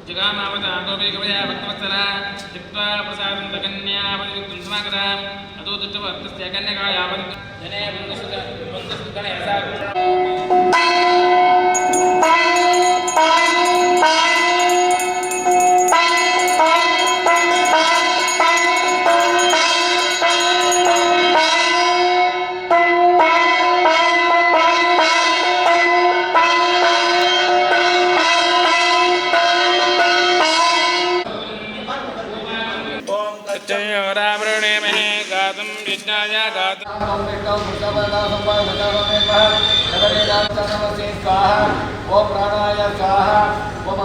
जगामावता गोपीकवया भक्तवत्सला चित्वा प्रसादं तकन्या समागता अतो दुष्टवर्तस्य कन्यकायावत् जने बन्धुसुगणयसा ओम प्राणाय स्वाहा ओम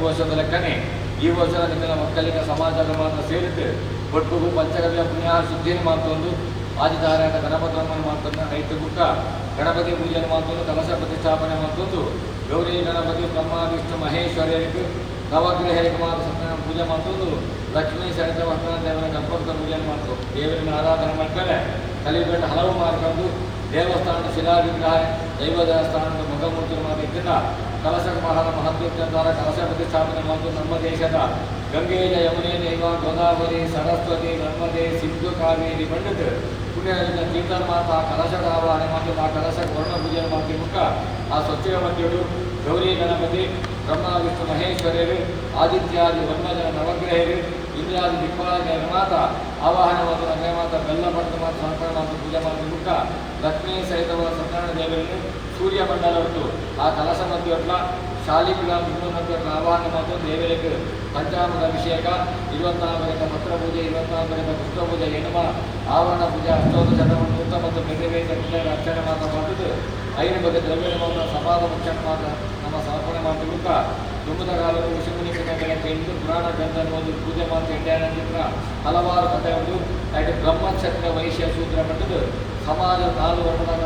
ವರ್ಷದ ಲೆಕ್ಕನೆ ಈ ವರ್ಷದ ನಿಮ್ಮೆಲ್ಲ ಮಕ್ಕಳಿಗೆ ಸಮಾಜದ ಮಾತ್ರ ಸೇರಿದ್ದು ಒಟ್ಟು ಪಂಚಗವ್ಯ ಪುಣ್ಯ ಶುದ್ಧಿಯನ್ನು ಮಾತೊಂದು ಆದಿಧಾರಾಯಣ ಗಣಪತವನ್ನು ಮಾತೊಂದು ನೈತ್ಯ ಬುಕ್ಕ ಗಣಪತಿ ಪೂಜೆಯನ್ನು ಮಾತೊಂದು ಕಲಶ ಪ್ರತಿಷ್ಠಾಪನೆ ಮಾತೊಂದು ಗೌರಿ ಗಣಪತಿ ಬ್ರಹ್ಮ ವಿಷ್ಣು ಮಹೇಶ್ವರರಿಗೆ ನವಗ್ರಹರಿಗೆ ಮಾತ್ರ ಸತ್ಯನಾರಾಯಣ ಪೂಜೆ ಮಾತೊಂದು ಲಕ್ಷ್ಮೀ ಸಹಿತ ವರ್ತನ ದೇವರ ಗಣಪತಿ ಪೂಜೆಯನ್ನು ಮಾತು ದೇವರಿನ ಆರಾಧನೆ ಮಾಡ್ತಾರೆ ಕಲಿಬೇಡ ಹಲವು ಮಾರ್ಕೊಂಡು ದೇವಸ್ಥಾನದ ಶಿಲಾ ವಿಗ್ರಹ ದೈವ ದೇವಸ್ಥಾನದ ಮುಖಮೂರ್ತಿ ಮಾತು ಇದನ್ನ ಕಲಶ ಬಹಳ ಮಹತ್ವದ ಕಲಶ ಪ್ರತಿಷ್ಠಾಪನೆ ಮತ್ತು ನಮ್ಮ ದೇಶದ ಗಂಗೆಯ ಯಮುನೆ ನೈವ ಗೋದಾವರಿ ಸರಸ್ವತಿ ನರ್ಮದೆ ಸಿಂಧು ಕಾವೇರಿ ಪಂಡಿತ ಪುಣ್ಯದಿಂದ ತೀರ್ಥನ ಮಾತು ಆ ಕಲಶದ ಆವಾಹನೆ ಮತ್ತು ಆ ಕಲಶ ವರ್ಣ ಪೂಜೆ ಮಾತಿ ಮುಖ ಆ ಸ್ವಚ್ಛ ಮಂದಿರು ಗೌರಿ ಗಣಪತಿ ಬ್ರಹ್ಮ ವಿಷ್ಣು ಮಹೇಶ್ವರರು ಆದಿತ್ಯಾದಿ ವರ್ಣಜನ ನವಗ್ರಹರು ಇಂದ್ರಾದಿ ದಿಕ್ಪಾಲಕ ಮಾತ ಆವಾಹನೆ ಮತ್ತು ನಗರ ಮಾತ ಬೆಲ್ಲ ಪಡೆದ ಮಾತು ಸಮರ್ಪಣೆ ಮತ್ತು ಪೂಜೆ ಮಾತು ಮುಖ ಲಕ್ಷ್ಮೀ ಸಹಿತವ ಸತ್ಯನಾರಾಯಣ ದೇವರನ್ನು ಸೂರ್ಯ ಮಂಡಲ ಹೊರತು ಆ ಕಲಶ ಮಧ್ಯೆ ಹೊಟ್ಲ ಶಾಲಿಗಳ ಬಿಂದು ಮಧ್ಯೆ ಆವಾಹನೆ ಮತ್ತು ದೇವರಿಗೆ ಪಂಚಾಮೃತ ಅಭಿಷೇಕ 24 ಪತ್ರ ಪೂಜೆ 24 ಪುಷ್ಪ ಪೂಜೆ ಹೆಣ್ಣುಮ ಆವರಣ ಪೂಜೆ ಅಷ್ಟೋತ್ತ ಚಂದ್ರವನ್ನು ನೂತ ಮತ್ತು ಬೆದವೇದ ಪೂಜೆ ಅರ್ಚನೆ ಮಾತ್ರ ಮಾಡಿದ್ದು 5 ಬಗೆ ದ್ರವ್ಯ ಮಾತ್ರ ಸಮಾಧ ಮುಖ್ಯ ಮಾತ್ರ ನಮ್ಮ ಸಮರ್ಪಣೆ ಮಾತು ಮುಖ ದುಂಬದ ಕಾಲದ ಋಷಿಮುನಿ ಕಥೆಗಳಿಗೆ ಇಂದು ಪುರಾಣ ಗ್ರಂಥ ಅನ್ನೋದು ಪೂಜೆ ಮಾತ್ರ ಇಂಡಿಯಾನ ಹಲವಾರು ಕಥೆಗಳು ಹಾಗೆ ಬ್ರಹ್ಮಕ್ಷತ್ರ ವೈಶ್ಯ ಸೂತ್ರ ಪಟ್ಟದ್ದು ಸಮಾಜ 4 ವರ್ಣದ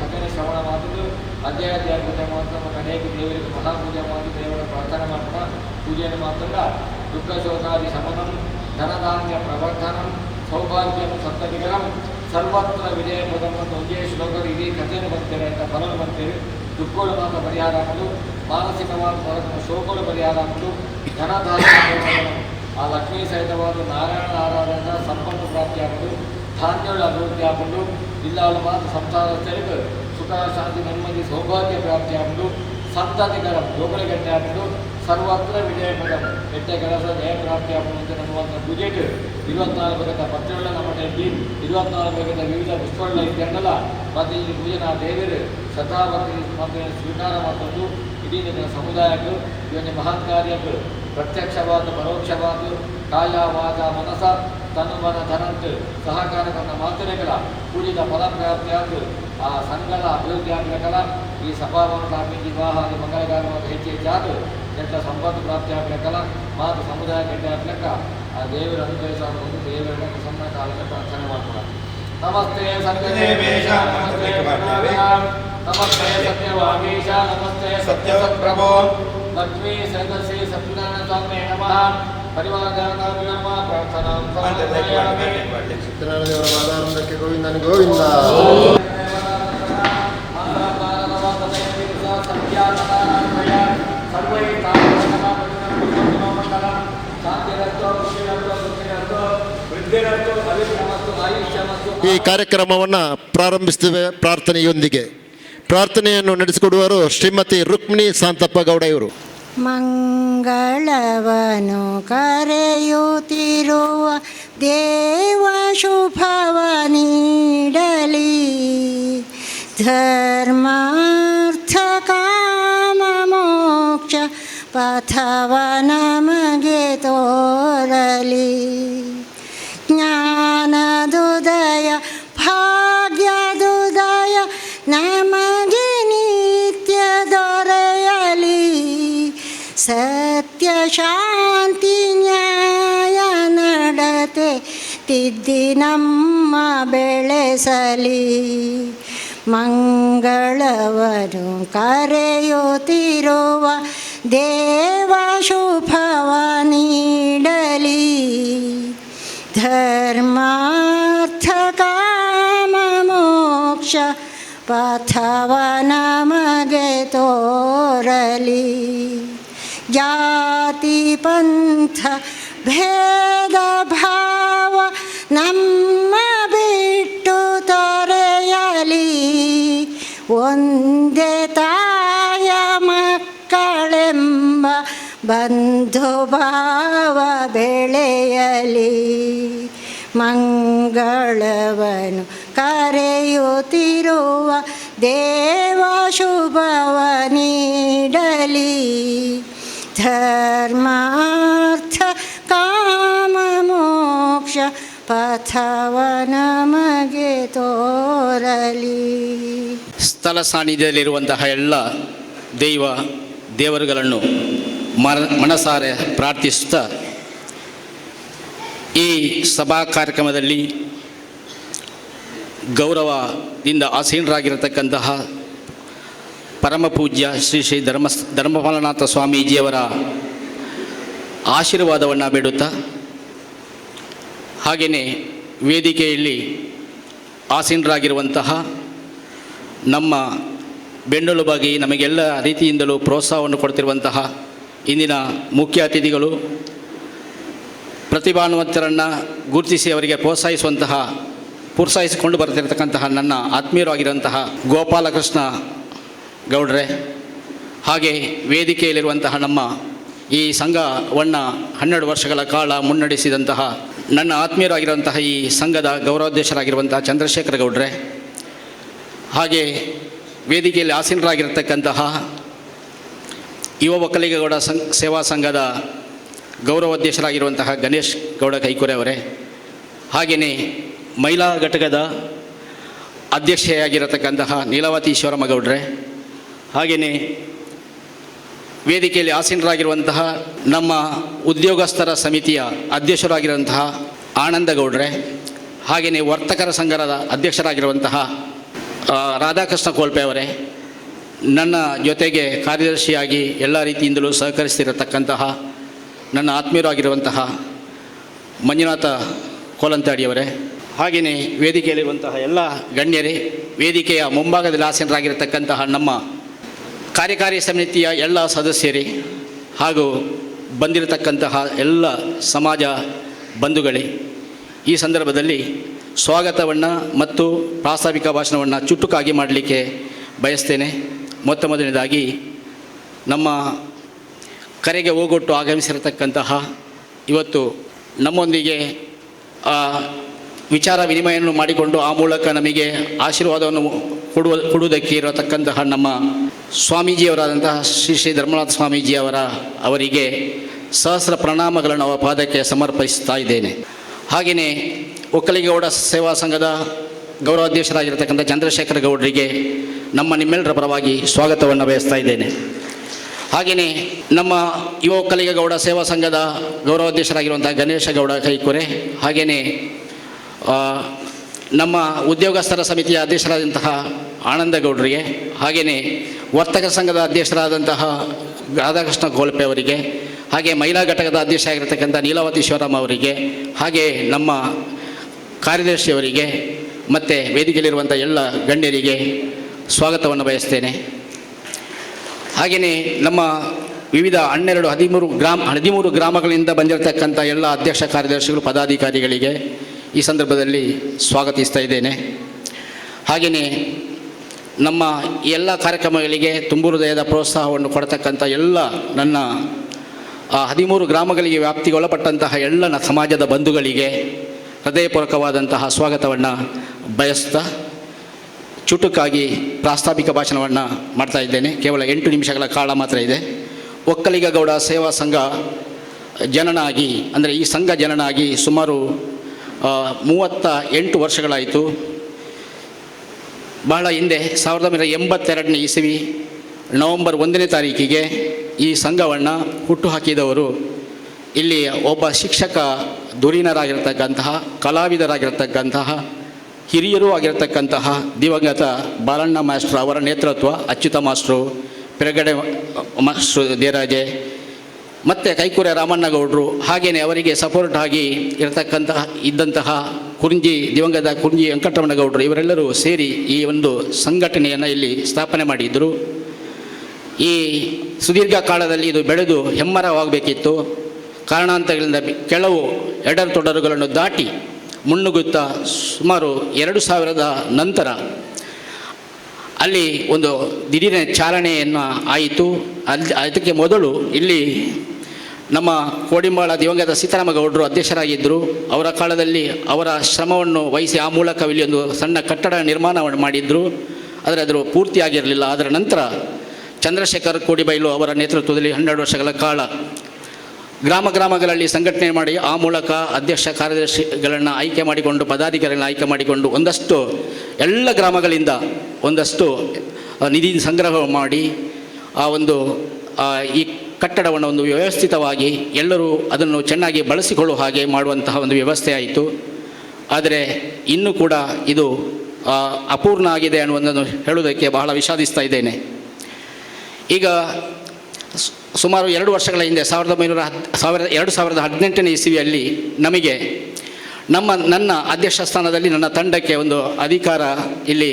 ಕಥೆಯ ಶ್ರವಣ ಮಾತದ್ದು ಅಧ್ಯಾಯ ಪೂಜೆ ಮಾತ್ರ ಅನೇಕ ದೇವರಿಗೆ ಮಹಾಪೂಜೆ ಮಾಡಿ ದೇವರ ಪ್ರಾರ್ಥನೆ ಮಾಡ್ತಾ ಪೂಜೆಯನ್ನು ಮಾತ್ರ ದುಃಖ ಶೋಕಾದಿ ಶಮನಂ ಧನಧಾನ್ಯ ಪ್ರವರ್ಧನಂ ಸೌಭಾಗ್ಯಂ ಸಂತತಿಕರಂ ಸರ್ವತ್ರ ವಿಜಯ ಪದಂ ಅಂತ ಒಂದೇ ಶ್ಲೋಕಗಳು ಇಡೀ ಕಥೆಯನ್ನು ಬರ್ತಾರೆ ಅಂತ ಫಲನು ಬರ್ತೀವಿ. ದುಃಖಗಳು ಮಾತ್ರ ಪರಿಹಾರ ಆಗೋದು, ಮಾನಸಿಕವಾದ ಶೋಕಗಳು ಪರಿಹಾರ ಆಗೋದು, ಧನಧಾನ್ಯ ಆ ಲಕ್ಷ್ಮೀ ಸಹಿತವಾದ ನಾರಾಯಣ ಆರಾಧನೆ ಸಂಪತ್ತು ಪ್ರಾಪ್ತಿಯಾಗೋದು, ಧಾನ್ಯಗಳು ಅಭಿವೃದ್ಧಿ ಆಗೋದು, ಇಲ್ಲಾಳು ಮಾತ್ರ ಸಂಸಾರಸ್ಥರಿಗೆ ಸುಖ ಶಾಂತಿ ನೆಮ್ಮದಿ ಸೌಭಾಗ್ಯ ಪ್ರಾಪ್ತಿಯಾಗೋದು, ಸಂತತಿಕರ ಯೋಗಗಟ್ಟೆ ಆಗೋದು, ಸರ್ವತ್ರ ವಿಜಯ ಪದಂ ಎಟ್ಟೆ ಕೆಲಸ ಜಯ ಪ್ರಾಪ್ತಿ ಆಗುವಂತೆ ನಮ್ಮುವಂಥ ಪೂಜೆಗೆ 24 ಬಗೆಯ ಪತ್ರಗಳ ನಮ್ಮ ಇದ್ದು 24 ಬಗೆಯ ವಿವಿಧ ಪುಷ್ಪಗಳ ಇದ್ದೆಲ್ಲ ಮತ್ತು ಈ ಪೂಜೆ ನಾವು ದೇವರು ಶ್ರದ್ಧಾಭಕ್ತಿ ಮತ್ತು ಸ್ವೀಕಾರ ಮಾಡಿಕೊಂಡು ಇಡೀ ನಿಮ್ಮ ಸಮುದಾಯಕ್ಕೆ ಇವನ್ನ ಮಹತ್ ಕಾರ್ಯಕ್ಕೆ ಪ್ರತ್ಯಕ್ಷವಾದ ಪರೋಕ್ಷವಾದ ಕಾಯ ವಾಚ ಮನಸ ತನು ಮನ ಧನಂತ ಸಹಕಾರವನ್ನು ಮಾತುರೆಗಳ ಪೂಜಿತ ಫಲಪ್ರಾಪ್ತಿಯಾದ ಆ ಸಂಘದ ಅಭಿವೃದ್ಧಿ ಆಗಬೇಕಲ್ಲ. ಈ ಸಭಾಭವನ ಸ್ವಾಮಿ ವಿವಾಹ ಮಂಗಲಕಾರವಾದ ಹೆಚ್ಚಾದ ಎಂಥ ಸಂಪತ್ತು ಪ್ರಾಪ್ತಿ ಆಗಬೇಕಲ್ಲ. ಮಾತು ಸಮುದಾಯ ಗಡ್ಡೆ ಆಗ್ಬೇಕ ಆ ದೇವರ ಅನುಗ್ರಹಿಸಬಹುದು. ದೇವರ ಪ್ರಸನ್ನ ಕಾಲಕ್ಕೆ ಪ್ರಾರ್ಥನೆ ಮಾಡೋಣ. ನಮಸ್ತೆ ಸತ್ಯದೇವೇಶ, ನಮಸ್ತೆ ನಮಸ್ತೆ ಸತ್ಯವಾಗೀಶ, ನಮಸ್ತೆ ಸತ್ಯಸತ್ಪ್ರಭೋ. ಲಕ್ಷ್ಮೀ ಸದಸ್ಯ ಸತ್ಯನಾರಾಯಣ ಸ್ವಾಮಿ ನಮಃ. ಪರಿವಾರ ಪ್ರಾರ್ಥನಾ ಸತ್ಯನಾರಾಯಣ ದೇವರ ಮಾದಾನಂದಕ್ಕೆ ಗೋವಿಂದನ ಗೋವಿಂದ. ಈ ಕಾರ್ಯಕ್ರಮವನ್ನು ಪ್ರಾರಂಭಿಸುತ್ತೇವೆ ಪ್ರಾರ್ಥನೆಯೊಂದಿಗೆ. ಪ್ರಾರ್ಥನೆಯನ್ನು ನಡೆಸಿಕೊಡುವರು ಶ್ರೀಮತಿ ರುಕ್ಮಿಣಿ ಶಾಂತಪ್ಪ ಗೌಡ ಇವರು. ಮಂಗಳವನು ಕರೆಯುತ್ತಿರುವ ದೇವ ಶುಭವ ನೀಡಲಿ, ಧರ್ಮಾರ್ಥ ಕಾಮ ಮೋಕ್ಷ ಪಥವ ನಮಗೆ ತೋರಲಿ. ಜ್ಞಾನದುದಯ ಭಾಗ್ಯದುದಯ ನಮಗೆ ನಿತ್ಯ ದೊರೆಯಲಿ. ಸತ್ಯ ಶಾಂತಿ ನ್ಯಾಯ ನಡತೆ ತಿದ್ದಿ ನಮ್ಮ ಬೆಳೆಸಲಿ. ಮಂಗಳವನು ಕರೆಯುತ್ತಿರುವ ದೇವ ಶುಭವ ನೀಡಲಿ, ಧರ್ಮಾರ್ಥ ಕಾಮ ಮೋಕ್ಷ ಪಥವ ನಮಗೆ ತೋರಲಿ. ಜಾತಿ ಪಂಥ ಭೇದ ಭಾವ ನಮ್ಮ ಬಿಟ್ಟು ತೊರೆಯಲಿ. ಒಂದೇ ತಾಯ ಮಕ್ಕಳೆಂಬ ಬಂಧು ಭಾವ ಬೆಳೆಯಲಿ. ಮಂಗಳವನು ಕರೆಯುತ್ತಿರುವ ದೇವ ಶುಭವ ನೀಡಲಿ, ಧರ್ಮಾರ್ಥ ಕಾಮ ಮೋಕ್ಷ ಪಥವ ನಮಗೆ ತೋರಲಿ. ಸ್ಥಳ ಸಾನ್ನಿಧ್ಯದಲ್ಲಿರುವಂತಹ ಎಲ್ಲ ದೇವರುಗಳನ್ನು ಮನಸಾರೆ ಪ್ರಾರ್ಥಿಸುತ್ತಾ ಈ ಸಭಾ ಕಾರ್ಯಕ್ರಮದಲ್ಲಿ ಗೌರವದಿಂದ ಆಸೀನರಾಗಿರತಕ್ಕಂತಹ ಪರಮಪೂಜ್ಯ ಶ್ರೀ ಶ್ರೀ ಧರ್ಮಪಾಲನಾಥ ಸ್ವಾಮೀಜಿಯವರ ಆಶೀರ್ವಾದವನ್ನು ಬೇಡುತ್ತಾ, ಹಾಗೆಯೇ ವೇದಿಕೆಯಲ್ಲಿ ಆಸೀನರಾಗಿರುವಂತಹ ನಮ್ಮ ಬೆನ್ನೆಲುಬಾಗಿ ನಮಗೆಲ್ಲ ರೀತಿಯಿಂದಲೂ ಪ್ರೋತ್ಸಾಹವನ್ನು ಕೊಡ್ತಿರುವಂತಹ ಇಂದಿನ ಮುಖ್ಯ ಅತಿಥಿಗಳು, ಪ್ರತಿಭಾನ್ವಂತರನ್ನು ಗುರುತಿಸಿ ಅವರಿಗೆ ಪ್ರೋತ್ಸಾಹಿಸಿಕೊಂಡು ಬರ್ತಿರತಕ್ಕಂತಹ ನನ್ನ ಆತ್ಮೀಯರಾಗಿರುವಂತಹ ಗೋಪಾಲಕೃಷ್ಣ ಗೌಡ್ರೆ, ಹಾಗೆ ವೇದಿಕೆಯಲ್ಲಿರುವಂತಹ ನಮ್ಮ ಈ ಸಂಘವನ್ನು 12 ವರ್ಷಗಳ ಕಾಲ ಮುನ್ನಡೆಸಿದಂತಹ ನನ್ನ ಆತ್ಮೀಯರಾಗಿರುವಂತಹ ಈ ಸಂಘದ ಗೌರವಾಧ್ಯಕ್ಷರಾಗಿರುವಂತಹ ಚಂದ್ರಶೇಖರ ಗೌಡ್ರೆ, ಹಾಗೆ ವೇದಿಕೆಯಲ್ಲಿ ಆಸೀನರಾಗಿರ್ತಕ್ಕಂತಹ ಯುವ ಒಕ್ಕಲಿಗಗೌಡ ಸೇವಾ ಸಂಘದ ಗೌರವಾಧ್ಯಕ್ಷರಾಗಿರುವಂತಹ ಗಣೇಶ್ ಗೌಡ ಕೈಕುರೆ ಅವರೇ, ಹಾಗೆಯೇ ಮಹಿಳಾ ಘಟಕದ ಅಧ್ಯಕ್ಷೆಯಾಗಿರತಕ್ಕಂತಹ ನೀಲಾವತಿ ಈಶ್ವರಮ್ಮ ಗೌಡ್ರೆ, ಹಾಗೆಯೇ ವೇದಿಕೆಯಲ್ಲಿ ಆಸೀನರಾಗಿರುವಂತಹ ನಮ್ಮ ಉದ್ಯೋಗಸ್ಥರ ಸಮಿತಿಯ ಅಧ್ಯಕ್ಷರಾಗಿರುವಂತಹ ಆನಂದ ಗೌಡ್ರೆ, ಹಾಗೆಯೇ ವರ್ತಕರ ಸಂಘದ ಅಧ್ಯಕ್ಷರಾಗಿರುವಂತಹ ರಾಧಾಕೃಷ್ಣ ಕೋಲ್ಪೆ ಅವರೇ, ನನ್ನ ಜೊತೆಗೆ ಕಾರ್ಯದರ್ಶಿಯಾಗಿ ಎಲ್ಲ ರೀತಿಯಿಂದಲೂ ಸಹಕರಿಸ್ತಿರತಕ್ಕಂತಹ ನನ್ನ ಆತ್ಮೀಯರಾಗಿರುವಂತಹ ಮಂಜುನಾಥ ಕೋಲಂತಾಡಿಯವರೇ, ಹಾಗೆಯೇ ವೇದಿಕೆಯಲ್ಲಿರುವಂತಹ ಎಲ್ಲ ಗಣ್ಯರೇ, ವೇದಿಕೆಯ ಮುಂಭಾಗದಲ್ಲಿ ಆಸೀನರಾಗಿರತಕ್ಕಂತಹ ನಮ್ಮ ಕಾರ್ಯಕಾರಿ ಸಮಿತಿಯ ಎಲ್ಲ ಸದಸ್ಯರೇ ಹಾಗೂ ಬಂದಿರತಕ್ಕಂತಹ ಎಲ್ಲ ಸಮಾಜ ಬಂಧುಗಳೇ, ಈ ಸಂದರ್ಭದಲ್ಲಿ ಸ್ವಾಗತವನ್ನು ಮತ್ತು ಪ್ರಾಸ್ತಾವಿಕ ಭಾಷಣವನ್ನು ಚುಟುಕಾಗಿ ಮಾಡಲಿಕ್ಕೆ ಬಯಸ್ತೇನೆ. ಮೊದಲನೇದಾಗಿ ನಮ್ಮ ಕರೆಗೆ ಓಗೊಟ್ಟು ಆಗಮಿಸಿರತಕ್ಕಂತಹ, ಇವತ್ತು ನಮ್ಮೊಂದಿಗೆ ವಿಚಾರ ವಿನಿಮಯವನ್ನು ಮಾಡಿಕೊಂಡು ಆ ಮೂಲಕ ನಮಗೆ ಆಶೀರ್ವಾದವನ್ನು ಕೊಡುವುದಕ್ಕೆ ಇರತಕ್ಕಂತಹ ನಮ್ಮ ಸ್ವಾಮೀಜಿಯವರಾದಂತಹ ಶ್ರೀ ಶ್ರೀ ಧರ್ಮನಾಥ ಅವರಿಗೆ ಸಹಸ್ರ ಪ್ರಣಾಮಗಳನ್ನು ಅವರ ಪಾದಕ್ಕೆ ಸಮರ್ಪಿಸ್ತಾ ಇದ್ದೇನೆ. ಹಾಗೆಯೇ ಒಕ್ಕಲಿಗೌಡ ಸೇವಾ ಸಂಘದ ಗೌರವಾಧ್ಯಕ್ಷರಾಗಿರತಕ್ಕಂಥ ಚಂದ್ರಶೇಖರ ಗೌಡರಿಗೆ ನಿಮ್ಮೆಲ್ಲರ ಪರವಾಗಿ ಸ್ವಾಗತವನ್ನು ಬಯಸ್ತಾ ಇದ್ದೇನೆ. ಹಾಗೆಯೇ ನಮ್ಮ ಯುವ ಒಕ್ಕಲಿಗೌಡ ಸೇವಾ ಸಂಘದ ಗೌರವಾಧ್ಯಕ್ಷರಾಗಿರುವಂಥ ಗಣೇಶ ಗೌಡ ಕೈಕೊರೆ, ಹಾಗೆಯೇ ನಮ್ಮ ಉದ್ಯೋಗಸ್ಥರ ಸಮಿತಿಯ ಅಧ್ಯಕ್ಷರಾದಂತಹ ಆನಂದಗೌಡರಿಗೆ, ಹಾಗೆಯೇ ವರ್ತಕ ಸಂಘದ ಅಧ್ಯಕ್ಷರಾದಂತಹ ರಾಧಾಕೃಷ್ಣ ಗೋಲ್ಪೆ ಅವರಿಗೆ, ಹಾಗೆ ಮಹಿಳಾ ಘಟಕದ ಅಧ್ಯಕ್ಷ ಆಗಿರತಕ್ಕಂಥ ನೀಲಾವತಿ ಶಿವರಾಮ್ ಅವರಿಗೆ, ಹಾಗೆ ನಮ್ಮ ಕಾರ್ಯದರ್ಶಿಯವರಿಗೆ ಮತ್ತು ವೇದಿಕೆಯಲ್ಲಿರುವಂಥ ಎಲ್ಲ ಗಣ್ಯರಿಗೆ ಸ್ವಾಗತವನ್ನು ಬಯಸ್ತೇನೆ. ಹಾಗೆಯೇ ನಮ್ಮ ವಿವಿಧ 13 ಗ್ರಾಮಗಳಿಂದ ಬಂದಿರತಕ್ಕಂಥ ಎಲ್ಲ ಅಧ್ಯಕ್ಷ ಕಾರ್ಯದರ್ಶಿಗಳು ಪದಾಧಿಕಾರಿಗಳಿಗೆ ಈ ಸಂದರ್ಭದಲ್ಲಿ ಸ್ವಾಗತಿಸ್ತಾ ಇದ್ದೇನೆ. ಹಾಗೆಯೇ ನಮ್ಮ ಎಲ್ಲ ಕಾರ್ಯಕ್ರಮಗಳಿಗೆ ತುಂಬು ಹೃದಯದ ಪ್ರೋತ್ಸಾಹವನ್ನು ಕೊಡತಕ್ಕಂಥ ಎಲ್ಲ ನನ್ನ 13 ಗ್ರಾಮಗಳಿಗೆ ವ್ಯಾಪ್ತಿಗೊಳಪಟ್ಟಂತಹ ಎಲ್ಲ ಸಮಾಜದ ಬಂಧುಗಳಿಗೆ ಹೃದಯಪೂರ್ವಕವಾದಂತಹ ಸ್ವಾಗತವನ್ನು ಬಯಸ್ತಾ ಚುಟುಕಾಗಿ ಪ್ರಾಸ್ತಾವಿಕ ಭಾಷಣವನ್ನು ಮಾಡ್ತಾ ಇದ್ದೇನೆ. ಕೇವಲ 8 ನಿಮಿಷಗಳ ಕಾಲ ಮಾತ್ರ ಇದೆ. ಒಕ್ಕಲಿಗಗೌಡ ಸೇವಾ ಸಂಘ ಜನನಾಗಿ, ಅಂದರೆ ಈ ಸಂಘ ಜನನಾಗಿ ಸುಮಾರು 38 ವರ್ಷಗಳಾಯಿತು. ಬಹಳ ಹಿಂದೆ 1982ನೇ ಇಸವಿ ನವೆಂಬರ್ 1ನೇ ತಾರೀಕಿಗೆ ಈ ಸಂಘವನ್ನು ಹುಟ್ಟುಹಾಕಿದವರು ಇಲ್ಲಿ ಒಬ್ಬ ಶಿಕ್ಷಕ, ಧುರೀಣರಾಗಿರ್ತಕ್ಕಂತಹ, ಕಲಾವಿದರಾಗಿರ್ತಕ್ಕಂತಹ, ಹಿರಿಯರೂ ಆಗಿರತಕ್ಕಂತಹ ದಿವಂಗತ ಬಾಲಣ್ಣ ಮಾಸ್ಟ್ರು ಅವರ ನೇತೃತ್ವ, ಅಚ್ಯುತ ಮಾಸ್ಟ್ರು, ಪೆರಗಡೆ ಮಾಸ್ಟ್ರು ದೇರಾಜೆ ಮತ್ತು ಕೈಕೂರೆ ರಾಮಣ್ಣಗೌಡರು, ಹಾಗೆಯೇ ಅವರಿಗೆ ಸಪೋರ್ಟ್ ಆಗಿ ಇದ್ದಂತಹ ದಿವಂಗತ ಕುಂಜಿ ವೆಂಕಟರಮಣಗೌಡರು, ಇವರೆಲ್ಲರೂ ಸೇರಿ ಈ ಒಂದು ಸಂಘಟನೆಯನ್ನು ಇಲ್ಲಿ ಸ್ಥಾಪನೆ ಮಾಡಿದ್ದರು. ಈ ಸುದೀರ್ಘ ಕಾಲದಲ್ಲಿ ಇದು ಬೆಳೆದು ಹೆಮ್ಮರವಾಗಬೇಕಿತ್ತು. ಕಾರಣಾಂತರಗಳಿಂದ ಕೆಲವು ಎಡರು-ತೊಡರುಗಳನ್ನು ದಾಟಿ ಮುನ್ನುಗ್ಗುತ್ತಾ ಸುಮಾರು 2000 ನಂತರ ಅಲ್ಲಿ ಒಂದು ದಿಢೀರಿನ ಚಾಲನೆಯನ್ನು ಆಯಿತು. ಅದಕ್ಕೆ ಮೊದಲು ಇಲ್ಲಿ ನಮ್ಮ ಕೋಡಿಂಬಾಳ ದಿವಂಗತ ಸೀತಾರಾಮಗೌಡರು ಅಧ್ಯಕ್ಷರಾಗಿದ್ದರು. ಅವರ ಕಾಲದಲ್ಲಿ ಅವರ ಶ್ರಮವನ್ನು ವಹಿಸಿ ಆ ಮೂಲಕ ಇಲ್ಲಿ ಒಂದು ಸಣ್ಣ ಕಟ್ಟಡ ನಿರ್ಮಾಣವನ್ನು ಮಾಡಿದ್ದರು. ಆದರೆ ಅದು ಪೂರ್ತಿಯಾಗಿರಲಿಲ್ಲ. ಅದರ ನಂತರ ಚಂದ್ರಶೇಖರ್ ಕೋಡಿಬೈಲು ಅವರ ನೇತೃತ್ವದಲ್ಲಿ 12 ವರ್ಷಗಳ ಕಾಲ ಗ್ರಾಮಗಳಲ್ಲಿ ಸಂಘಟನೆ ಮಾಡಿ ಆ ಮೂಲಕ ಅಧ್ಯಕ್ಷ ಕಾರ್ಯದರ್ಶಿಗಳನ್ನು ಆಯ್ಕೆ ಮಾಡಿಕೊಂಡು, ಪದಾಧಿಕಾರಿಗಳನ್ನು ಆಯ್ಕೆ ಮಾಡಿಕೊಂಡು ಒಂದಷ್ಟು ಎಲ್ಲ ಗ್ರಾಮಗಳಿಂದ ಒಂದಷ್ಟು ನಿಧಿ ಸಂಗ್ರಹ ಮಾಡಿ ಈ ಕಟ್ಟಡವನ್ನು ಒಂದು ವ್ಯವಸ್ಥಿತವಾಗಿ ಎಲ್ಲರೂ ಅದನ್ನು ಚೆನ್ನಾಗಿ ಬಳಸಿಕೊಳ್ಳುವ ಹಾಗೆ ಮಾಡುವಂತಹ ಒಂದು ವ್ಯವಸ್ಥೆ ಆಯಿತು. ಆದರೆ ಇನ್ನೂ ಕೂಡ ಇದು ಅಪೂರ್ಣ ಆಗಿದೆ ಅನ್ನುವುದನ್ನು ಹೇಳುವುದಕ್ಕೆ ಬಹಳ ವಿಷಾದಿಸ್ತಾ ಇದ್ದೇನೆ. ಈಗ ಸುಮಾರು 2 ವರ್ಷಗಳ ಹಿಂದೆ 2018ನೇ ಇಸವಿಯಲ್ಲಿ ನಮಗೆ ನನ್ನ ಅಧ್ಯಕ್ಷ ಸ್ಥಾನದಲ್ಲಿ ನನ್ನ ತಂಡಕ್ಕೆ ಒಂದು ಅಧಿಕಾರ ಇಲ್ಲಿ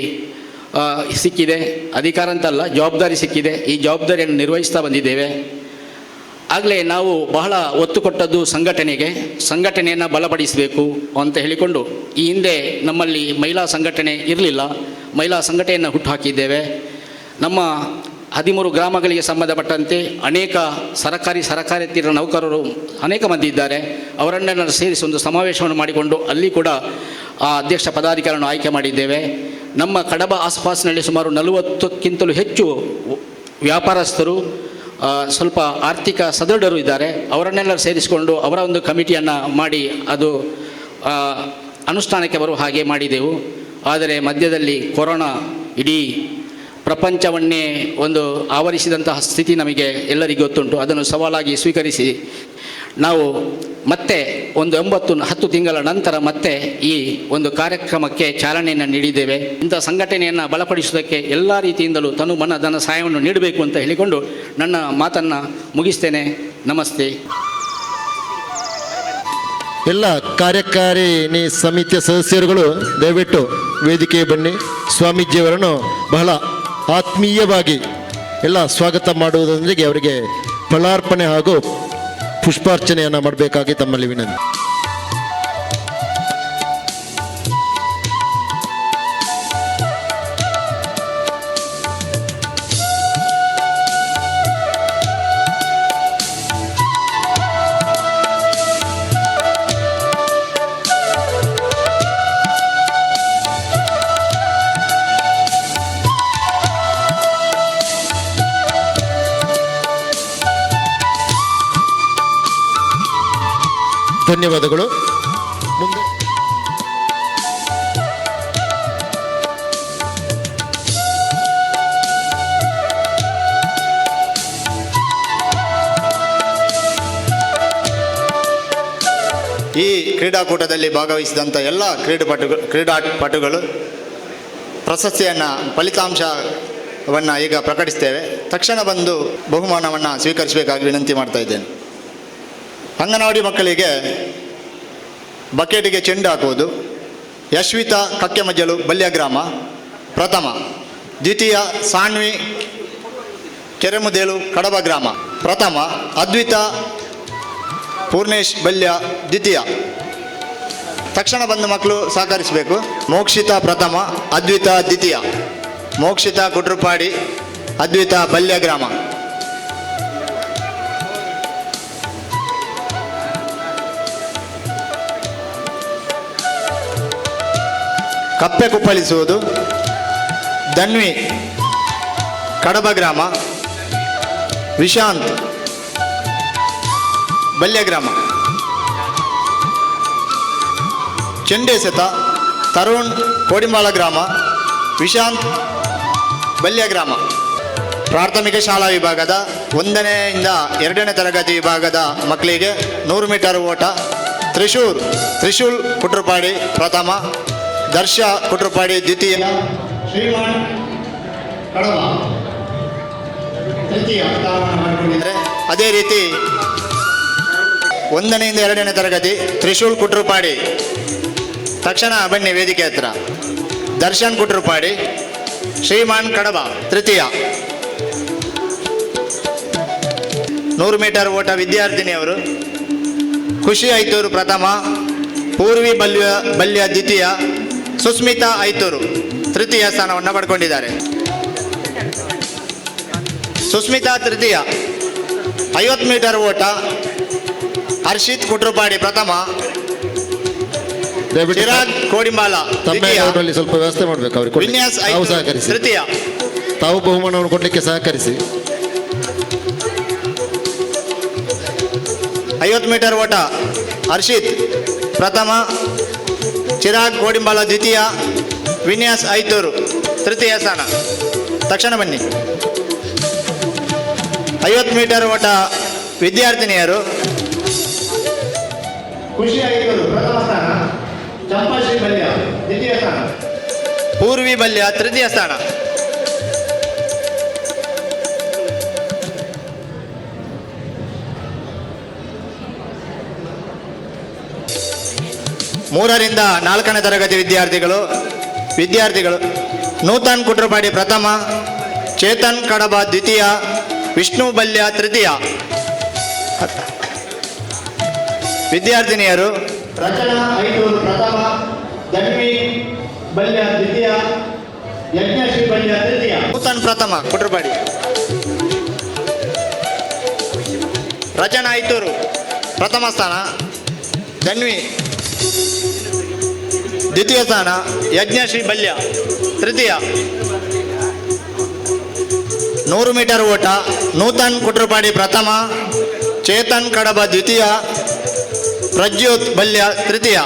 ಸಿಕ್ಕಿದೆ. ಅಧಿಕಾರ ಅಂತಲ್ಲ, ಜವಾಬ್ದಾರಿ ಸಿಕ್ಕಿದೆ. ಈ ಜವಾಬ್ದಾರಿಯನ್ನು ನಿರ್ವಹಿಸ್ತಾ ಬಂದಿದ್ದೇವೆ. ಆಗಲೇ ನಾವು ಬಹಳ ಒತ್ತು ಕೊಟ್ಟದ್ದು ಸಂಘಟನೆಯನ್ನು ಬಲಪಡಿಸಬೇಕು ಅಂತ ಹೇಳಿಕೊಂಡು, ಈ ಹಿಂದೆ ನಮ್ಮಲ್ಲಿ ಮಹಿಳಾ ಸಂಘಟನೆ ಇರಲಿಲ್ಲ. ಮಹಿಳಾ ಸಂಘಟನೆಯನ್ನು ಹುಟ್ಟುಹಾಕಿದ್ದೇವೆ. ನಮ್ಮ 13 ಗ್ರಾಮಗಳಿಗೆ ಸಂಬಂಧಪಟ್ಟಂತೆ ಅನೇಕ ಸರಕಾರೇತರ ನೌಕರರು ಅನೇಕ ಮಂದಿ ಇದ್ದಾರೆ. ಅವರನ್ನೆಲ್ಲ ಸೇರಿಸಿ ಒಂದು ಸಮಾವೇಶವನ್ನು ಮಾಡಿಕೊಂಡು ಅಲ್ಲಿ ಕೂಡ ಆ ಅಧ್ಯಕ್ಷ ಪದಾಧಿಕಾರಿಯನ್ನು ಆಯ್ಕೆ ಮಾಡಿದ್ದೇವೆ. ನಮ್ಮ ಕಡಬ ಆಸುಪಾಸಿನಲ್ಲಿ ಸುಮಾರು 40ಕ್ಕಿಂತಲೂ ಹೆಚ್ಚು ವ್ಯಾಪಾರಸ್ಥರು, ಸ್ವಲ್ಪ ಆರ್ಥಿಕ ಸದೃಢರು ಇದ್ದಾರೆ. ಅವರನ್ನೆಲ್ಲ ಸೇರಿಸಿಕೊಂಡು ಅವರ ಒಂದು ಕಮಿಟಿಯನ್ನು ಮಾಡಿ ಅದು ಅನುಷ್ಠಾನಕ್ಕೆ ಬರುವ ಹಾಗೆ ಮಾಡಿದೆವು. ಆದರೆ ಮಧ್ಯದಲ್ಲಿ ಕೊರೋನಾ ಇಡೀ ಪ್ರಪಂಚವನ್ನೇ ಒಂದು ಆವರಿಸಿದಂತಹ ಸ್ಥಿತಿ ನಮಗೆ ಎಲ್ಲರಿಗೂ ಗೊತ್ತುಂಟು. ಅದನ್ನು ಸವಾಲಾಗಿ ಸ್ವೀಕರಿಸಿ ನಾವು ಮತ್ತೆ ಒಂದು 9-10 ತಿಂಗಳ ನಂತರ ಮತ್ತೆ ಈ ಒಂದು ಕಾರ್ಯಕ್ರಮಕ್ಕೆ ಚಾಲನೆಯನ್ನು ನೀಡಿದ್ದೇವೆ. ಇಂಥ ಸಂಘಟನೆಯನ್ನು ಬಲಪಡಿಸುವುದಕ್ಕೆ ಎಲ್ಲ ರೀತಿಯಿಂದಲೂ ತನು ಮನ ಧನ ಸಹಾಯವನ್ನು ನೀಡಬೇಕು ಅಂತ ಹೇಳಿಕೊಂಡು ನನ್ನ ಮಾತನ್ನು ಮುಗಿಸ್ತೇನೆ. ನಮಸ್ತೆ. ಎಲ್ಲ ಕಾರ್ಯಕಾರಿಣಿ ಸಮಿತಿಯ ಸದಸ್ಯರುಗಳು ದಯವಿಟ್ಟು ವೇದಿಕೆಗೆ ಬನ್ನಿ. ಸ್ವಾಮೀಜಿಯವರನ್ನು ಬಹಳ ಆತ್ಮೀಯವಾಗಿ ಎಲ್ಲ ಸ್ವಾಗತ ಮಾಡುವುದರೊಂದಿಗೆ ಅವರಿಗೆ ಫಲಾರ್ಪಣೆ ಹಾಗೂ ಪುಷ್ಪಾರ್ಚನೆಯನ್ನು ಮಾಡಬೇಕಾಗಿ ತಮ್ಮಲ್ಲಿ ವಿನಂತಿ. ಧನ್ಯವಾದಗಳು. ಮುಂದೆ ಈ ಕ್ರೀಡಾಕೂಟದಲ್ಲಿ ಭಾಗವಹಿಸಿದಂಥ ಎಲ್ಲ ಕ್ರೀಡಾಪಟುಗಳು ಪ್ರಶಸ್ತಿಯನ್ನು ಫಲಿತಾಂಶವನ್ನು ಈಗ ಪ್ರಕಟಿಸ್ತೇವೆ. ತಕ್ಷಣ ಬಂದು ಬಹುಮಾನವನ್ನು ಸ್ವೀಕರಿಸಬೇಕಾಗಿ ವಿನಂತಿ ಮಾಡ್ತಾ ಇದ್ದೇನೆ. ಅಂಗನವಾಡಿ ಮಕ್ಕಳಿಗೆ ಬಕೆಟಿಗೆ ಚೆಂಡು ಹಾಕುವುದು ಯಶ್ವಿತಾ ಕಕ್ಕೆಮಜ್ಜಲು ಬಲ್ಯ ಗ್ರಾಮ ಪ್ರಥಮ, ದ್ವಿತೀಯ ಸಾನ್ವಿ ಕೆರೆಮುದೇಲು ಕಡಬ ಗ್ರಾಮ ಪ್ರಥಮ, ಅದ್ವಿತಾ ಪೂರ್ಣೇಶ್ ಬಲ್ಯ ದ್ವಿತೀಯ. ತಕ್ಷಣ ಬಂದು ಮಕ್ಕಳು ಸಹಕರಿಸಬೇಕು. ಮೋಕ್ಷಿತಾ ಪ್ರಥಮ, ಅದ್ವಿತಾ ದ್ವಿತೀಯ. ಮೋಕ್ಷಿತಾ ಕುಟ್ರುಪಾಡಿ, ಅದ್ವಿತಾ ಬಲ್ಯ ಗ್ರಾಮ. ಕಪ್ಪೆ ಕುಪ್ಪಳಿಸುವುದು ಧನ್ವಿ ಕಡಬ ಗ್ರಾಮ, ವಿಶಾಂತ್ ಬಲ್ಯ ಗ್ರಾಮ. ಚೆಂಡೆಸೆತ ತರುಣ್ ಕೋಡಿಮಾಳ ಗ್ರಾಮ, ವಿಶಾಂತ್ ಬಲ್ಯ ಗ್ರಾಮ. ಪ್ರಾಥಮಿಕ ಶಾಲಾ ವಿಭಾಗದ 1ನೇಯಿಂದ 2ನೇ ತರಗತಿ ವಿಭಾಗದ ಮಕ್ಕಳಿಗೆ 100 ಮೀಟರ್ ಓಟ ತ್ರಿಶೂಲ್ ಕುಟ್ರುಪಾಡಿ ಪ್ರಥಮ, ದರ್ಶ ಕುಟ್ರುಪಾಡಿ ದ್ವಿತೀಯ, ಶ್ರೀಮಾನ್ ಕಡವ ತೃತೀಯ ಸ್ಥಾನವನ್ನು ಮಾಡಿಕೊಂಡಿದ್ದಾರೆ. ಅದೇ ರೀತಿ 1ನೇಯಿಂದ 2ನೇ ತರಗತಿ ತ್ರಿಶೂಲ್ ಕುಟ್ರುಪಾಡಿ, ತಕ್ಷಣ ಬನ್ನಿ ವೇದಿಕೆ ಹತ್ರ. ದರ್ಶನ್ ಕುಟ್ರುಪಾಡಿ, ಶ್ರೀಮಾನ್ ಕಡಬ ತೃತೀಯ. 100 ಮೀಟರ್ ಓಟ ವಿದ್ಯಾರ್ಥಿನಿಯವರು ಖುಷಿ ಐತೂರು ಪ್ರಥಮ, ಪೂರ್ವಿ ಬಲ್ಯ ದ್ವಿತೀಯ, ಸುಸ್ಮಿತಾ ಐತೂರು ತೃತೀಯ ಸ್ಥಾನವನ್ನು ಪಡ್ಕೊಂಡಿದ್ದಾರೆ. ಸುಸ್ಮಿತಾ ತೃತೀಯ. 50 ಮೀಟರ್ ಓಟ ಹರ್ಷಿತ್ ಕುಟ್ರುಪಾಡಿ ಪ್ರಥಮ, ಚಿರಾಗ್ ಕೋಡಿಂಬಾಲ ದ್ವಿತೀಯ, ಸ್ವಲ್ಪ ವ್ಯವಸ್ಥೆ ಮಾಡಬೇಕು. ಅವರಿಗೆ ವಿನ್ಯಾಸ್ ಸಹಕರಿಸಿ, ತೃತೀಯ. ತಾವು ಬಹುಮಾನವನ್ನು ಕೊಡಲಿಕ್ಕೆ ಸಹಕರಿಸಿ. 50 ಮೀಟರ್ ಓಟ ಹರ್ಷಿತ್ ಪ್ರಥಮ, ಚಿರಾಗ್ ಕೋಡಿಂಬಾಲ ದ್ವಿತೀಯ, ವಿನ್ಯಾಸ್ ಐತೂರು ತೃತೀಯ ಸ್ಥಾನ. ತಕ್ಷಣ ಬನ್ನಿ. 50 ಮೀಟರ್ ಓಟ ವಿದ್ಯಾರ್ಥಿನಿಯರು ಖುಷಿ ಐತೂರು ಪ್ರಥಮ ಸ್ಥಾನ, ಚಂಪಾಶ್ರೀ ಬಲ್ಯ ದ್ವಿತೀಯ ಸ್ಥಾನ, ಪೂರ್ವಿ ಬಲ್ಯ ತೃತೀಯ ಸ್ಥಾನ. ಮೂರರಿಂದ 4ನೇ ತರಗತಿ ವಿದ್ಯಾರ್ಥಿಗಳು ನೂತನ್ ಕುಟ್ರುಪಾಡಿ ಪ್ರಥಮ, ಚೇತನ್ ಕಡಬ ದ್ವಿತೀಯ, ವಿಷ್ಣು ಬಲ್ಯ ತೃತೀಯ. ವಿದ್ಯಾರ್ಥಿನಿಯರು ರಚನಾ ಐತೂರು ಪ್ರಥಮ, ಧನ್ವಿ ಬಲ್ಯ ದ್ವಿತೀಯ, ಯಜ್ಞಶ್ರೀ ಬಲ್ಯ ತೃತೀಯ. ನೂತನ್ ಪ್ರಥಮ ಕುಟ್ರುಪಾಡಿ, ರಚನಾ ಐತೂರು ಪ್ರಥಮ ಸ್ಥಾನ, ಧನ್ವಿ ದ್ವಿತೀಯ ಸ್ಥಾನ, ಯಜ್ಞಶ್ರೀ ಬಲ್ಯ ತೃತೀಯ. 100 ಮೀಟರ್ ಓಟ ನೂತನ್ ಕುಟ್ರುಪಾಡಿ ಪ್ರಥಮ, ಚೇತನ್ ಕಡಬ ದ್ವಿತೀಯ, ಪ್ರಜ್ಯೋತ್ ಬಲ್ಯ ತೃತೀಯ.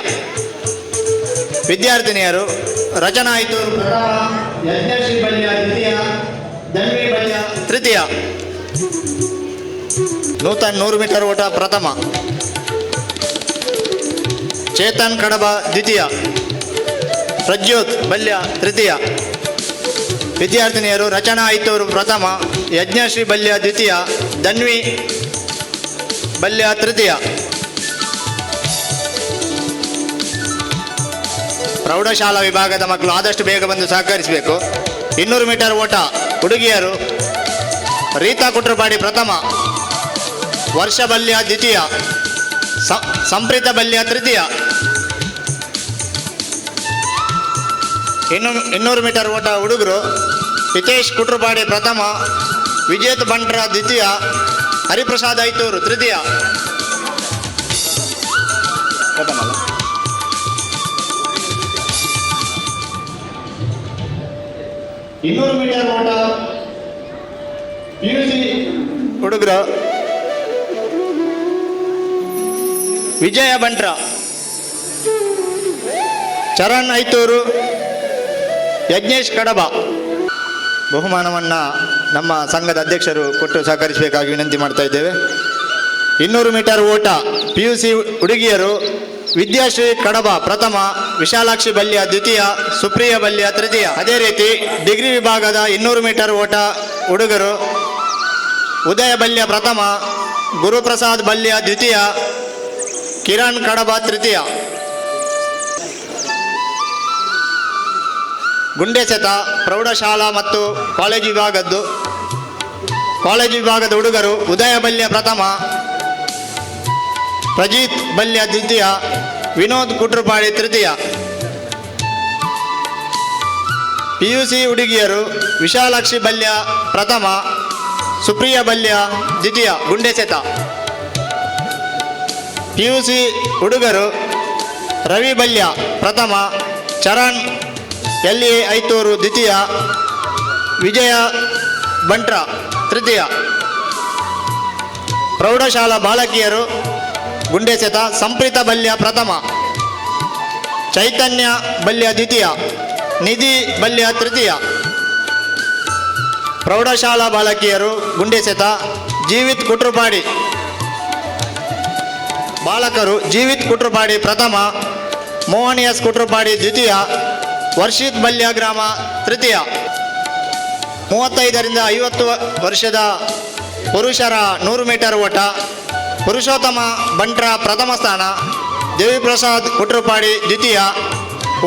ವಿದ್ಯಾರ್ಥಿನಿಯರು ರಚನಾ ಐತೂರು ಪ್ರಥಮ, ಯಜ್ಞಶ್ರೀ ಬಲ್ಯ ದ್ವಿತೀಯ, ಧನ್ವಿ ಬಲ್ಯ ತೃತೀಯ. ನೂತನ್ 100 ಮೀಟರ್ ಓಟ ಪ್ರಥಮ, ಚೇತನ್ ಕಡಬ ದ್ವಿತೀಯ, ಪ್ರಜ್ಯೋತ್ ಬಲ್ಯ ತೃತೀಯ. ವಿದ್ಯಾರ್ಥಿನಿಯರು ರಚನಾ ಐತೂರು ಪ್ರಥಮ, ಯಜ್ಞಶ್ರೀ ಬಲ್ಯ ದ್ವಿತೀಯ, ಧನ್ವಿ ಬಲ್ಯ ತೃತೀಯ. ಪ್ರೌಢಶಾಲಾ ವಿಭಾಗದ ಮಕ್ಕಳು ಆದಷ್ಟು ಬೇಗ ಬಂದು ಸಹಕರಿಸಬೇಕು. 200 ಮೀಟರ್ ಓಟ ಹುಡುಗಿಯರು ರೀತಾ ಕುಟ್ರಪಾಡಿ ಪ್ರಥಮ, ವರ್ಷ ಬಲ್ಯ ದ್ವಿತೀಯ, ಸಂಪ್ರೀತ ಬಲ್ಯ ತೃತೀಯ. 200 ಮೀಟರ್ ಓಟ ಹುಡುಗರು ಹಿತೇಶ್ ಕುಟ್ರಪಾಡಿ ಪ್ರಥಮ, ವಿಜೇತ್ ಬಂಟ್ರ ದ್ವಿತೀಯ, ಹರಿಪ್ರಸಾದ್ ಐತೂರು ತೃತೀಯ. 200 ಮೀಟರ್ ಓಟ PUC ಹುಡುಗರು ವಿಜಯ ಬಂಟ್ರ, ಚರಣ್ ಐತೂರು, ಯಜ್ಞೇಶ್ ಕಡಬ. ಬಹುಮಾನವನ್ನು ನಮ್ಮ ಸಂಘದ ಅಧ್ಯಕ್ಷರು ಕೊಟ್ಟು ಸಹಕರಿಸಬೇಕಾಗಿ ವಿನಂತಿ ಮಾಡ್ತಾ ಇದ್ದೇವೆ. 200 ಮೀಟರ್ ಓಟ PUC ಹುಡುಗಿಯರು ವಿದ್ಯಾಶ್ರೀ ಕಡಬ ಪ್ರಥಮ, ವಿಶಾಲಾಕ್ಷಿ ಬಲ್ಯ ದ್ವಿತೀಯ, ಸುಪ್ರಿಯ ಬಲ್ಯ ತೃತೀಯ. ಅದೇ ರೀತಿ ಡಿಗ್ರಿ ವಿಭಾಗದ 200 ಮೀಟರ್ ಓಟ ಹುಡುಗರು ಉದಯ ಬಲ್ಯ ಪ್ರಥಮ, ಗುರುಪ್ರಸಾದ್ ಬಲ್ಯ ದ್ವಿತೀಯ, ಕಿರಣ್ ಕಡಬ ತೃತೀಯ. ಗುಂಡೆಸೆತ ಪ್ರೌಢಶಾಲಾ ಮತ್ತು ಕಾಲೇಜು ವಿಭಾಗದ ಹುಡುಗರು ಉದಯ ಬಲ್ಯ ಪ್ರಥಮ, ಪ್ರಜಿತ್ ಬಲ್ಯ ದ್ವಿತೀಯ, ವಿನೋದ್ ಕುಟ್ರಪಾಡಿ ತೃತೀಯ. PUC ಹುಡುಗಿಯರು ವಿಶಾಲಾಕ್ಷಿ ಬಲ್ಯ ಪ್ರಥಮ, ಸುಪ್ರಿಯ ಬಲ್ಯ ದ್ವಿತೀಯ ಗುಂಡೆಸೆತ. PUC ಹುಡುಗರು ರವಿ ಬಲ್ಯ ಪ್ರಥಮ, ಚರಣ್ LA ಐತೂರು ದ್ವಿತೀಯ, ವಿಜಯ ಬಂಟ್ರ ತೃತೀಯ. ಪ್ರೌಢಶಾಲಾ ಬಾಲಕಿಯರು ಗುಂಡೆಸೆತ ಸಂಪ್ರೀತ ಬಲ್ಯ ಪ್ರಥಮ, ಚೈತನ್ಯ ಬಲ್ಯ ದ್ವಿತೀಯ, ನಿಧಿ ಬಲ್ಯ ತೃತೀಯ. ಪ್ರೌಢಶಾಲಾ ಬಾಲಕಿಯರು ಗುಂಡೆಸೆತ ಜೀವಿತ್ ಕುಟ್ರಪಾಡಿ, ಬಾಲಕರು ಜೀವಿತ್ ಕುಟ್ರಪಾಡಿ ಪ್ರಥಮ, ಮೋಹನ್ ಎಸ್ ಕುಟ್ರಪಾಡಿ ದ್ವಿತೀಯ, ವರ್ಷಿತ್ ಬಲ್ಯ ಗ್ರಾಮ ತೃತೀಯ. 35ರಿಂದ 50 ವರ್ಷದ ಪುರುಷರ 100 ಮೀಟರ್ ಓಟ ಪುರುಷೋತ್ತಮ ಬಂಟ್ರ ಪ್ರಥಮ ಸ್ಥಾನ, ದೇವಿಪ್ರಸಾದ್ ಕುಟ್ರಪಾಡಿ ದ್ವಿತೀಯ,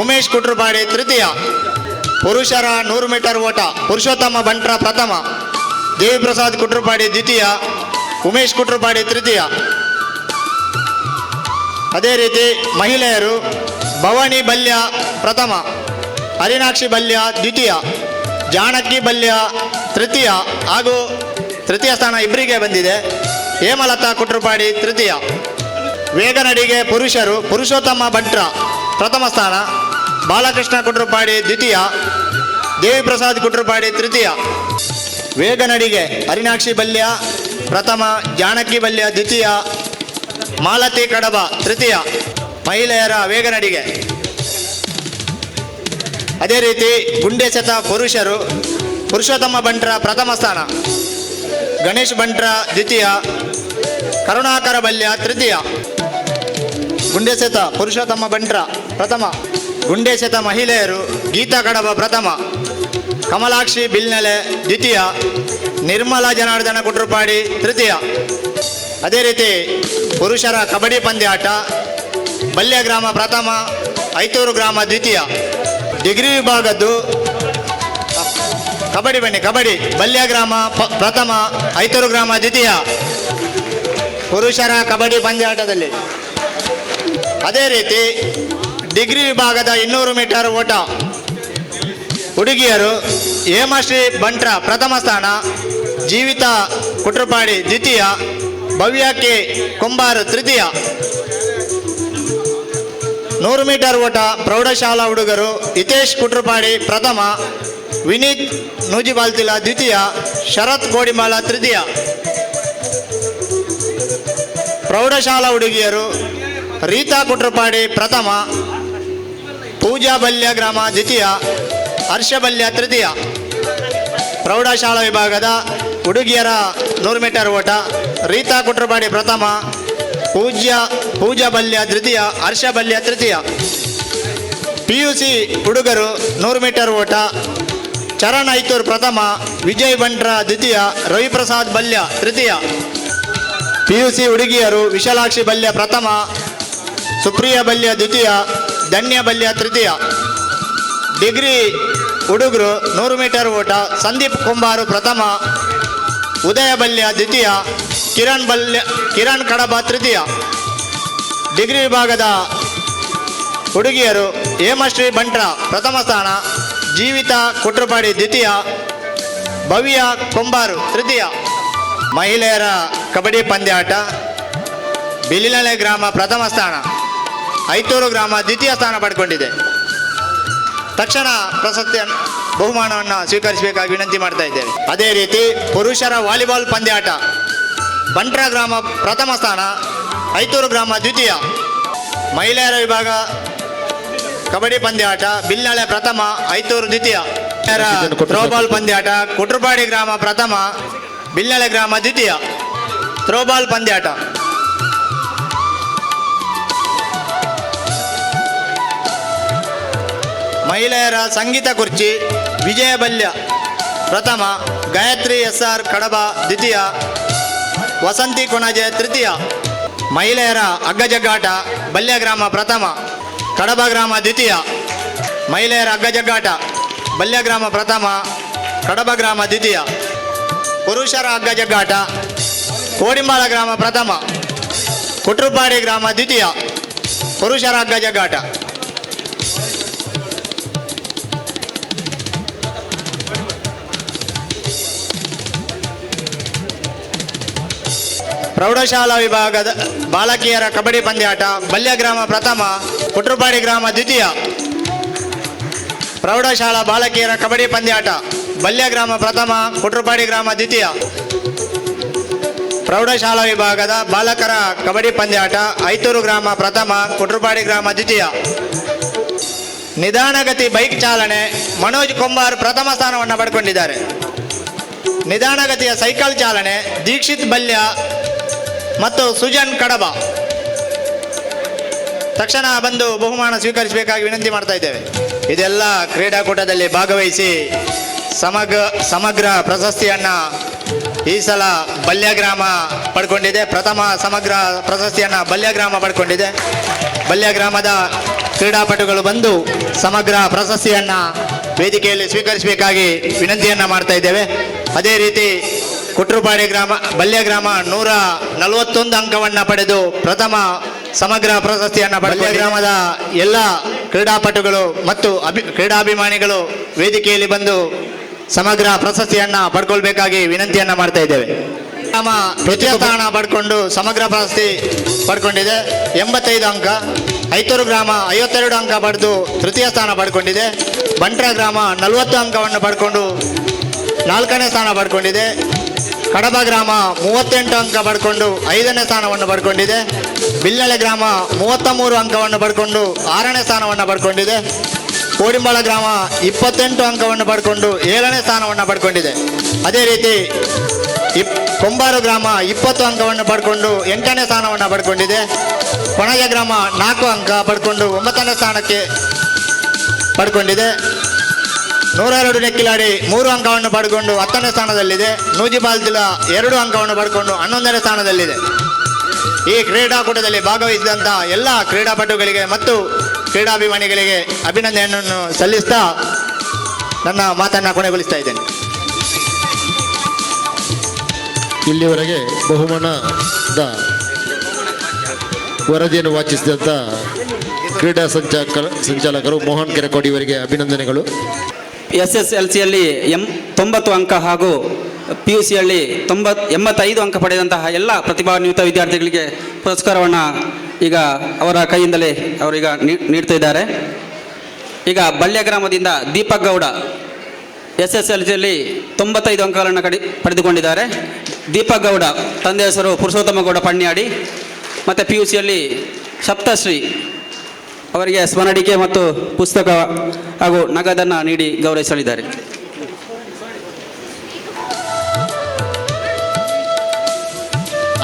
ಉಮೇಶ್ ಕುಟ್ರಪಾಡಿ ತೃತೀಯ. ಪುರುಷರ 100 ಮೀಟರ್ ಓಟ ಪುರುಷೋತ್ತಮ ಬಂಟ್ರ ಪ್ರಥಮ, ದೇವಿಪ್ರಸಾದ್ ಕುಟ್ರಪಾಡಿ ದ್ವಿತೀಯ, ಉಮೇಶ್ ಕುಟ್ರಪಾಡಿ ತೃತೀಯ. ಅದೇ ರೀತಿ ಮಹಿಳೆಯರು ಭವಾನಿ ಬಲ್ಯ ಪ್ರಥಮ, ಹರಿನಾಕ್ಷಿ ಬಲ್ಯ ದ್ವಿತೀಯ, ಜಾನಕಿ ಬಲ್ಯ ತೃತೀಯ ಹಾಗೂ ತೃತೀಯ ಸ್ಥಾನ ಇಬ್ಬರಿಗೆ ಬಂದಿದೆ, ಹೇಮಲತಾ ಕುಟ್ರಪಾಡಿ ತೃತೀಯ. ವೇಗನಡಿಗೆ ಪುರುಷರು ಪುರುಷೋತ್ತಮ ಬಂಟ್ರ ಪ್ರಥಮ ಸ್ಥಾನ, ಬಾಲಕೃಷ್ಣ ಕುಟ್ರಪಾಡಿ ದ್ವಿತೀಯ, ದೇವಿಪ್ರಸಾದ್ ಕುಟ್ರಪಾಡಿ ತೃತೀಯ. ವೇಗನಡಿಗೆ ಹರಿನಾಕ್ಷಿ ಬಲ್ಯ ಪ್ರಥಮ, ಜಾನಕಿ ಬಲ್ಯ ದ್ವಿತೀಯ, ಮಾಲತಿ ಕಡಬ ತೃತೀಯ. ಮಹಿಳೆಯರ ವೇಗನಡಿಗೆ. ಅದೇ ರೀತಿ ಗುಂಡೆಸೆತ ಪುರುಷರು ಪುರುಷೋತ್ತಮ ಬಂಟ್ರ ಪ್ರಥಮ ಸ್ಥಾನ, ಗಣೇಶ್ ಬಂಟ್ರ ದ್ವಿತೀಯ, ಕರುಣಾಕರ ಬಲ್ಯ ತೃತೀಯ. ಗುಂಡೆಸೆತ ಪುರುಷೋತ್ತಮ ಬಂಟ್ರ ಪ್ರಥಮ. ಗುಂಡೆಸೆತ ಮಹಿಳೆಯರು ಗೀತಾ ಕಡಬ ಪ್ರಥಮ, ಕಮಲಾಕ್ಷಿ ಬಿಲ್ನೆಲೆ ದ್ವಿತೀಯ, ನಿರ್ಮಲಾ ಜನಾರ್ದನ ಕುಟ್ರಪಾಡಿ ತೃತೀಯ. ಅದೇ ರೀತಿ ಪುರುಷರ ಕಬಡ್ಡಿ ಪಂದ್ಯಾಟ ಬಲ್ಯ ಗ್ರಾಮ ಪ್ರಥಮ, ಐತೂರು ಗ್ರಾಮ ದ್ವಿತೀಯ. ಡಿಗ್ರಿ ವಿಭಾಗದ್ದು ಕಬಡ್ಡಿ ಬಲ್ಯ ಗ್ರಾಮ ಪ್ರಥಮ, ಐತೂರು ಗ್ರಾಮ ದ್ವಿತೀಯ ಪುರುಷರ ಕಬಡ್ಡಿ ಪಂದ್ಯಾಟದಲ್ಲಿ. ಅದೇ ರೀತಿ ಡಿಗ್ರಿ ವಿಭಾಗದ 200 ಮೀಟರ್ ಓಟ ಹುಡುಗಿಯರು ಹೇಮಶ್ರೀ ಬಂಟ್ರ ಪ್ರಥಮ ಸ್ಥಾನ, ಜೀವಿತ ಕುಟ್ರಪಾಡಿ ದ್ವಿತೀಯ, ಭವ್ಯ ಕೆ ಕೊಂಬಾರು ತೃತೀಯ. 100 ಮೀಟರ್ ಓಟ ಪ್ರೌಢಶಾಲಾ ಹುಡುಗರು ಹಿತೇಶ್ ಕುಟ್ರಪಾಡಿ ಪ್ರಥಮ, ವಿನೀತ್ ನೂಜಿಬಾಲ್ತಿಲ ದ್ವಿತೀಯ, ಶರತ್ ಗೋಡಿಮಾಳ ತೃತೀಯ. ಪ್ರೌಢಶಾಲಾ ಹುಡುಗಿಯರು ರೀತಾ ಕುಟ್ರಪಾಡಿ ಪ್ರಥಮ, ಪೂಜಾ ಬಲ್ಯ ಗ್ರಾಮ ದ್ವಿತೀಯ, ಹರ್ಷ ಬಲ್ಯ ತೃತೀಯ. ಪ್ರೌಢಶಾಲಾ ವಿಭಾಗದ ಹುಡುಗಿಯರ 100 ಮೀಟರ್ ಓಟ ರೀತಾ ಕುಟ್ರಪಾಡಿ ಪ್ರಥಮ, ಪೂಜಾ ಬಲ್ಯ ದ್ವಿತೀಯ, ಹರ್ಷ ಬಲ್ಯ ತೃತೀಯ. PUC ಹುಡುಗರು 100 ಮೀಟರ್ ಓಟ ಚರಣ್ ಐತೂರ್ ಪ್ರಥಮ, ವಿಜಯ್ ಬಂಟ್ರ ದ್ವಿತೀಯ, ರವಿಪ್ರಸಾದ್ ಬಲ್ಯ ತೃತೀಯ. PUC ಹುಡುಗಿಯರು ವಿಶಾಲಾಕ್ಷಿ ಬಲ್ಯ ಪ್ರಥಮ, ಸುಪ್ರಿಯ ಬಲ್ಯ ದ್ವಿತೀಯ, ಧನ್ಯಬಲ್ಯ ತೃತೀಯ. ಡಿಗ್ರಿ ಹುಡುಗರು 100 ಮೀಟರ್ ಓಟ ಸಂದೀಪ್ ಕುಂಬಾರು ಪ್ರಥಮ, ಉದಯ ಬಲ್ಯ ದ್ವಿತೀಯ, ಕಿರಣ್ ಕಡಬ ತೃತೀಯ. ಡಿಗ್ರಿ ವಿಭಾಗದ ಹುಡುಗಿಯರು ಹೇಮಶ್ರೀ ಬಂಟ್ರ ಪ್ರಥಮ ಸ್ಥಾನ, ಜೀವಿತ ಕುಟ್ರಪಾಡಿ ದ್ವಿತೀಯ, ಭವ್ಯ ಕೊಂಬಾರು ತೃತೀಯ. ಮಹಿಳೆಯರ ಕಬಡ್ಡಿ ಪಂದ್ಯಾಟ ಬಿಲಿನಳೆ ಗ್ರಾಮ ಪ್ರಥಮ ಸ್ಥಾನ, ಐತೂರು ಗ್ರಾಮ ದ್ವಿತೀಯ ಸ್ಥಾನ ಪಡ್ಕೊಂಡಿದೆ. ತಕ್ಷಣ ಪ್ರಶಸ್ತಿ ಬಹುಮಾನವನ್ನು ಸ್ವೀಕರಿಸಬೇಕಾಗಿ ವಿನಂತಿ ಮಾಡ್ತಾ ಇದ್ದೇವೆ. ಅದೇ ರೀತಿ ಪುರುಷರ ವಾಲಿಬಾಲ್ ಪಂದ್ಯಾಟ ಬಂಟ್ರ ಗ್ರಾಮ ಪ್ರಥಮ ಸ್ಥಾನ, ಐತೂರು ಗ್ರಾಮ ದ್ವಿತೀಯ. ಮಹಿಳೆಯರ ವಿಭಾಗ ಕಬಡ್ಡಿ ಪಂದ್ಯಾಟ ಬಿಲ್ನಳೆ ಪ್ರಥಮ, ಐತೂರು ದ್ವಿತೀಯ. ಥ್ರೋಬಾಲ್ ಪಂದ್ಯಾಟ ಕುಟ್ರಪಾಡಿ ಗ್ರಾಮ ಪ್ರಥಮ, ಬಿಲ್ನಳೆ ಗ್ರಾಮ ದ್ವಿತೀಯ. ಥ್ರೋಬಾಲ್ ಪಂದ್ಯಾಟ ಮಹಿಳೆಯರ ಸಂಗೀತ ಕುರ್ಚಿ ವಿಜಯ ಬಲ್ಯ ಪ್ರಥಮ, ಗಾಯತ್ರಿ SR ಕಡಬ ದ್ವಿತೀಯ, ವಸಂತಿ ಕೊಣಜೆ ತೃತೀಯ. ಮಹಿಳೆಯರ ಹಗ್ಗಜಗ್ಗಾಟ ಬಲ್ಯ ಗ್ರಾಮ ಪ್ರಥಮ, ಕಡಬ ಗ್ರಾಮ ದ್ವಿತೀಯ. ಮಹಿಳೆಯರ ಹಗ್ಗಜಗ್ಗಾಟ ಬಲ್ಯ ಗ್ರಾಮ ಪ್ರಥಮ, ಕಡಬ ಗ್ರಾಮ ದ್ವಿತೀಯ. ಪುರುಷರ ಹಗ್ಗಜಗ್ಗಾಟ ಕೋಡಿಂಬಾಳ ಗ್ರಾಮ ಪ್ರಥಮ, ಕುಟ್ರುಪಾಡಿ ಗ್ರಾಮ ದ್ವಿತೀಯ. ಪುರುಷರ ಹಗ್ಗಜಗ್ಗಾಟ ಪ್ರೌಢಶಾಲಾ ವಿಭಾಗದ ಬಾಲಕಿಯರ ಕಬಡ್ಡಿ ಪಂದ್ಯಾಟ ಬಲ್ಯ ಗ್ರಾಮ ಪ್ರಥಮ, ಕುಟ್ರುಪಾಡಿ ಗ್ರಾಮ ದ್ವಿತೀಯ. ಪ್ರೌಢಶಾಲಾ ಬಾಲಕಿಯರ ಕಬಡ್ಡಿ ಪಂದ್ಯಾಟ ಬಲ್ಯ ಗ್ರಾಮ ಪ್ರಥಮ, ಕುಟ್ರುಪಾಡಿ ಗ್ರಾಮ ದ್ವಿತೀಯ. ಪ್ರೌಢಶಾಲಾ ವಿಭಾಗದ ಬಾಲಕರ ಕಬಡ್ಡಿ ಪಂದ್ಯಾಟ ಐತೂರು ಗ್ರಾಮ ಪ್ರಥಮ, ಕುಟ್ರುಪಾಡಿ ಗ್ರಾಮ ದ್ವಿತೀಯ. ನಿಧಾನಗತಿ ಬೈಕ್ ಚಾಲನೆ ಮನೋಜ್ ಕೊಂಬಾರ್ ಪ್ರಥಮ ಸ್ಥಾನವನ್ನು ಪಡ್ಕೊಂಡಿದ್ದಾರೆ. ನಿಧಾನಗತಿಯ ಸೈಕಲ್ ಚಾಲನೆ ದೀಕ್ಷಿತ್ ಬಲ್ಯ ಮತ್ತು ಸುಜನ್ ಕಡಬ. ತಕ್ಷಣ ಬಂದು ಬಹುಮಾನ ಸ್ವೀಕರಿಸಬೇಕಾಗಿ ವಿನಂತಿ ಮಾಡ್ತಾ ಇದ್ದೇವೆ. ಇದೆಲ್ಲ ಕ್ರೀಡಾಕೂಟದಲ್ಲಿ ಭಾಗವಹಿಸಿ ಸಮಗ್ರ ಪ್ರಶಸ್ತಿಯನ್ನು ಈ ಸಲ ಬಲ್ಯ ಗ್ರಾಮ ಪಡ್ಕೊಂಡಿದೆ. ಪ್ರಥಮ ಸಮಗ್ರ ಪ್ರಶಸ್ತಿಯನ್ನು ಬಲ್ಯ ಗ್ರಾಮ ಪಡ್ಕೊಂಡಿದೆ. ಬಲ್ಯ ಗ್ರಾಮದ ಕ್ರೀಡಾಪಟುಗಳು ಬಂದು ಸಮಗ್ರ ಪ್ರಶಸ್ತಿಯನ್ನು ವೇದಿಕೆಯಲ್ಲಿ ಸ್ವೀಕರಿಸಬೇಕಾಗಿ ವಿನಂತಿಯನ್ನು ಮಾಡ್ತಾ ಇದ್ದೇವೆ. ಅದೇ ರೀತಿ ಕುಟ್ರುಪಾಡಿ ಗ್ರಾಮ ಬಲ್ಯ ಗ್ರಾಮ 141 ಅಂಕವನ್ನು ಪಡೆದು ಪ್ರಥಮ ಸಮಗ್ರ ಪ್ರಶಸ್ತಿಯನ್ನು ಬಲ್ಯ ಗ್ರಾಮದ ಎಲ್ಲ ಕ್ರೀಡಾಪಟುಗಳು ಮತ್ತು ಕ್ರೀಡಾಭಿಮಾನಿಗಳು ವೇದಿಕೆಯಲ್ಲಿ ಬಂದು ಸಮಗ್ರ ಪ್ರಶಸ್ತಿಯನ್ನು ಪಡ್ಕೊಳ್ಬೇಕಾಗಿ ವಿನಂತಿಯನ್ನು ಮಾಡ್ತಾ ಇದ್ದೇವೆ. ಗ್ರಾಮ ತೃತೀಯ ಸ್ಥಾನ ಪಡ್ಕೊಂಡು ಸಮಗ್ರ ಪ್ರಶಸ್ತಿ ಪಡ್ಕೊಂಡಿದೆ 85 ಅಂಕ. ಐತೂರು ಗ್ರಾಮ 52 ಅಂಕ ಪಡೆದು ತೃತೀಯ ಸ್ಥಾನ ಪಡ್ಕೊಂಡಿದೆ. ಬಂಟ್ರ ಗ್ರಾಮ 40 ಅಂಕವನ್ನು ಪಡ್ಕೊಂಡು 4ನೇ ಸ್ಥಾನ ಪಡ್ಕೊಂಡಿದೆ. ಕಡಬ ಗ್ರಾಮ 38 ಅಂಕ ಪಡ್ಕೊಂಡು 5ನೇ ಸ್ಥಾನವನ್ನು ಪಡ್ಕೊಂಡಿದೆ. ಬಿಲ್ನಳೆ ಗ್ರಾಮ 33 ಅಂಕವನ್ನು ಪಡ್ಕೊಂಡು 6ನೇ ಸ್ಥಾನವನ್ನು ಪಡ್ಕೊಂಡಿದೆ. ಕೋಡಿಂಬಾಳ ಗ್ರಾಮ 28 ಅಂಕವನ್ನು ಪಡ್ಕೊಂಡು 7ನೇ ಸ್ಥಾನವನ್ನು ಪಡ್ಕೊಂಡಿದೆ. ಅದೇ ರೀತಿ ಕೊಂಬಾರು ಗ್ರಾಮ 20 ಅಂಕವನ್ನು ಪಡ್ಕೊಂಡು 8ನೇ ಸ್ಥಾನವನ್ನು ಪಡ್ಕೊಂಡಿದೆ. ಕೊಣಜ ಗ್ರಾಮ 4 ಅಂಕ ಪಡ್ಕೊಂಡು 9ನೇ ಸ್ಥಾನಕ್ಕೆ ಪಡ್ಕೊಂಡಿದೆ. 102 ನೆಕ್ಕಿಲಾಡಿ 3 ಅಂಕವನ್ನು ಪಡ್ಕೊಂಡು 10ನೇ ಸ್ಥಾನದಲ್ಲಿದೆ. ನೂಜಿಬಾಲ್ ಜಿಲ್ಲಾ 2 ಅಂಕವನ್ನು ಪಡ್ಕೊಂಡು 11ನೇ ಸ್ಥಾನದಲ್ಲಿದೆ. ಈ ಕ್ರೀಡಾಕೂಟದಲ್ಲಿ ಭಾಗವಹಿಸಿದಂಥ ಎಲ್ಲ ಕ್ರೀಡಾಪಟುಗಳಿಗೆ ಮತ್ತು ಕ್ರೀಡಾಭಿಮಾನಿಗಳಿಗೆ ಅಭಿನಂದನೆಯನ್ನು ಸಲ್ಲಿಸ್ತಾ ನನ್ನ ಮಾತನ್ನು ಕೊನೆಗೊಳಿಸ್ತಾ ಇದ್ದೇನೆ. ಇಲ್ಲಿವರೆಗೆ ಬಹುಮಾನದ ವರದಿಯನ್ನು ವಾಚಿಸಿದಂಥ ಕ್ರೀಡಾ ಸಂಚಾಲಕರು ಮೋಹನ್ ಕೆರೆಕೋಡಿ ಇವರಿಗೆ ಅಭಿನಂದನೆಗಳು. SSLCಯಲ್ಲಿ 90 ಅಂಕ ಹಾಗೂ PUCಯಲ್ಲಿ 85 ಅಂಕ ಪಡೆದಂತಹ ಎಲ್ಲ ಪ್ರತಿಭಾನ್ವಿತ ವಿದ್ಯಾರ್ಥಿಗಳಿಗೆ ಪುರಸ್ಕಾರವನ್ನು ಈಗ ಅವರ ಕೈಯಿಂದಲೇ ಅವರೀಗ ನೀಡ್ತಾ ಇದ್ದಾರೆ. ಈಗ ಬಲ್ಯ ಗ್ರಾಮದಿಂದ ದೀಪಕ್ ಗೌಡ SSLCಯಲ್ಲಿ 95 ಅಂಕಗಳನ್ನು ಪಡೆದುಕೊಂಡಿದ್ದಾರೆ. ದೀಪಕ್ ಗೌಡ ತಂದೆ ಹೆಸರು ಪುರುಷೋತ್ತಮ ಗೌಡ ಪಣ್ಯಾಡಿ ಮತ್ತು PUCಯಲ್ಲಿ ಸಪ್ತಶ್ರೀ ಅವರಿಗೆ ಸ್ಮರಣಿಕೆ ಮತ್ತು ಪುಸ್ತಕ ಹಾಗೂ ನಗದನ್ನು ನೀಡಿ ಗೌರವಿಸಲಿದ್ದಾರೆ.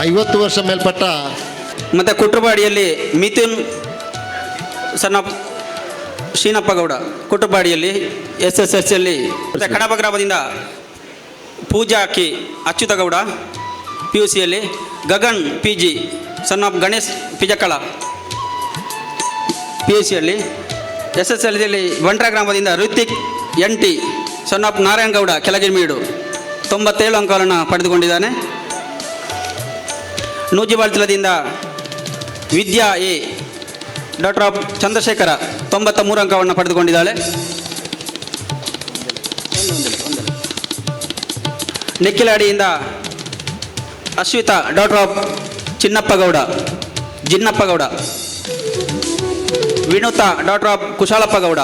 ಐವತ್ತು ವರ್ಷ ಮೇಲ್ಪಟ್ಟ ಮತ್ತು ಕುಟ್ರುಪಾಡಿಯಲ್ಲಿ ಮಿಥುನ್ ಶ್ರೀನಪ್ಪ ಗೌಡ ಕುಟ್ರುಪಾಡಿಯಲ್ಲಿ SSLCಯಲ್ಲಿ. ಮತ್ತು ಕಡಬ ಗ್ರಾಮದಿಂದ ಪೂಜಾ ಕಿ ಅಚ್ಯುತ ಗೌಡ PUCಯಲ್ಲಿ. Gagan PG son of Ganesh Pijakala PUCಯಲ್ಲಿ. SSLCಯಲ್ಲಿ ಬಂಟ್ರ ಗ್ರಾಮದಿಂದ Hrithik NT son of Narayanagowda Kelagimeedu 97 ಅಂಕಗಳನ್ನು ಪಡೆದುಕೊಂಡಿದ್ದಾನೆ. ನೂಜಿಬಾಳ್ತಲದಿಂದ Vidya A daughter of Chandrashekara 93 ಅಂಕವನ್ನು ಪಡೆದುಕೊಂಡಿದ್ದಾಳೆ. ನೆಕ್ಕಿಲಾಡಿಯಿಂದ ಅಶ್ವಿತಾ ಡಾಕ್ಟರ್ ಆಫ್ ಜಿನ್ನಪ್ಪಗೌಡ. ವಿನುತಾ ಡಾಕ್ಟರ್ ಆಫ್ ಕುಶಾಲಪ್ಪಗೌಡ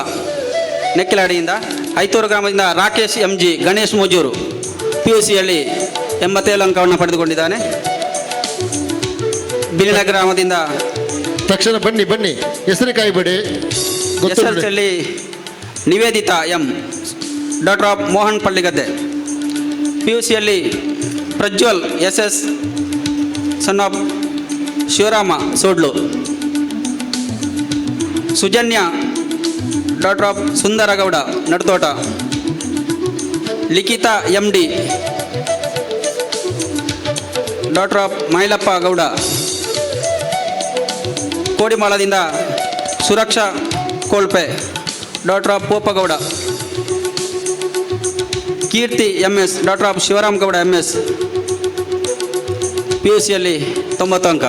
ನೆಕ್ಕಿಲಾಡಿಯಿಂದ. ಐತೂರು ಗ್ರಾಮದಿಂದ ರಾಕೇಶ್ MG ಗಣೇಶ್ ಮೋಜೂರು PUCಯಲ್ಲಿ 87 ಅಂಕವನ್ನು ಪಡೆದುಕೊಂಡಿದ್ದಾನೆ. ಬಿಲಿನ ಗ್ರಾಮದಿಂದ ತಕ್ಷಣ ಬನ್ನಿ ಹೆಸರು ಕಾಯ್ಬೇಡಿ. SSLCಯಲ್ಲಿ Nivedita M daughter of Mohan ಪಳ್ಳಿಗದ್ದೆ. PUCಯಲ್ಲಿ Prajwal SS son of Shivarama ಸೋಡ್ಲು. ಸುಜನ್ಯ ಡಾಕ್ಟರ್ ಆಫ್ ಸುಂದರಗೌಡ ನಡ್ತೋಟ. Likhitha MD daughter of Mailappa ಗೌಡ. ಕೋಡಿಮಾಳದಿಂದ ಸುರಕ್ಷಾ ಕೋಳ್ಪೆ ಡಾಕ್ಟರ್ ಆಫ್ ಪೋಪಗೌಡ. Keerthi MS daughter of Shivaram Gowda MS PUCಯಲ್ಲಿ 90 ಅಂಕ.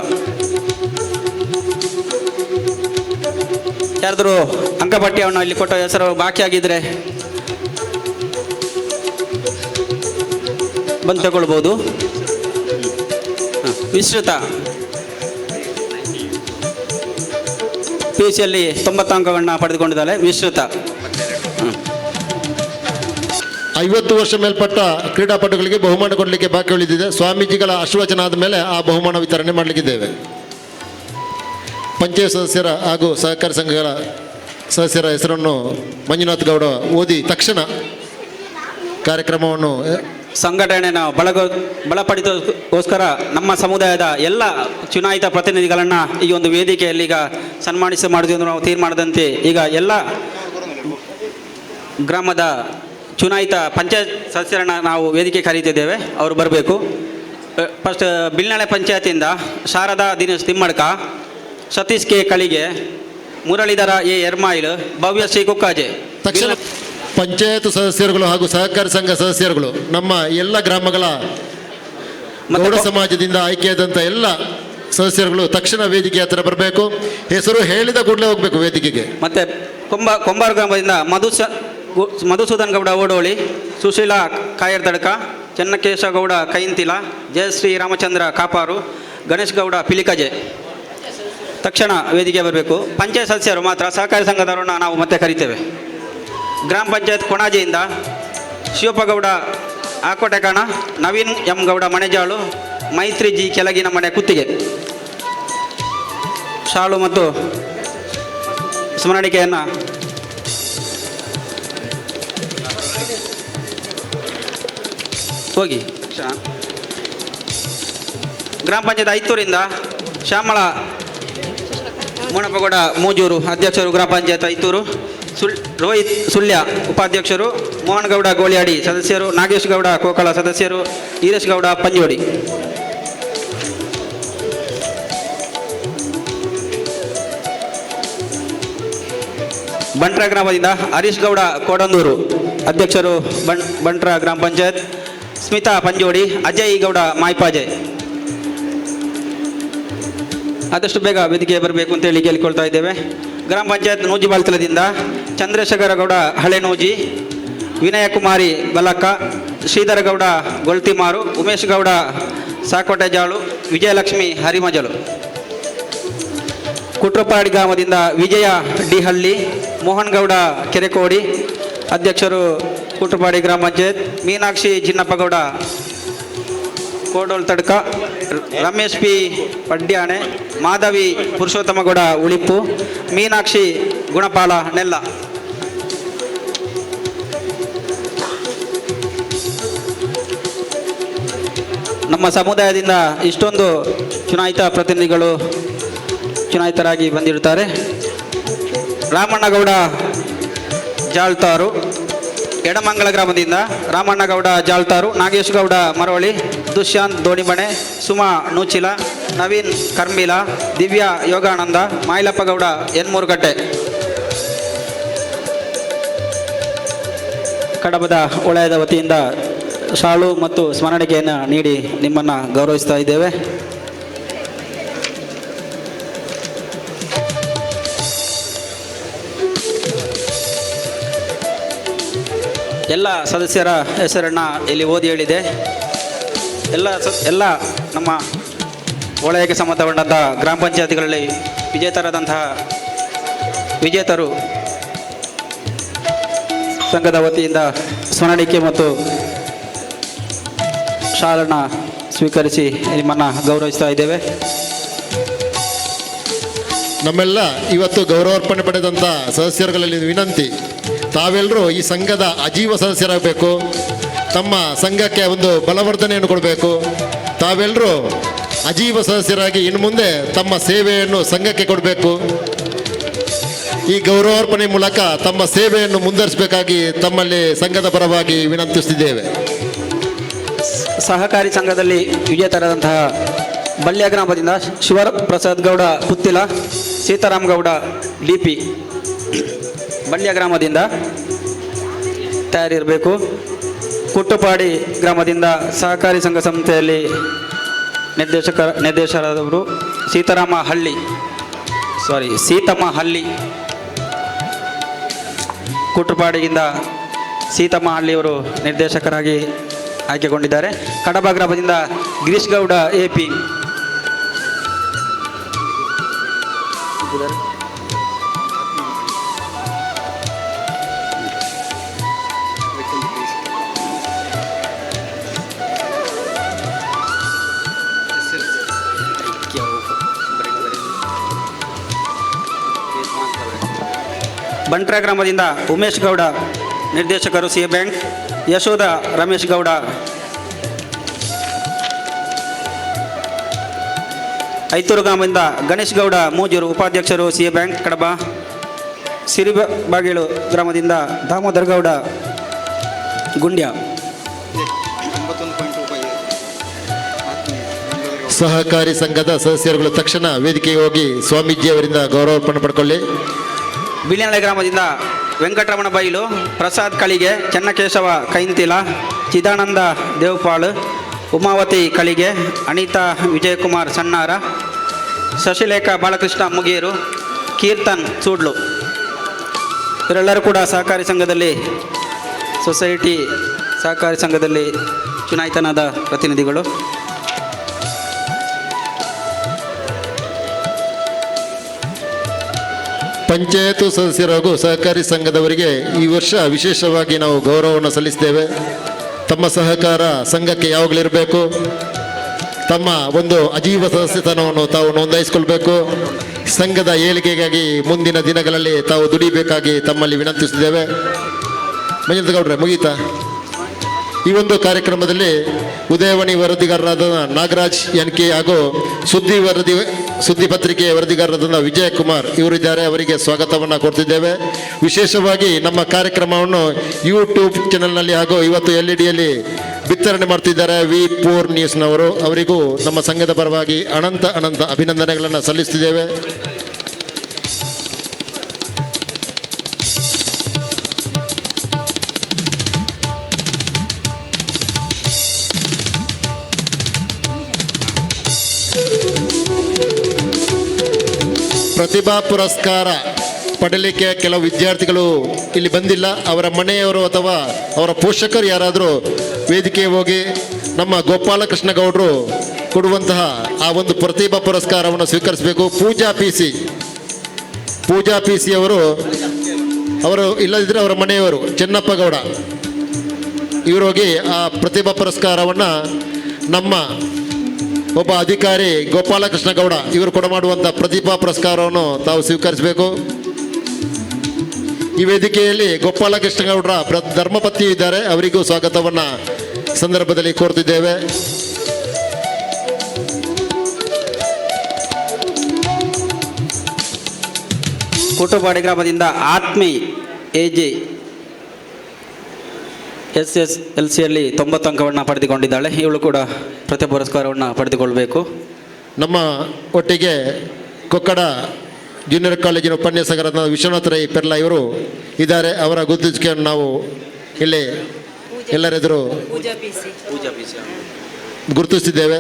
ಯಾರಾದರೂ ಅಂಕಪಟ್ಟಿಯನ್ನು ಇಲ್ಲಿ ಕೊಟ್ಟ ಹೆಸರು ಬಾಕಿಯಾಗಿದ್ದರೆ ಬಂದು ತಗೊಳ್ಬೋದು. ವಿಸ್ತೃತ PUCಯಲ್ಲಿ 90 ಅಂಕವನ್ನು ಪಡೆದುಕೊಂಡಿದ್ದಾಳೆ. ವಿಸ್ತೃತ 50 ವರ್ಷ ಮೇಲ್ಪಟ್ಟ ಕ್ರೀಡಾಪಟುಗಳಿಗೆ ಬಹುಮಾನ ಕೊಡಲಿಕ್ಕೆ ಬಾಕಿ ಉಳಿದಿದೆ. ಸ್ವಾಮೀಜಿಗಳ ಆಶೀರ್ವಚನ ಆದ ಮೇಲೆ ಆ ಬಹುಮಾನ ವಿತರಣೆ ಮಾಡಲಿಕ್ಕಿದ್ದೇವೆ. ಪಂಚಾಯತ್ ಸದಸ್ಯರ ಹಾಗೂ ಸಹಕಾರಿ ಸಂಘಗಳ ಸದಸ್ಯರ ಹೆಸರನ್ನು ಮಂಜುನಾಥ್ ಗೌಡ ಓದಿ ತಕ್ಷಣ ಕಾರ್ಯಕ್ರಮವನ್ನು ಸಂಘಟನೆಯನ್ನು ಬಲಪಡಿಸೋಸ್ಕರ ನಮ್ಮ ಸಮುದಾಯದ ಎಲ್ಲ ಚುನಾಯಿತ ಪ್ರತಿನಿಧಿಗಳನ್ನು ಈ ಒಂದು ವೇದಿಕೆಯಲ್ಲಿ ಈಗ ಮಾಡುವುದು ಎಂದು ನಾವು ತೀರ್ಮಾನದಂತೆ ಈಗ ಎಲ್ಲ ಗ್ರಾಮದ ಚುನಾಯಿತ ಪಂಚಾಯತ್ ಸದಸ್ಯರನ್ನು ನಾವು ವೇದಿಕೆ ಕರೀತಿದ್ದೇವೆ. ಅವರು ಬರಬೇಕು. ಫಸ್ಟ್ ಬಿಲ್ನಾಳೆ ಪಂಚಾಯತಿಯಿಂದ ಶಾರದಾ ದಿನೇಶ್ ತಿಮ್ಮಡ್ಕ, ಸತೀಶ್ ಕೆ ಕಳಿಗೆ, ಮುರಳೀಧರ A ಎರ್ಮಾಯಿಲ್, ಭವ್ಯ ಶ್ರೀ ಕುಕ್ಕಾಜೆ. ತಕ್ಷಣ ಪಂಚಾಯತ್ ಸದಸ್ಯರುಗಳು ಹಾಗೂ ಸಹಕಾರಿ ಸಂಘ ಸದಸ್ಯರುಗಳು ನಮ್ಮ ಎಲ್ಲ ಗ್ರಾಮಗಳ ಗೌಡ ಸಮಾಜದಿಂದ ಆಯ್ಕೆಯಾದಂಥ ಎಲ್ಲ ಸದಸ್ಯರುಗಳು ತಕ್ಷಣ ವೇದಿಕೆ ಹತ್ತಿರ ಬರಬೇಕು. ಹೆಸರು ಹೇಳಿದ ಕೂಡಲೇ ಹೋಗಬೇಕು ವೇದಿಕೆಗೆ. ಮತ್ತು ಕೊಂಬಾರ ಗ್ರಾಮದಿಂದ ಮಧುಸೂದನ್ ಗೌಡ ಓಡೋಳಿ, ಸುಶೀಲಾ ಕಾಯರ್ದಡ್ಕ, ಚೆನ್ನಕೇಶಗೌಡ ಕೈಂತಿಲ, ಜಯಶ್ರೀ ರಾಮಚಂದ್ರ ಕಾಪಾರು, ಗಣೇಶ್ ಗೌಡ ಪಿಲಿಕಜೆ ತಕ್ಷಣ ವೇದಿಕೆ ಬರಬೇಕು. ಪಂಚಾಯತ್ ಸದಸ್ಯರು ಮಾತ್ರ ಸಹಕಾರಿ ಸಂಘದವರನ್ನು ನಾವು ಮತ್ತೆ ಕರಿತೇವೆ. ಗ್ರಾಮ ಪಂಚಾಯತ್ ಕೊಣಾಜೆಯಿಂದ ಶಿವಪ್ಪಗೌಡ ಆಕೋಟೆಕಾಣ, ನವೀನ್ M ಗೌಡ ಮಣೆಜಾಳು, ಮೈತ್ರಿ G ಕೆಳಗಿನ ಮನೆ ಕುತ್ತಿಗೆ. ಶಾಲು ಮತ್ತು ಸ್ಮರಣಿಕೆಯನ್ನು ಹೋಗಿ. ಗ್ರಾಮ ಪಂಚಾಯತ್ ಐತೂರಿಂದ ಶ್ಯಾಮಳ ಮೋಣಪ್ಪಗೌಡ ಮೂಜೂರು ಅಧ್ಯಕ್ಷರು, ಗ್ರಾಮ ಪಂಚಾಯತ್ ಐತೂರು. ರೋಹಿತ್ ಸುಳ್ಯ ಉಪಾಧ್ಯಕ್ಷರು, ಮೋಹನ್ ಗೌಡ ಗೋಳಿಯಾಡಿ ಸದಸ್ಯರು, ನಾಗೇಶ್ ಗೌಡ ಕೋಕಳ ಸದಸ್ಯರು, ಈರೇಶ್ ಗೌಡ ಪಂಜೋಡಿ. ಬಂಟ್ರ ಗ್ರಾಮದಿಂದ ಹರೀಶ್ ಗೌಡ ಕೋಡಂದೂರು ಅಧ್ಯಕ್ಷರು, ಬಂಟ್ರ ಗ್ರಾಮ ಪಂಚಾಯತ್. ಸ್ಮಿತಾ ಪಂಜೋಡಿ, ಅಜಯ್ ಗೌಡ ಮಾಯ್ಪಾಜೆ. ಆದಷ್ಟು ಬೇಗ ವೇದಿಕೆ ಬರಬೇಕು ಅಂತೇಳಿ ಕೇಳಿಕೊಳ್ತಾ ಇದ್ದೇವೆ. ಗ್ರಾಮ ಪಂಚಾಯತ್ ನೂಜಿಬಾಳ್ತಲದಿಂದ ಚಂದ್ರಶೇಖರ ಗೌಡ ಹಳೆನೂಜಿ, ವಿನಯ ಕುಮಾರಿ ಬಲಕ್ಕ, ಶ್ರೀಧರ ಗೌಡ ಗೊಳ್ತಿಮಾರು, ಉಮೇಶ್ ಗೌಡ ಸಾಕೋಟೆಜಾಳು, ವಿಜಯಲಕ್ಷ್ಮಿ ಹರಿಮಜಲು. ಕುಟ್ರಪಾಡಿ ಗ್ರಾಮದಿಂದ ವಿಜಯ ಡಿ ಹಳ್ಳಿ, ಮೋಹನ್ ಗೌಡ ಕೆರೆಕೋಡಿ ಅಧ್ಯಕ್ಷರು, ಕುಟ್ರಪಾಡಿ ಗ್ರಾಮ ಪಂಚಾಯತ್. ಮೀನಾಕ್ಷಿ ಜಿನ್ನಪ್ಪಗೌಡ ಕೋಡೋಲ್ ತಡ್ಕ, ರಮೇಶ್ P ಪಡ್ಯಾಣೆ, ಮಾಧವಿ ಪುರುಷೋತ್ತಮಗೌಡ ಉಳಿಪ್ಪು, ಮೀನಾಕ್ಷಿ ಗುಣಪಾಲ ನೆಲ್ಲ. ನಮ್ಮ ಸಮುದಾಯದಿಂದ ಇಷ್ಟೊಂದು ಚುನಾಯಿತ ಪ್ರತಿನಿಧಿಗಳು ಚುನಾಯಿತರಾಗಿ ಬಂದಿರುತ್ತಾರೆ. ರಾಮಣ್ಣಗೌಡ ಜಾಳ್ತಾರು ಎಡಮಂಗಲ ಗ್ರಾಮದಿಂದ, ರಾಮಣ್ಣಗೌಡ ಜಾಳ್ತಾರು, ನಾಗೇಶ್ ಗೌಡ ಮರವಳಿ, ದುಷ್ಯಾಂತ್ ದೋಣಿಮಣೆ, ಸುಮಾ ನೂಚಿಲ, ನವೀನ್ ಕರ್ಮಿಲ, ದಿವ್ಯಾ ಯೋಗಾನಂದ, ಮಾಯಿಲಪ್ಪ ಗೌಡ ಎನ್ಮೂರುಕಟ್ಟೆ. ಕಡಬದ ವಲಯದ ವತಿಯಿಂದ ಶಾಲು ಮತ್ತು ಸ್ಮರಣಿಕೆಯನ್ನು ನೀಡಿ ನಿಮ್ಮನ್ನು ಗೌರವಿಸ್ತಾ ಇದ್ದೇವೆ. ಎಲ್ಲ ಸದಸ್ಯರ ಹೆಸರನ್ನು ಇಲ್ಲಿ ಓದಿ ಹೇಳಿದೆ. ಎಲ್ಲ ನಮ್ಮ ವಲಯಕ್ಕೆ ಸಂಬಂಧಪಟ್ಟಂಥ ಗ್ರಾಮ ಪಂಚಾಯತಿಗಳಲ್ಲಿ ವಿಜೇತರು ಸಂಘದ ವತಿಯಿಂದ ಸ್ಮರಣಿಕೆ ಮತ್ತು ಶಾಲನ್ನು ಸ್ವೀಕರಿಸಿ ನಿಮ್ಮನ್ನು ಗೌರವಿಸ್ತಾ ಇದ್ದೇವೆ. ನಮ್ಮೆಲ್ಲ ಇವತ್ತು ಗೌರವಾರ್ಪಣೆ ಪಡೆದಂಥ ಸದಸ್ಯರುಗಳಲ್ಲಿ ವಿನಂತಿ, ತಾವೆಲ್ಲರೂ ಈ ಸಂಘದ ಅಜೀವ ಸದಸ್ಯರಾಗಬೇಕು. ತಮ್ಮ ಸಂಘಕ್ಕೆ ಒಂದು ಬಲವರ್ಧನೆಯನ್ನು ಕೊಡಬೇಕು. ತಾವೆಲ್ಲರೂ ಅಜೀವ ಸದಸ್ಯರಾಗಿ ಇನ್ನು ಮುಂದೆ ತಮ್ಮ ಸೇವೆಯನ್ನು ಸಂಘಕ್ಕೆ ಕೊಡಬೇಕು. ಈ ಗೌರವಾರ್ಪಣೆ ಮೂಲಕ ತಮ್ಮ ಸೇವೆಯನ್ನು ಮುಂದುವರಿಸಬೇಕಾಗಿ ತಮ್ಮಲ್ಲಿ ಸಂಘದ ಪರವಾಗಿ ವಿನಂತಿಸುತ್ತಿದ್ದೇವೆ. ಸಹಕಾರಿ ಸಂಘದಲ್ಲಿ ವಿಜೇತರಾದಂತಹ ಬಲ್ಯ ಗ್ರಾಮದಿಂದ ಶಿವಪ್ರಸಾದ್ ಗೌಡ ಪುತ್ತಿಲ, ಸೀತಾರಾಮ್ ಗೌಡ DP ಬಲ್ಯ ಗ್ರಾಮದಿಂದ ತಯಾರಿರಬೇಕು. ಕುಟ್ಟುಪಾಡಿ ಗ್ರಾಮದಿಂದ ಸಹಕಾರಿ ಸಂಘ ಸಂಸ್ಥೆಯಲ್ಲಿ ನಿರ್ದೇಶಕರಾದವರು ಸೀತಮ್ಮ ಹಳ್ಳಿ. ಕುಟ್ಟುಪಾಡಿಯಿಂದ ಸೀತಮ್ಮ ಹಳ್ಳಿಯವರು ನಿರ್ದೇಶಕರಾಗಿ ಆಯ್ಕೆಗೊಂಡಿದ್ದಾರೆ. ಕಡಬ ಗ್ರಾಮದಿಂದ ಗಿರೀಶ್ ಗೌಡ AP. ಬಂಟ್ರ ಗ್ರಾಮದಿಂದ ಉಮೇಶ್ ಗೌಡ ನಿರ್ದೇಶಕರು CA ಬ್ಯಾಂಕ್. ಯಶೋಧ ರಮೇಶ್ ಗೌಡ. ಐತೂರು ಗ್ರಾಮದಿಂದ ಗಣೇಶ್ ಗೌಡ ಮೂಜೂರು ಉಪಾಧ್ಯಕ್ಷರು CA ಬ್ಯಾಂಕ್ ಕಡಬ. ಸಿರಿಬಾಗಿಲು ಗ್ರಾಮದಿಂದ ದಾಮೋದರ್ ಗೌಡ ಗುಂಡ್ಯ. ಸಹಕಾರಿ ಸಂಘದ ಸದಸ್ಯರುಗಳು ತಕ್ಷಣ ವೇದಿಕೆಗೆ ಹೋಗಿ ಸ್ವಾಮೀಜಿಯವರಿಂದ ಗೌರವಾರ್ಪಣೆ ಪಡ್ಕೊಳ್ಳಿ. ಬಿಳಿನಳೆ ಗ್ರಾಮದಿಂದ ವೆಂಕಟರಮಣ ಬೈಲು, ಪ್ರಸಾದ್ ಕಳಿಗೆ, ಚೆನ್ನಕೇಶವ ಕೈಂತಿಲ, ಚಿದಾನಂದ ದೇವಪಾಳು, ಉಮಾವತಿ ಕಳಿಗೆ, ಅನಿತಾ ವಿಜಯಕುಮಾರ್ ಸಣ್ಣಾರ, ಶಶಿಲೇಖಾ ಬಾಲಕೃಷ್ಣ ಮುಗೇರು, ಕೀರ್ತನ್ ಸೂಡ್ಲು. ಇವರೆಲ್ಲರೂ ಕೂಡ ಸಹಕಾರಿ ಸಂಘದಲ್ಲಿ ಸಹಕಾರಿ ಸಂಘದಲ್ಲಿ ಚುನಾಯಿತನಾದ ಪ್ರತಿನಿಧಿಗಳು. ಪಂಚಾಯತ್ ಸದಸ್ಯರು ಹಾಗೂ ಸಹಕಾರಿ ಸಂಘದವರಿಗೆ ಈ ವರ್ಷ ವಿಶೇಷವಾಗಿ ನಾವು ಗೌರವವನ್ನು ಸಲ್ಲಿಸ್ತೇವೆ. ತಮ್ಮ ಸಹಕಾರ ಸಂಘಕ್ಕೆ ಯಾವಾಗಲಿರಬೇಕು. ತಮ್ಮ ಒಂದು ಅಜೀವ ಸದಸ್ಯತನವನ್ನು ತಾವು ನೋಂದಾಯಿಸಿಕೊಳ್ಬೇಕು. ಸಂಘದ ಏಳಿಗೆಗಾಗಿ ಮುಂದಿನ ದಿನಗಳಲ್ಲಿ ತಾವು ದುಡಿಬೇಕಾಗಿ ತಮ್ಮಲ್ಲಿ ವಿನಂತಿಸಿದ್ದೇವೆ. ಮಂಜುನಾಥ ಗೌಡ್ರೆ, ಮುಗೀತಾ? ಈ ಒಂದು ಕಾರ್ಯಕ್ರಮದಲ್ಲಿ ಉದಯವಾಣಿ ವರದಿಗಾರರಾದ ನಾಗರಾಜ್ NK ಹಾಗೂ ಸುದ್ದಿ ಪತ್ರಿಕೆಯ ವರದಿಗಾರರಾದ ವಿಜಯಕುಮಾರ್ ಇವರಿದ್ದಾರೆ. ಅವರಿಗೆ ಸ್ವಾಗತವನ್ನು ಕೊಡ್ತಿದ್ದೇವೆ. ವಿಶೇಷವಾಗಿ ನಮ್ಮ ಕಾರ್ಯಕ್ರಮವನ್ನು ಯೂಟ್ಯೂಬ್ ಚಾನೆಲ್ನಲ್ಲಿ ಹಾಗೂ ಇವತ್ತು LED ಬಿತ್ತರಣೆ ಮಾಡ್ತಿದ್ದಾರೆ V4 ನ್ಯೂಸ್ನವರು. ಅವರಿಗೂ ನಮ್ಮ ಸಂಘದ ಪರವಾಗಿ ಅನಂತ ಅಭಿನಂದನೆಗಳನ್ನು ಸಲ್ಲಿಸ್ತಿದ್ದೇವೆ. ಪ್ರತಿಭಾ ಪುರಸ್ಕಾರ ಪಡೀಲಿಕ್ಕೆ ಕೆಲವು ವಿದ್ಯಾರ್ಥಿಗಳು ಇಲ್ಲಿ ಬಂದಿಲ್ಲ. ಅವರ ಮನೆಯವರು ಅಥವಾ ಅವರ ಪೋಷಕರು ಯಾರಾದರೂ ವೇದಿಕೆಗೆ ಹೋಗಿ ನಮ್ಮ ಗೋಪಾಲಕೃಷ್ಣ ಗೌಡರು ಕೊಡುವಂತಹ ಆ ಒಂದು ಪ್ರತಿಭಾ ಪುರಸ್ಕಾರವನ್ನು ಸ್ವೀಕರಿಸಬೇಕು. ಪೂಜಾ PC ಅವರು ಇಲ್ಲದಿದ್ದರೆ ಅವರ ಮನೆಯವರು ಚೆನ್ನಪ್ಪ ಗೌಡ ಇವರು ಹೋಗಿ ಆ ಪ್ರತಿಭಾ ಪುರಸ್ಕಾರವನ್ನು ನಮ್ಮ ಒಬ್ಬ ಅಧಿಕಾರಿ ಗೋಪಾಲಕೃಷ್ಣ ಗೌಡ ಇವರು ಕೊಡಮಾಡುವಂಥ ಪ್ರತಿಭಾ ಪುರಸ್ಕಾರವನ್ನು ತಾವು ಸ್ವೀಕರಿಸಬೇಕು. ಈ ವೇದಿಕೆಯಲ್ಲಿ ಗೋಪಾಲಕೃಷ್ಣ ಗೌಡರ ಧರ್ಮಪತ್ನಿ ಇದ್ದಾರೆ. ಅವರಿಗೂ ಸ್ವಾಗತವನ್ನು ಸಂದರ್ಭದಲ್ಲಿ ಕೋರ್ತಿದ್ದೇವೆ. ಕುಟ್ಟುಪಾಡಿ ಗ್ರಾಮದಿಂದ ಆತ್ಮಿ AJ SSLCಯಲ್ಲಿ 90 ಅಂಕವನ್ನು ಪಡೆದುಕೊಂಡಿದ್ದಾಳೆ. ಇವಳು ಕೂಡ ಪ್ರತಿಭಾ ಪುರಸ್ಕಾರವನ್ನು ಪಡೆದುಕೊಳ್ಬೇಕು. ನಮ್ಮ ಒಟ್ಟಿಗೆ ಕೊಕ್ಕಡ ಜೂನಿಯರ್ ಕಾಲೇಜಿನ ಉಪನ್ಯಾಸಕರಾದ ವಿಶ್ವನಾಥ ರೈ ಪೆರ್ಲಾ ಇವರು ಇದ್ದಾರೆ. ಅವರ ಗುರುತಿಸಿಕೆಯನ್ನು ನಾವು ಇಲ್ಲಿ ಎಲ್ಲರೆದುರು ಗುರುತಿಸಿದ್ದೇವೆ.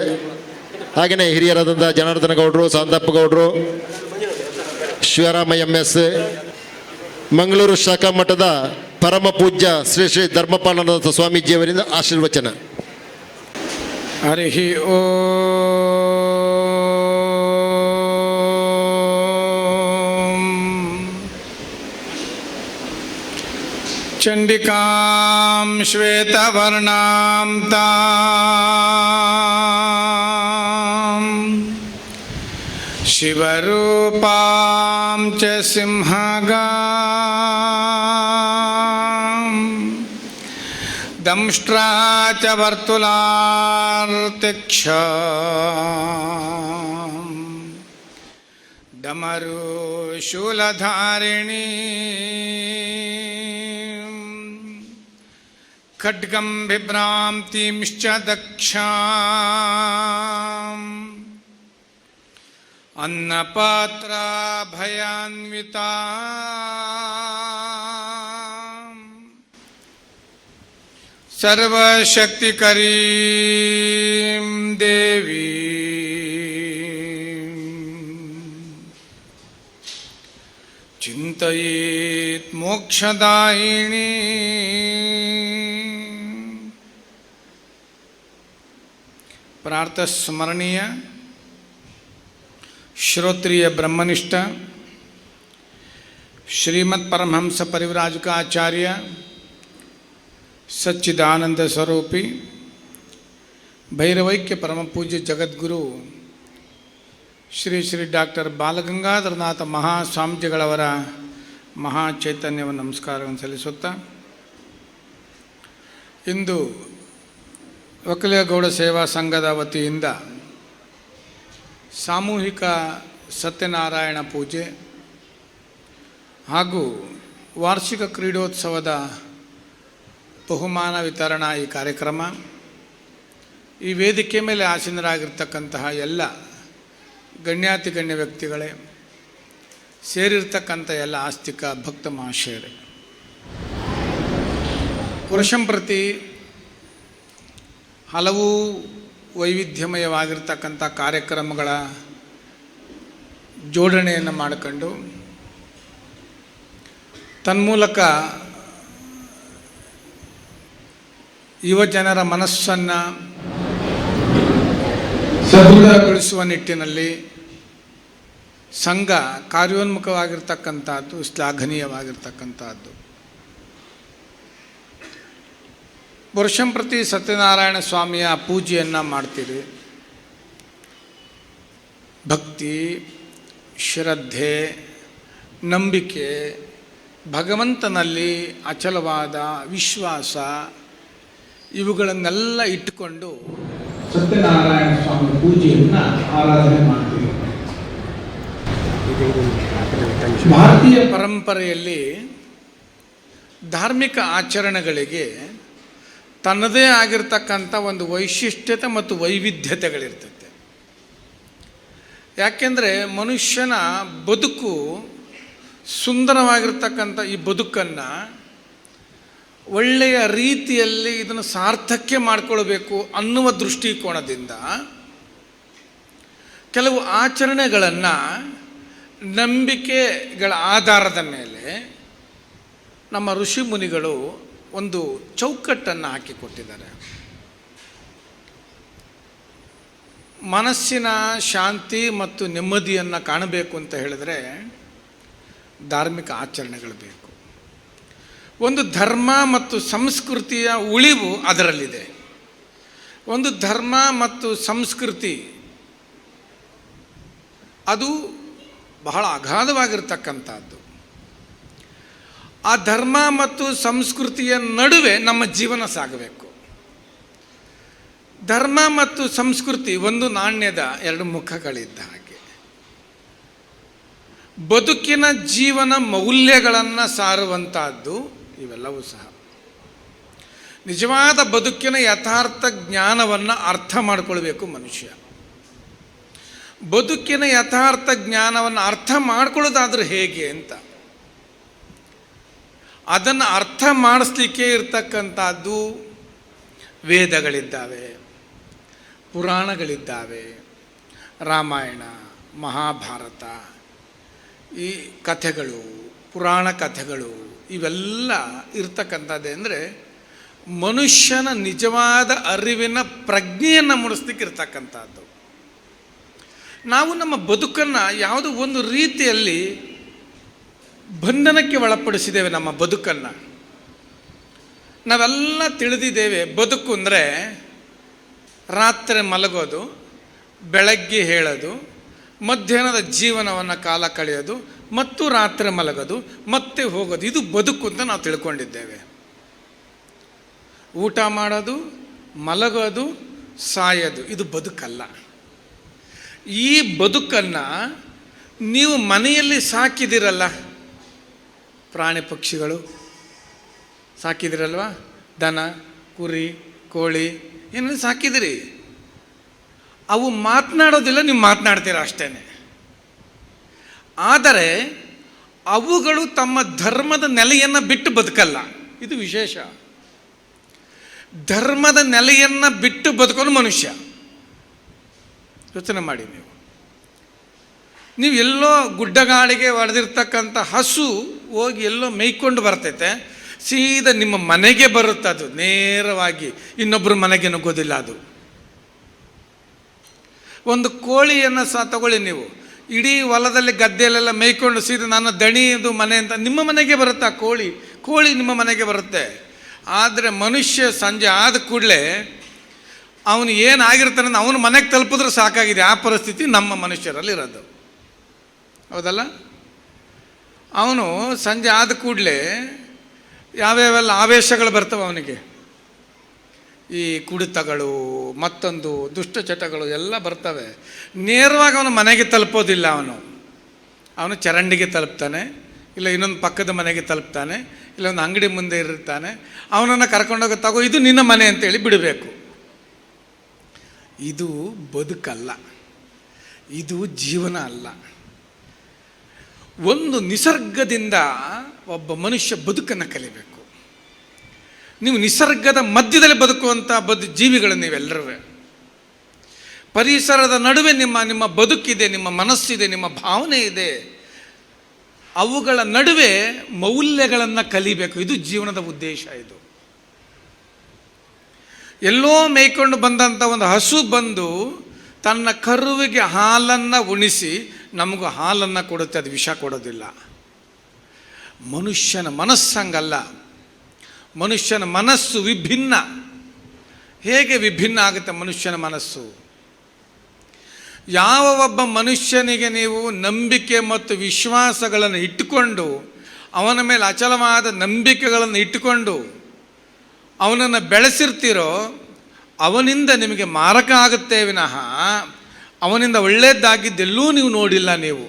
ಹಾಗೆಯೇ ಹಿರಿಯರಾದಂಥ ಜನಾರ್ದನ ಗೌಡರು, ಸಾಂತಪ್ಪ ಗೌಡರು, ಶಿವರಾಮ MS, ಮಂಗಳೂರು ಶಾಖಾ ಮಠದ ಪರಮ ಪೂಜ್ಯ ಶ್ರೀ ಶ್ರೀ ಧರ್ಮಪಾಲನಾಥ ಸ್ವಾಮೀಜಿಯವರಿಂದ ಆಶೀರ್ವಚನ. ಹರಿ ಓಂ. ಚಂಡಿಕಾಂ ಶ್ವೇತವರ್ಣಾಂ ತಾಂ ಶಿವರೂಪಾಂ ಚ ಸಿಂಹಗಾಂ ದಂಷ್ಟ್ರಾ ಚ ವರ್ತುಲಾರ್ತಿಕ್ಷಾಂ ಡಮರು ಶೂಲಧಾರಿಣೀ ಖಡ್ಗಂ ಬಿಭ್ರಾಂತಿಂಶ್ಚ ದಕ್ಷಾಂ ಅನ್ನಪಾತ್ರಾಭಯಾನ್ವಿತಾ ಸರ್ವಶಕ್ತಿಕರೀಂ ದೇವಿ ಚಿಂತಯೇತ್ ಮೋಕ್ಷದಾಯಿನಿ ಪ್ರಾರ್ಥಸ್ಮರಣೀಯ ಶ್ರೋತ್ರಿಯ ಬ್ರಹ್ಮನಿಷ್ಠ ಶ್ರೀಮದ್ ಪರಮಹಂಸ ಪರಿವ್ರಾಜಕಾಚಾರ್ಯ ಸಚ್ಚಿದಾನಂದ ಸ್ವರೂಪಿ ಭೈರವೈಕ್ಯ ಪರಮಪೂಜ್ಯ ಜಗದ್ಗುರು ಶ್ರೀ ಶ್ರೀ ಡಾಕ್ಟರ್ ಬಾಲಗಂಗಾಧರನಾಥ ಮಹಾಸ್ವಾಮೀಜಿಗಳವರ ಮಹಾಚೈತನ್ಯವನ್ನು ನಮಸ್ಕಾರವನ್ನು ಸಲ್ಲಿಸುತ್ತಾ, ಇಂದು ಒಕ್ಕಲಿಗೌಡ ಸೇವಾ ಸಂಘದ ವತಿಯಿಂದ ಸಾಮೂಹಿಕ ಸತ್ಯನಾರಾಯಣ ಪೂಜೆ ಹಾಗೂ ವಾರ್ಷಿಕ ಕ್ರೀಡೋತ್ಸವದ ಬಹುಮಾನ ವಿತರಣಾ ಈ ಕಾರ್ಯಕ್ರಮ, ಈ ವೇದಿಕೆ ಮೇಲೆ ಆಸೀನರಾಗಿರ್ತಕ್ಕಂತಹ ಎಲ್ಲ ಗಣ್ಯಾತಿಗಣ್ಯ ವ್ಯಕ್ತಿಗಳೇ, ಸೇರಿರ್ತಕ್ಕಂಥ ಎಲ್ಲ ಆಸ್ತಿಕ ಭಕ್ತ ಮಹಾಶಯರೇ, ಪುರುಷಂಪ್ರತಿ ಹಲವು ವೈವಿಧ್ಯಮಯವಾಗಿರ್ತಕ್ಕಂಥ ಕಾರ್ಯಕ್ರಮಗಳ ಜೋಡಣೆಯನ್ನು ಮಾಡಿಕೊಂಡು ತನ್ಮೂಲಕ ಯುವಜನರ ಮನಸ್ಸನ್ನು ಸದೃಢಗೊಳಿಸುವ ನಿಟ್ಟಿನಲ್ಲಿ ಸಂಘ ಕಾರ್ಯೋನ್ಮುಖವಾಗಿರ್ತಕ್ಕಂಥದ್ದು ಶ್ಲಾಘನೀಯವಾಗಿರ್ತಕ್ಕಂಥದ್ದು. ವರ್ಷಂಪ್ರತಿ ಸತ್ಯನಾರಾಯಣ ಸ್ವಾಮಿಯ ಪೂಜೆಯನ್ನು ಮಾಡ್ತೀರಿ. ಭಕ್ತಿ, ಶ್ರದ್ಧೆ, ನಂಬಿಕೆ, ಭಗವಂತನಲ್ಲಿ ಅಚಲವಾದ ವಿಶ್ವಾಸ ಇವುಗಳನ್ನೆಲ್ಲ ಇಟ್ಟುಕೊಂಡು ಸತ್ಯನಾರಾಯಣ ಸ್ವಾಮಿ ಪೂಜೆಯನ್ನು ಆರಾಧನೆ ಮಾಡ್ತೀವಿ. ಭಾರತೀಯ ಪರಂಪರೆಯಲ್ಲಿ ಧಾರ್ಮಿಕ ಆಚರಣೆಗಳಿಗೆ ತನ್ನದೇ ಆಗಿರ್ತಕ್ಕಂಥ ಒಂದು ವೈಶಿಷ್ಟ್ಯತೆ ಮತ್ತು ವೈವಿಧ್ಯತೆಗಳಿರ್ತದೆ. ಯಾಕೆಂದರೆ ಮನುಷ್ಯನ ಬದುಕು ಸುಂದರವಾಗಿರ್ತಕ್ಕಂಥ ಈ ಬದುಕನ್ನು ಒಳ್ಳೆಯ ರೀತಿಯಲ್ಲಿ ಇದನ್ನು ಸಾರ್ಥಕ್ಯ ಮಾಡಿಕೊಳ್ಬೇಕು ಅನ್ನುವ ದೃಷ್ಟಿಕೋನದಿಂದ ಕೆಲವು ಆಚರಣೆಗಳನ್ನು ನಂಬಿಕೆಗಳ ಆಧಾರದ ಮೇಲೆ ನಮ್ಮ ಋಷಿ ಮುನಿಗಳು ಒಂದು ಚೌಕಟ್ಟನ್ನು ಹಾಕಿಕೊಟ್ಟಿದ್ದಾರೆ. ಮನಸ್ಸಿನ ಶಾಂತಿ ಮತ್ತು ನೆಮ್ಮದಿಯನ್ನು ಕಾಣಬೇಕು ಅಂತ ಹೇಳಿದ್ರೆ ಧಾರ್ಮಿಕ ಆಚರಣೆಗಳು ಬೇಕು. ಒಂದು ಧರ್ಮ ಮತ್ತು ಸಂಸ್ಕೃತಿಯ ಉಳಿವು ಅದರಲ್ಲಿದೆ. ಒಂದು ಧರ್ಮ ಮತ್ತು ಸಂಸ್ಕೃತಿ ಅದು ಬಹಳ ಅಗಾಧವಾಗಿರ್ತಕ್ಕಂಥದ್ದು. ಆ ಧರ್ಮ ಮತ್ತು ಸಂಸ್ಕೃತಿಯ ನಡುವೆ ನಮ್ಮ ಜೀವನ ಸಾಗಬೇಕು. ಧರ್ಮ ಮತ್ತು ಸಂಸ್ಕೃತಿ ಒಂದು ನಾಣ್ಯದ ಎರಡು ಮುಖಗಳಿದ್ದ ಹಾಗೆ. ಬದುಕಿನ ಜೀವನ ಮೌಲ್ಯಗಳನ್ನು ಸಾರುವಂತಹದ್ದು ಇವೆಲ್ಲವೂ ಸಹ. ನಿಜವಾದ ಬದುಕಿನ ಯಥಾರ್ಥ ಜ್ಞಾನವನ್ನು ಅರ್ಥ ಮಾಡಿಕೊಳ್ಬೇಕು ಮನುಷ್ಯ. ಬದುಕಿನ ಯಥಾರ್ಥ ಜ್ಞಾನವನ್ನು ಅರ್ಥ ಮಾಡ್ಕೊಳ್ಳೋದಾದ್ರೂ ಹೇಗೆ ಅಂತ, ಅದನ್ನು ಅರ್ಥ ಮಾಡಿಸ್ಲಿಕ್ಕೆ ಇರ್ತಕ್ಕಂಥದ್ದು ವೇದಗಳಿದ್ದಾವೆ, ಪುರಾಣಗಳಿದ್ದಾವೆ, ರಾಮಾಯಣ, ಮಹಾಭಾರತ, ಈ ಕಥೆಗಳು, ಪುರಾಣ ಕಥೆಗಳು ಇವೆಲ್ಲ ಇರ್ತಕ್ಕಂಥದ್ದೇ. ಅಂದರೆ ಮನುಷ್ಯನ ನಿಜವಾದ ಅರಿವಿನ ಪ್ರಜ್ಞೆಯನ್ನು ಮೂಡಿಸ್ಲಿಕ್ಕೆ ಇರ್ತಕ್ಕಂಥದ್ದು. ನಾವು ನಮ್ಮ ಬದುಕನ್ನು ಯಾವುದೋ ಒಂದು ರೀತಿಯಲ್ಲಿ ಬಂಧನಕ್ಕೆ ಒಳಪಡಿಸಿದ್ದೇವೆ. ನಮ್ಮ ಬದುಕನ್ನು ನಾವೆಲ್ಲ ತಿಳಿದಿದ್ದೇವೆ. ಬದುಕು ಅಂದರೆ ರಾತ್ರಿ ಮಲಗೋದು, ಬೆಳಗ್ಗೆ ಹೇಳೋದು, ಮಧ್ಯಾಹ್ನದ ಜೀವನವನ್ನು ಕಾಲ ಕಳೆಯೋದು, ಮತ್ತು ರಾತ್ರಿ ಮಲಗೋದು, ಮತ್ತೆ ಹೋಗೋದು, ಇದು ಬದುಕು ಅಂತ ನಾವು ತಿಳ್ಕೊಂಡಿದ್ದೇವೆ. ಊಟ ಮಾಡೋದು, ಮಲಗೋದು, ಸಾಯೋದು, ಇದು ಬದುಕಲ್ಲ. ಈ ಬದುಕನ್ನು ನೀವು ಮನೆಯಲ್ಲಿ ಸಾಕಿದಿರಲ್ಲ, ಪ್ರಾಣಿ ಪಕ್ಷಿಗಳು ಸಾಕಿದಿರಲ್ವ, ದನ, ಕುರಿ, ಕೋಳಿ ಏನೇನು ಸಾಕಿದಿರಿ, ಅವು ಮಾತನಾಡೋದಿಲ್ಲ, ನೀವು ಮಾತನಾಡ್ತೀರ ಅಷ್ಟೇ. ಆದರೆ ಅವುಗಳು ತಮ್ಮ ಧರ್ಮದ ನೆಲೆಯನ್ನು ಬಿಟ್ಟು ಬದುಕಲ್ಲ, ಇದು ವಿಶೇಷ. ಧರ್ಮದ ನೆಲೆಯನ್ನು ಬಿಟ್ಟು ಬದುಕೋನು ಮನುಷ್ಯ. ಯೋಚನೆ ಮಾಡಿ, ನೀವು ಎಲ್ಲೋ ಗುಡ್ಡಗಾಡಿಗೆ ಹೊಡೆದಿರ್ತಕ್ಕಂಥ ಹಸು ಹೋಗಿ ಎಲ್ಲೋ ಮೇಯ್ಕೊಂಡು ಬರ್ತೈತೆ, ಸೀದಾ ನಿಮ್ಮ ಮನೆಗೆ ಬರುತ್ತೆ, ಅದು ನೇರವಾಗಿ ಇನ್ನೊಬ್ಬರ ಮನೆಗೆ ನುಗ್ಗೋದಿಲ್ಲ. ಅದು ಒಂದು ಕೋಳಿಯನ್ನು ತಗೊಳ್ಳಿ, ನೀವು ಇಡೀ ಹೊಲದಲ್ಲಿ ಗದ್ದೆಯಲ್ಲೆಲ್ಲ ಮೇಯ್ಕೊಂಡು ಸೀದಾ ನನ್ನ ದಣಿದು ಮನೆ ಅಂತ ನಿಮ್ಮ ಮನೆಗೆ ಬರುತ್ತೆ ಆ ಕೋಳಿ ನಿಮ್ಮ ಮನೆಗೆ ಬರುತ್ತೆ. ಆದರೆ ಮನುಷ್ಯ ಸಂಜೆ ಆದ ಕೂಡಲೇ ಅವನು ಏನಾಗಿರ್ತಾನೆ, ಅವನು ಮನೆಗೆ ತಲುಪಿದ್ರೆ ಸಾಕಾಗಿದೆ. ಆ ಪರಿಸ್ಥಿತಿ ನಮ್ಮ ಮನುಷ್ಯರಲ್ಲಿ ಇರೋದು, ಹೌದಲ್ಲ? ಅವನು ಸಂಜೆ ಆದ ಕೂಡಲೇ ಯಾವ್ಯಾವೆಲ್ಲ ಆವೇಶಗಳು ಬರ್ತವೆ ಅವನಿಗೆ, ಈ ಕುಡಿತಗಳು, ಮತ್ತೊಂದು ದುಷ್ಟಚಟಗಳು ಎಲ್ಲ ಬರ್ತವೆ. ನೇರವಾಗಿ ಅವನು ಮನೆಗೆ ತಲುಪೋದಿಲ್ಲ. ಅವನು ಚರಂಡಿಗೆ ತಲುಪ್ತಾನೆ, ಇಲ್ಲ ಇನ್ನೊಂದು ಪಕ್ಕದ ಮನೆಗೆ ತಲುಪ್ತಾನೆ, ಇಲ್ಲ ಒಂದು ಅಂಗಡಿ ಮುಂದೆ ಇರ್ತಾನೆ. ಅವನನ್ನು ಕರ್ಕೊಂಡೋಗಿ ತಗೋ, ಇದು ನಿನ್ನ ಮನೆ ಅಂತೇಳಿ ಬಿಡಬೇಕು. ಇದು ಬದುಕಲ್ಲ, ಇದು ಜೀವನ ಅಲ್ಲ. ಒಂದು ನಿಸರ್ಗದಿಂದ ಒಬ್ಬ ಮನುಷ್ಯ ಬದುಕನ್ನು ಕಲಿಬೇಕು. ನೀವು ನಿಸರ್ಗದ ಮಧ್ಯದಲ್ಲಿ ಬದುಕುವಂಥ ಜೀವಿಗಳು ನೀವೆಲ್ಲರೂ. ಪರಿಸರದ ನಡುವೆ ನಿಮ್ಮ ಬದುಕಿದೆ, ನಿಮ್ಮ ಮನಸ್ಸಿದೆ, ನಿಮ್ಮ ಭಾವನೆ ಇದೆ. ಅವುಗಳ ನಡುವೆ ಮೌಲ್ಯಗಳನ್ನು ಕಲಿಬೇಕು. ಇದು ಜೀವನದ ಉದ್ದೇಶ. ಇದು ಎಲ್ಲೋ ಮೇಯ್ಕೊಂಡು ಬಂದಂಥ ಒಂದು ಹಸು ಬಂದು ತನ್ನ ಕರುವಿಗೆ ಹಾಲನ್ನು ಉಣಿಸಿ ನಮಗೂ ಹಾಲನ್ನು ಕೊಡುತ್ತೆ, ಅದು ವಿಷ ಕೊಡೋದಿಲ್ಲ. ಮನುಷ್ಯನ ಮನಸ್ಸಂಗಲ್ಲ. ಮನುಷ್ಯನ ಮನಸ್ಸು ವಿಭಿನ್ನ. ಹೇಗೆ ವಿಭಿನ್ನ ಆಗುತ್ತೆ ಮನುಷ್ಯನ ಮನಸ್ಸು? ಯಾವ ಒಬ್ಬ ಮನುಷ್ಯನಿಗೆ ನೀವು ನಂಬಿಕೆ ಮತ್ತು ವಿಶ್ವಾಸಗಳನ್ನು ಇಟ್ಟುಕೊಂಡು, ಅವನ ಮೇಲೆ ಅಚಲವಾದ ನಂಬಿಕೆಗಳನ್ನು ಇಟ್ಟುಕೊಂಡು ಅವನನ್ನು ಬೆಳೆಸಿರ್ತೀರೋ, ಅವನಿಂದ ನಿಮಗೆ ಮಾರಕ ಆಗುತ್ತೆ ವಿನಃ ಅವನಿಂದ ಒಳ್ಳೆಯದಾಗಿದ್ದೆಲ್ಲೂ ನೀವು ನೋಡಿಲ್ಲ. ನೀವು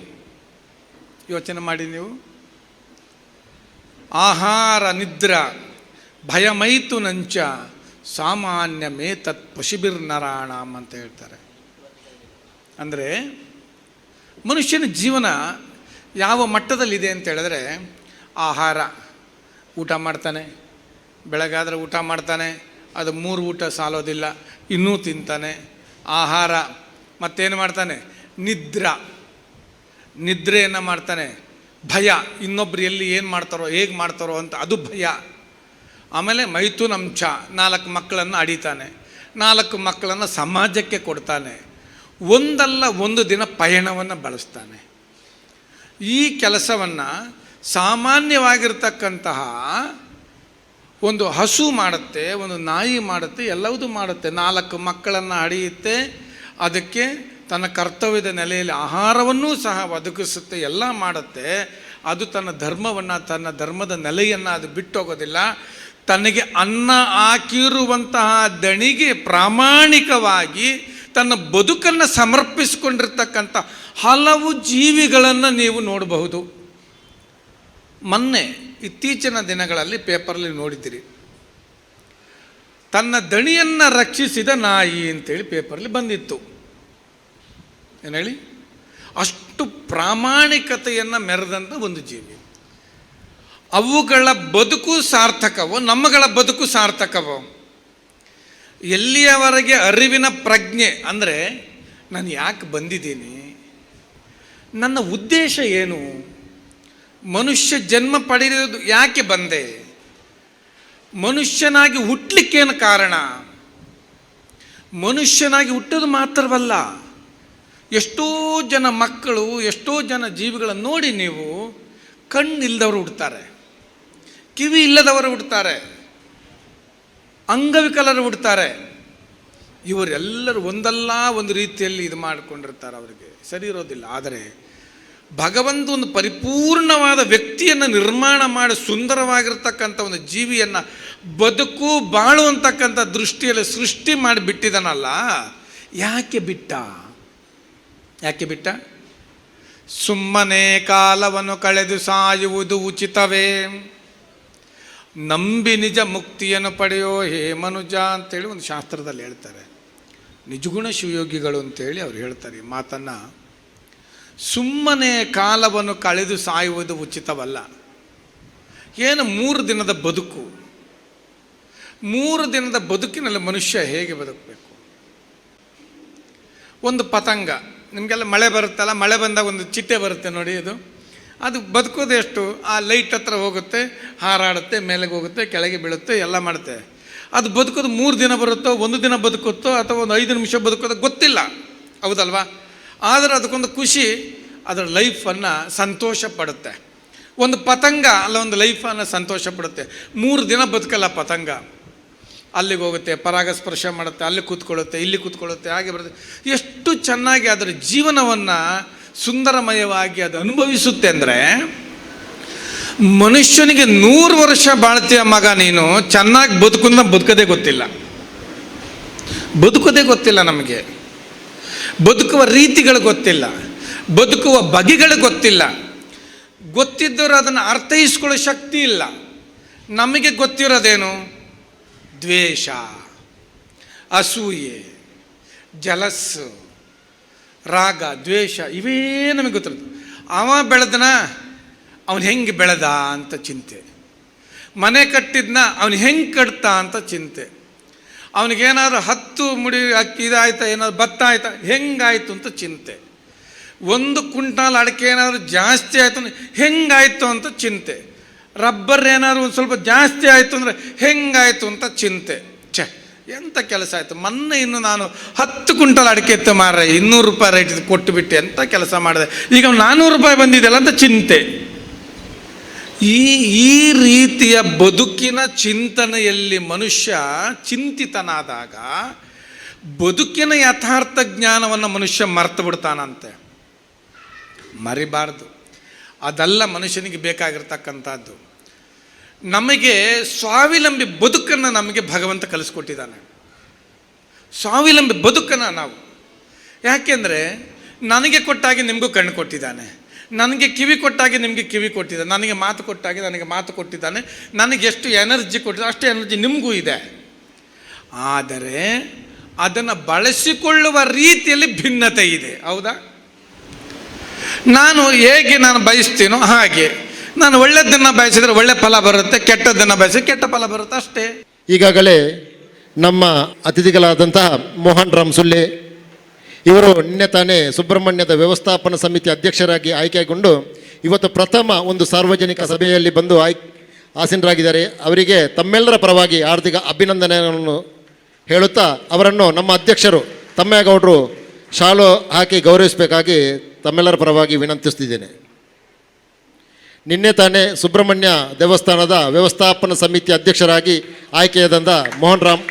ಯೋಚನೆ ಮಾಡಿ. ನೀವು ಆಹಾರ ನಿದ್ರಾ ಭಯಮೈತು ನಂಚ ಸಾಮಾನ್ಯ ಮೇತತ್ ಪಶುಭಿರ್ನರಾಣಂ ಅಂತ ಹೇಳ್ತಾರೆ. ಅಂದರೆ ಮನುಷ್ಯನ ಜೀವನ ಯಾವ ಮಟ್ಟದಲ್ಲಿದೆ ಅಂತ ಹೇಳಿದ್ರೆ, ಆಹಾರ, ಊಟ ಮಾಡ್ತಾನೆ, ಬೆಳಗಾದರೆ ಊಟ ಮಾಡ್ತಾನೆ, ಅದು 3 ಊಟ ಸಾಲೋದಿಲ್ಲ, ಇನ್ನೂ ತಿಂತಾನೆ. ಆಹಾರ, ಮತ್ತೇನು ಮಾಡ್ತಾನೆ? ನಿದ್ರೆಯನ್ನು ಮಾಡ್ತಾನೆ. ಭಯ, ಇನ್ನೊಬ್ರು ಎಲ್ಲಿ ಏನು ಮಾಡ್ತಾರೋ, ಹೇಗೆ ಮಾಡ್ತಾರೋ ಅಂತ ಅದು ಭಯ. ಆಮೇಲೆ ಮೈಥುನಂಶ, 4 ಮಕ್ಕಳನ್ನು ಅಡಿತಾನೆ, 4 ಮಕ್ಕಳನ್ನು ಸಮಾಜಕ್ಕೆ ಕೊಡ್ತಾನೆ. ಒಂದಲ್ಲ ಒಂದು ದಿನ ಪಯಣವನ್ನು ಬಳಸ್ತಾನೆ. ಈ ಕೆಲಸವನ್ನು ಸಾಮಾನ್ಯವಾಗಿರ್ತಕ್ಕಂತಹ ಒಂದು ಹಸು ಮಾಡುತ್ತೆ, ಒಂದು ನಾಯಿ ಮಾಡುತ್ತೆ, ಎಲ್ಲವೂ ಮಾಡುತ್ತೆ. 4 ಮಕ್ಕಳನ್ನು ಹಡಿಯುತ್ತೆ, ಅದಕ್ಕೆ ತನ್ನ ಕರ್ತವ್ಯದ ನೆಲೆಯಲ್ಲಿ ಆಹಾರವನ್ನೂ ಸಹ ಒದಗಿಸುತ್ತೆ, ಎಲ್ಲ ಮಾಡುತ್ತೆ. ಅದು ತನ್ನ ಧರ್ಮವನ್ನು, ತನ್ನ ಧರ್ಮದ ನೆಲೆಯನ್ನು ಅದು ಬಿಟ್ಟೋಗೋದಿಲ್ಲ. ತನಗೆ ಅನ್ನ ಹಾಕಿರುವಂತಹ ದಣಿಗೆ ಪ್ರಾಮಾಣಿಕವಾಗಿ ತನ್ನ ಬದುಕನ್ನು ಸಮರ್ಪಿಸಿಕೊಂಡಿರ್ತಕ್ಕಂಥ ಹಲವು ಜೀವಿಗಳನ್ನು ನೀವು ನೋಡಬಹುದು. ಇತ್ತೀಚಿನ ದಿನಗಳಲ್ಲಿ ಪೇಪರಲ್ಲಿ ನೋಡಿದ್ದೀರಿ, ತನ್ನ ದಣಿಯನ್ನು ರಕ್ಷಿಸಿದ ನಾಯಿ ಅಂತೇಳಿ ಪೇಪರಲ್ಲಿ ಬಂದಿತ್ತು. ಏನು ಹೇಳಿ, ಅಷ್ಟು ಪ್ರಾಮಾಣಿಕತೆಯನ್ನು ಮೆರೆದಂಥ ಒಂದು ಜೀವಿ. ಅವುಗಳ ಬದುಕು ಸಾರ್ಥಕವೋ, ನಮ್ಮಗಳ ಬದುಕು ಸಾರ್ಥಕವೋ? ಎಲ್ಲಿಯವರೆಗೆ ಅರಿವಿನ ಪ್ರಜ್ಞೆ ಅಂದರೆ ನಾನು ಯಾಕೆ ಬಂದಿದ್ದೀನಿ, ನನ್ನ ಉದ್ದೇಶ ಏನು, ಮನುಷ್ಯ ಜನ್ಮ ಪಡೆಯೋದು ಯಾಕೆ ಬಂದೆ, ಮನುಷ್ಯನಾಗಿ ಹುಟ್ಟಲಿಕ್ಕೇನು ಕಾರಣ, ಮನುಷ್ಯನಾಗಿ ಹುಟ್ಟೋದು ಮಾತ್ರವಲ್ಲ, ಎಷ್ಟೋ ಜನ ಮಕ್ಕಳು, ಎಷ್ಟೋ ಜನ ಜೀವಿಗಳನ್ನು ನೋಡಿ ನೀವು, ಕಣ್ಣಿಲ್ಲದವರು ಹುಡ್ತಾರೆ, ಕಿವಿ ಇಲ್ಲದವರು ಹುಡ್ತಾರೆ, ಅಂಗವಿಕಲರು ಹುಡ್ತಾರೆ. ಇವರೆಲ್ಲರೂ ಒಂದಲ್ಲ ಒಂದು ರೀತಿಯಲ್ಲಿ ಇದು ಮಾಡಿಕೊಂಡಿರ್ತಾರೆ, ಅವರಿಗೆ ಸರಿ ಇರೋದಿಲ್ಲ. ಆದರೆ ಭಗವಂತ ಒಂದು ಪರಿಪೂರ್ಣವಾದ ವ್ಯಕ್ತಿಯನ್ನು ನಿರ್ಮಾಣ ಮಾಡಿ ಸುಂದರವಾಗಿರ್ತಕ್ಕಂಥ ಒಂದು ಜೀವಿಯನ್ನು ಬದುಕು ಬಾಳು ಅಂತಕ್ಕಂಥ ದೃಷ್ಟಿಯಲ್ಲಿ ಸೃಷ್ಟಿ ಮಾಡಿಬಿಟ್ಟಿದನಲ್ಲ, ಯಾಕೆ ಬಿಟ್ಟ? ಯಾಕೆ ಬಿಟ್ಟ? ಸುಮ್ಮನೆ ಕಾಲವನ್ನು ಕಳೆದು ಸಾಯುವುದು ಉಚಿತವೇ, ನಂಬಿ ನಿಜ ಮುಕ್ತಿಯನ್ನು ಪಡೆಯೋ ಹೇ ಮನುಜ ಅಂತೇಳಿ ಒಂದು ಶಾಸ್ತ್ರದಲ್ಲಿ ಹೇಳ್ತಾರೆ. ನಿಜಗುಣ ಶಿವಯೋಗಿಗಳು ಅಂತೇಳಿ ಅವ್ರು ಹೇಳ್ತಾರೆ ಈ ಮಾತನ್ನು. ಸುಮ್ಮನೆ ಕಾಲವನ್ನು ಕಳೆದು ಸಾಯುವುದು ಉಚಿತವಲ್ಲ. ಏನು 3 ದಿನದ ಬದುಕು, 3 ದಿನದ ಬದುಕಿನಲ್ಲಿ ಮನುಷ್ಯ ಹೇಗೆ ಬದುಕಬೇಕು? ಒಂದು ಪತಂಗ, ನಿಮಗೆಲ್ಲ ಮಳೆ ಬರುತ್ತಲ್ಲ, ಮಳೆ ಬಂದಾಗ ಒಂದು ಚಿಟ್ಟೆ ಬರುತ್ತೆ ನೋಡಿ, ಅದು ಬದುಕೋದು ಎಷ್ಟು? ಆ ಲೈಟ್ ಹತ್ರ ಹೋಗುತ್ತೆ, ಹಾರಾಡುತ್ತೆ, ಮೇಲೆಗೆ ಹೋಗುತ್ತೆ, ಕೆಳಗೆ ಬೀಳುತ್ತೆ, ಎಲ್ಲ ಮಾಡುತ್ತೆ. ಅದು ಬದುಕೋದು 3 ದಿನ ಬರುತ್ತೋ, 1 ದಿನ ಬದುಕುತ್ತೋ, ಅಥವಾ ಒಂದು 5 ನಿಮಿಷ ಬದುಕೋದು ಗೊತ್ತಿಲ್ಲ, ಹೌದಲ್ವಾ? ಆದರೆ ಅದಕ್ಕೊಂದು ಖುಷಿ, ಅದರ ಲೈಫನ್ನು ಸಂತೋಷ ಪಡುತ್ತೆ. ಒಂದು ಪತಂಗ ಅಲ್ಲ, ಒಂದು ಲೈಫನ್ನು ಸಂತೋಷ ಪಡುತ್ತೆ. 3 ದಿನ ಬದುಕಲ್ಲ ಪತಂಗ. ಅಲ್ಲಿಗೆ ಹೋಗುತ್ತೆ, ಪರಾಗಸ್ಪರ್ಶ ಮಾಡುತ್ತೆ, ಅಲ್ಲಿ ಕೂತ್ಕೊಳ್ಳುತ್ತೆ, ಇಲ್ಲಿ ಕೂತ್ಕೊಳ್ಳುತ್ತೆ, ಹಾಗೆ ಬರುತ್ತೆ. ಎಷ್ಟು ಚೆನ್ನಾಗಿ ಅದರ ಜೀವನವನ್ನು ಸುಂದರಮಯವಾಗಿ ಅದು ಅನುಭವಿಸುತ್ತೆ ಅಂದರೆ, ಮನುಷ್ಯನಿಗೆ 100 ವರ್ಷ ಬಾಳ್ತೀಯ ಮಗ ನೀನು, ಚೆನ್ನಾಗಿ ಬದುಕೋದೇ ಗೊತ್ತಿಲ್ಲ. ಬದುಕೋದೇ ಗೊತ್ತಿಲ್ಲ ನಮಗೆ, ಬದುಕುವ ರೀತಿಗಳು ಗೊತ್ತಿಲ್ಲ, ಬದುಕುವ ಬಗೆಗಳು ಗೊತ್ತಿಲ್ಲ. ಗೊತ್ತಿದ್ದರೂ ಅದನ್ನು ಅರ್ಥೈಸ್ಕೊಳ್ಳೋ ಶಕ್ತಿ ಇಲ್ಲ. ನಮಗೆ ಗೊತ್ತಿರೋದೇನು? ದ್ವೇಷ, ಅಸೂಯೆ, ಜಲಸ್ಸು, ರಾಗ, ದ್ವೇಷ, ಇವೇ ನಮಗೆ ಗೊತ್ತಿರೋದು. ಅವ ಬೆಳೆದನ, ಅವನು ಹೆಂಗೆ ಬೆಳೆದ ಅಂತ ಚಿಂತೆ. ಮನೆ ಕಟ್ಟಿದ್ನ, ಅವನು ಹೆಂಗೆ ಕಟ್ತಾ ಅಂತ ಚಿಂತೆ. ಅವನಿಗೇನಾದ್ರು 10 ಮುಡಿ ಅಕ್ಕಿ ಇದಾಯ್ತಾ, ಏನಾದ್ರು ಭತ್ತ ಆಯ್ತಾ, ಹೆಂಗಾಯ್ತು ಅಂತ ಚಿಂತೆ. 1 ಕ್ವಿಂಟಾಲ್ ಅಡಿಕೆ ಏನಾದರೂ ಜಾಸ್ತಿ ಆಯಿತು ಅಂದರೆ ಹೆಂಗಾಯಿತು ಅಂತ ಚಿಂತೆ. ರಬ್ಬರ್ ಏನಾದ್ರು ಒಂದು ಸ್ವಲ್ಪ ಜಾಸ್ತಿ ಆಯಿತು ಅಂದರೆ ಹೆಂಗಾಯಿತು ಅಂತ ಚಿಂತೆ. ಎಂಥ ಕೆಲಸ ಆಯಿತು, ಮೊನ್ನೆ ಇನ್ನು ನಾನು 10 ಕ್ವಿಂಟಲ್ ಅಡಿಕೆ ಎತ್ತು ಮಾರ್ರೆ, 200 ರೂಪಾಯಿ ರೇಟ್ ಕೊಟ್ಟುಬಿಟ್ಟೆ, ಎಂಥ ಕೆಲಸ ಮಾಡಿದೆ, ಈಗ 400 ರೂಪಾಯಿ ಬಂದಿದೆಯಲ್ಲ ಅಂತ ಚಿಂತೆ. ಈ ರೀತಿಯ ಬದುಕಿನ ಚಿಂತನೆಯಲ್ಲಿ ಮನುಷ್ಯ ಚಿಂತಿತನಾದಾಗ ಬದುಕಿನ ಯಥಾರ್ಥ ಜ್ಞಾನವನ್ನು ಮನುಷ್ಯ ಮರ್ತು ಬಿಡ್ತಾನಂತೆ. ಮರಿಬಾರ್ದು. ಅದೆಲ್ಲ ಮನುಷ್ಯನಿಗೆ ಬೇಕಾಗಿರ್ತಕ್ಕಂಥದ್ದು. ನಮಗೆ ಸ್ವಾವಲಂಬಿ ಬದುಕನ್ನು ನಮಗೆ ಭಗವಂತ ಕಲಿಸ್ಕೊಟ್ಟಿದ್ದಾನೆ. ಸ್ವಾವಲಂಬಿ ಬದುಕನ್ನು ನಾವು, ಯಾಕೆಂದರೆ ನನಗೆ ಕೊಟ್ಟಾಗೆ ನಿಮಗೂ ಕಣ್ಣು ಕೊಟ್ಟಿದ್ದಾನೆ, ನನಗೆ ಕಿವಿ ಕೊಟ್ಟಾಗೆ ನಿಮಗೆ ಕಿವಿ ಕೊಟ್ಟಿದ್ದಾನೆ, ನನಗೆ ಮಾತು ಕೊಟ್ಟಾಗೆ ನನಗೆ ಮಾತು ಕೊಟ್ಟಿದ್ದಾನೆ, ನನಗೆ ಎಷ್ಟು ಎನರ್ಜಿ ಕೊಟ್ಟಿದ್ದಾನೆ ಅಷ್ಟೇ ಎನರ್ಜಿ ನಿಮಗೂ ಇದೆ. ಆದರೆ ಅದನ್ನು ಬಳಸಿಕೊಳ್ಳುವ ರೀತಿಯಲ್ಲಿ ಭಿನ್ನತೆ ಇದೆ, ಹೌದಾ? ನಾನು ಹೇಗೆ ಬಯಸ್ತೀನೋ ಹಾಗೆ, ನಾನು ಒಳ್ಳೆಯದನ್ನು ಬಯಸಿದರೆ ಒಳ್ಳೆ ಫಲ ಬರುತ್ತೆ, ಕೆಟ್ಟದ್ದನ್ನು ಬಯಸಿದ್ರೆ ಕೆಟ್ಟ ಫಲ ಬರುತ್ತೆ, ಅಷ್ಟೇ. ಈಗಾಗಲೇ ನಮ್ಮ ಅತಿಥಿಗಳಾದಂತಹ ಮೋಹನ್ ರಾಮ್ ಸುಳ್ಳೆ ಇವರು ನಿನ್ನೆ ತಾನೇ ಸುಬ್ರಹ್ಮಣ್ಯದ ವ್ಯವಸ್ಥಾಪನಾ ಸಮಿತಿ ಅಧ್ಯಕ್ಷರಾಗಿ ಆಯ್ಕೆಗೊಂಡು ಇವತ್ತು ಪ್ರಥಮ ಒಂದು ಸಾರ್ವಜನಿಕ ಸಭೆಯಲ್ಲಿ ಬಂದು ಆಸೀನರಾಗಿದ್ದಾರೆ. ಅವರಿಗೆ ತಮ್ಮೆಲ್ಲರ ಪರವಾಗಿ ಹಾರ್ದಿಕ ಅಭಿನಂದನೆಗಳನ್ನು ಹೇಳುತ್ತಾ ಅವರನ್ನು ನಮ್ಮ ಅಧ್ಯಕ್ಷರು ತಮ್ಮೇಗೌಡರು ಶಾಲು ಹಾಕಿ ಗೌರವಿಸಬೇಕಾಗಿ ತಮ್ಮೆಲ್ಲರ ಪರವಾಗಿ ವಿನಂತಿಸ್ತಿದ್ದೇನೆ. ನಿನ್ನೆ ತಾನೇ ಸುಬ್ರಹ್ಮಣ್ಯ ದೇವಸ್ಥಾನದ ವ್ಯವಸ್ಥಾಪನಾ ಸಮಿತಿ ಅಧ್ಯಕ್ಷರಾಗಿ ಆಯ್ಕೆಯಾದಂಥ ಮೋಹನ್ ರಾಮ್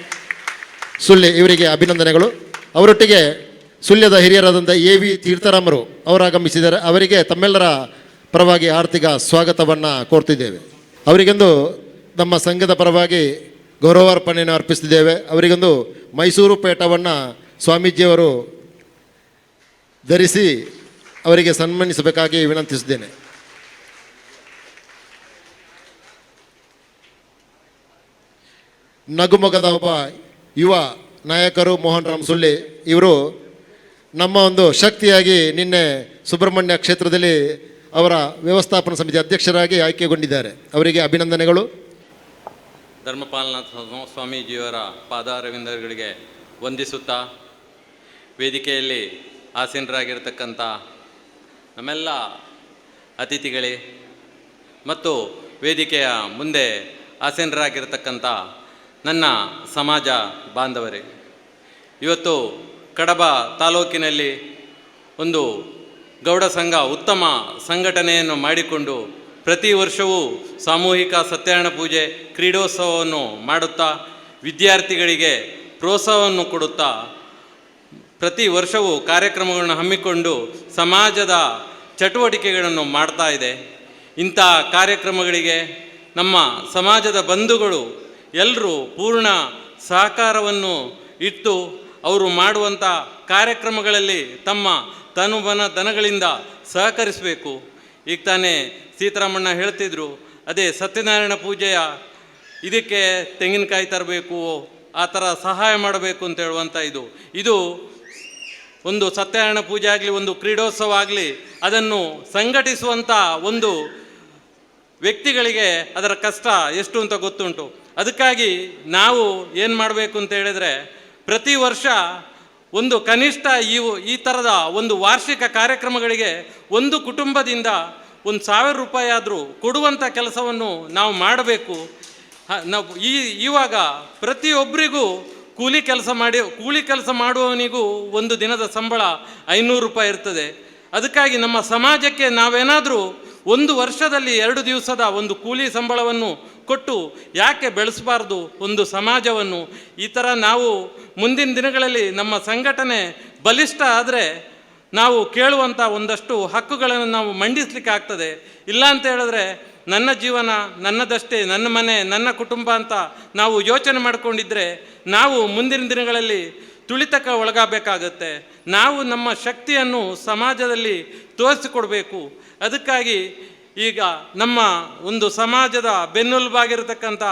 ಸುಳ್ಳೆ ಇವರಿಗೆ ಅಭಿನಂದನೆಗಳು. ಅವರೊಟ್ಟಿಗೆ ಸುಳ್ಯದ ಹಿರಿಯರಾದಂಥ AV ತೀರ್ಥರಾಮರು ಅವರಾಗಮಿಸಿದ್ದಾರೆ. ಅವರಿಗೆ ತಮ್ಮೆಲ್ಲರ ಪರವಾಗಿ ಆರ್ಥಿಕ ಸ್ವಾಗತವನ್ನು ಕೋರ್ತಿದ್ದೇವೆ. ಅವರಿಗೊಂದು ನಮ್ಮ ಸಂಘದ ಪರವಾಗಿ ಗೌರವಾರ್ಪಣೆಯನ್ನು ಅರ್ಪಿಸ್ತಿದ್ದೇವೆ. ಅವರಿಗೊಂದು ಮೈಸೂರು ಪೇಟವನ್ನು ಸ್ವಾಮೀಜಿಯವರು ಧರಿಸಿ ಅವರಿಗೆ ಸನ್ಮಾನಿಸಬೇಕಾಗಿ ವಿನಂತಿಸಿದ್ದೇನೆ. ನಗುಮೊಗದ ಒಬ್ಬ ಯುವ ನಾಯಕರು ಮೋಹನ್ ರಾಮ್ ಸುಳ್ಳೆ. ಇವರು ನಮ್ಮ ಒಂದು ಶಕ್ತಿಯಾಗಿ ನಿನ್ನೆ ಸುಬ್ರಹ್ಮಣ್ಯ ಕ್ಷೇತ್ರದಲ್ಲಿ ಅವರ ವ್ಯವಸ್ಥಾಪನಾ ಸಮಿತಿ ಅಧ್ಯಕ್ಷರಾಗಿ ಆಯ್ಕೆಗೊಂಡಿದ್ದಾರೆ. ಅವರಿಗೆ ಅಭಿನಂದನೆಗಳು. ಧರ್ಮಪಾಲನಾಥ ಸ್ವಾಮೀಜಿಯವರ ಪಾದಾರವಿಂದಗಳಿಗೆ ವಂದಿಸುತ್ತಾ, ವೇದಿಕೆಯಲ್ಲಿ ಆಸೀನರಾಗಿರ್ತಕ್ಕಂಥ ನಮ್ಮೆಲ್ಲ ಅತಿಥಿಗಳೇ ಮತ್ತು ವೇದಿಕೆಯ ಮುಂದೆ ಆಸೀನರಾಗಿರ್ತಕ್ಕಂಥ ನನ್ನ ಸಮಾಜ ಬಾಂಧವರೇ, ಇವತ್ತು ಕಡಬ ತಾಲೂಕಿನಲ್ಲಿ ಒಂದು ಗೌಡ ಸಂಘ ಉತ್ತಮ ಸಂಘಟನೆಯನ್ನು ಮಾಡಿಕೊಂಡು ಪ್ರತಿ ವರ್ಷವೂ ಸಾಮೂಹಿಕ ಸತ್ಯನಾರಾಯಣ ಪೂಜೆ ಕ್ರೀಡೋತ್ಸವವನ್ನು ಮಾಡುತ್ತಾ ವಿದ್ಯಾರ್ಥಿಗಳಿಗೆ ಪ್ರೋತ್ಸಾಹವನ್ನು ಕೊಡುತ್ತಾ ಪ್ರತಿ ವರ್ಷವೂ ಕಾರ್ಯಕ್ರಮಗಳನ್ನು ಹಮ್ಮಿಕೊಂಡು ಸಮಾಜದ ಚಟುವಟಿಕೆಗಳನ್ನು ಮಾಡ್ತಾ ಇದೆ. ಇಂಥ ಕಾರ್ಯಕ್ರಮಗಳಿಗೆ ನಮ್ಮ ಸಮಾಜದ ಬಂಧುಗಳು ಎಲ್ಲರೂ ಪೂರ್ಣ ಸಹಕಾರವನ್ನು ಇಟ್ಟು ಅವರು ಮಾಡುವಂಥ ಕಾರ್ಯಕ್ರಮಗಳಲ್ಲಿ ತಮ್ಮ ತನುಮನ ಧನಗಳಿಂದ ಸಹಕರಿಸಬೇಕು. ಈಗ ತಾನೇ ಸೀತಾರಾಮಣ್ಣ ಹೇಳ್ತಿದ್ರು, ಅದೇ ಸತ್ಯನಾರಾಯಣ ಪೂಜೆಯ ಇದಕ್ಕೆ ತೆಂಗಿನಕಾಯಿ ತರಬೇಕು, ಆ ಥರ ಸಹಾಯ ಮಾಡಬೇಕು ಅಂತ ಹೇಳುವಂಥ ಇದು ಒಂದು ಸತ್ಯನಾರಾಯಣ ಪೂಜೆ ಆಗಲಿ, ಒಂದು ಕ್ರೀಡೋತ್ಸವ ಆಗಲಿ, ಅದನ್ನು ಸಂಘಟಿಸುವಂಥ ಒಂದು ವ್ಯಕ್ತಿಗಳಿಗೆ ಅದರ ಕಷ್ಟ ಎಷ್ಟು ಅಂತ ಗೊತ್ತುಂಟು. ಅದಕ್ಕಾಗಿ ನಾವು ಏನು ಮಾಡಬೇಕು ಅಂತ ಹೇಳಿದರೆ, ಪ್ರತಿ ವರ್ಷ ಒಂದು ಕನಿಷ್ಠ ಈ ಥರದ ಒಂದು ವಾರ್ಷಿಕ ಕಾರ್ಯಕ್ರಮಗಳಿಗೆ ಒಂದು ಕುಟುಂಬದಿಂದ 1,000 ರೂಪಾಯಿ ಆದರೂ ಕೊಡುವಂಥ ಕೆಲಸವನ್ನು ನಾವು ಮಾಡಬೇಕು. ನಾವು ಇವಾಗ ಪ್ರತಿಯೊಬ್ಬರಿಗೂ ಕೂಲಿ ಕೆಲಸ ಮಾಡುವವನಿಗೂ ಒಂದು ದಿನದ ಸಂಬಳ 500 ರೂಪಾಯಿ ಇರ್ತದೆ. ಅದಕ್ಕಾಗಿ ನಮ್ಮ ಸಮಾಜಕ್ಕೆ ನಾವೇನಾದರೂ ಒಂದು ವರ್ಷದಲ್ಲಿ 2 ದಿವಸದ ಒಂದು ಕೂಲಿ ಸಂಬಳವನ್ನು ಕೊಟ್ಟು ಯಾಕೆ ಬೆಳೆಸಬಾರ್ದು ಒಂದು ಸಮಾಜವನ್ನು? ಈ ಥರ ನಾವು ಮುಂದಿನ ದಿನಗಳಲ್ಲಿ ನಮ್ಮ ಸಂಘಟನೆ ಬಲಿಷ್ಠ ಆದರೆ ನಾವು ಕೇಳುವಂಥ ಒಂದಷ್ಟು ಹಕ್ಕುಗಳನ್ನು ನಾವು ಮಂಡಿಸಲಿಕ್ಕೆ ಆಗ್ತದೆ. ಇಲ್ಲ ಅಂತ ಹೇಳಿದ್ರೆ ನನ್ನ ಜೀವನ ನನ್ನದಷ್ಟೇ, ನನ್ನ ಮನೆ ನನ್ನ ಕುಟುಂಬ ಅಂತ ನಾವು ಯೋಚನೆ ಮಾಡಿಕೊಂಡಿದ್ದರೆ ನಾವು ಮುಂದಿನ ದಿನಗಳಲ್ಲಿ ತುಳಿತಕ್ಕೆ ಒಳಗಾಗಬೇಕಾಗತ್ತೆ. ನಾವು ನಮ್ಮ ಶಕ್ತಿಯನ್ನು ಸಮಾಜದಲ್ಲಿ ತೋರಿಸಿಕೊಡ್ಬೇಕು. ಅದಕ್ಕಾಗಿ ಈಗ ನಮ್ಮ ಒಂದು ಸಮಾಜದ ಬೆನ್ನೆಲುಬಾಗಿರತಕ್ಕಂಥ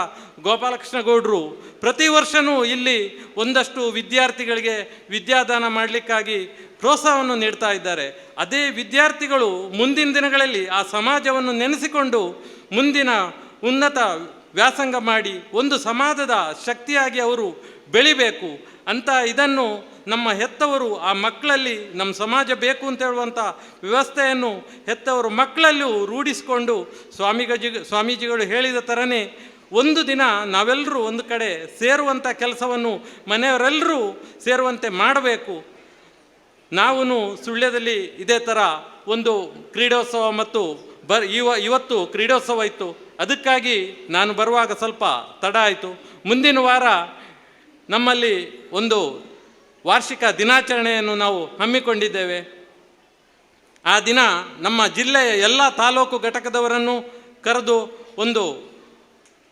ಗೋಪಾಲಕೃಷ್ಣ ಗೌಡರು ಪ್ರತಿ ವರ್ಷವೂ ಇಲ್ಲಿ ಒಂದಷ್ಟು ವಿದ್ಯಾರ್ಥಿಗಳಿಗೆ ವಿದ್ಯಾದಾನ ಮಾಡಲಿಕ್ಕಾಗಿ ಪ್ರೋತ್ಸಾಹವನ್ನು ನೀಡ್ತಾ ಇದ್ದಾರೆ. ಅದೇ ವಿದ್ಯಾರ್ಥಿಗಳು ಮುಂದಿನ ದಿನಗಳಲ್ಲಿ ಆ ಸಮಾಜವನ್ನು ನೆನೆಸಿಕೊಂಡು ಮುಂದಿನ ಉನ್ನತ ವ್ಯಾಸಂಗ ಮಾಡಿ ಒಂದು ಸಮಾಜದ ಶಕ್ತಿಯಾಗಿ ಅವರು ಬೆಳಿಬೇಕು ಅಂತ ಇದನ್ನು ನಮ್ಮ ಹೆತ್ತವರು ಆ ಮಕ್ಕಳಲ್ಲಿ ನಮ್ಮ ಸಮಾಜ ಬೇಕು ಅಂತ ಹೇಳುವಂಥ ವ್ಯವಸ್ಥೆಯನ್ನು ಹೆತ್ತವರು ಮಕ್ಕಳಲ್ಲೂ ರೂಢಿಸಿಕೊಂಡು ಸ್ವಾಮೀಜಿಗಳು ಹೇಳಿದ ಥರನೇ ಒಂದು ದಿನ ನಾವೆಲ್ಲರೂ ಒಂದು ಕಡೆ ಸೇರುವಂಥ ಕೆಲಸವನ್ನು ಮನೆಯವರೆಲ್ಲರೂ ಸೇರುವಂತೆ ಮಾಡಬೇಕು. ನಾವು ಸುಳ್ಯದಲ್ಲಿ ಇದೇ ಥರ ಒಂದು ಕ್ರೀಡೋತ್ಸವ ಮತ್ತು ಇವತ್ತು ಕ್ರೀಡೋತ್ಸವ ಇತ್ತು. ಅದಕ್ಕಾಗಿ ನಾನು ಬರುವಾಗ ಸ್ವಲ್ಪ ತಡ ಆಯಿತು. ಮುಂದಿನ ವಾರ ನಮ್ಮಲ್ಲಿ ಒಂದು ವಾರ್ಷಿಕ ದಿನಾಚರಣೆಯನ್ನು ನಾವು ಹಮ್ಮಿಕೊಂಡಿದ್ದೇವೆ. ಆ ದಿನ ನಮ್ಮ ಜಿಲ್ಲೆಯ ಎಲ್ಲ ತಾಲೂಕು ಘಟಕದವರನ್ನು ಕರೆದು ಒಂದು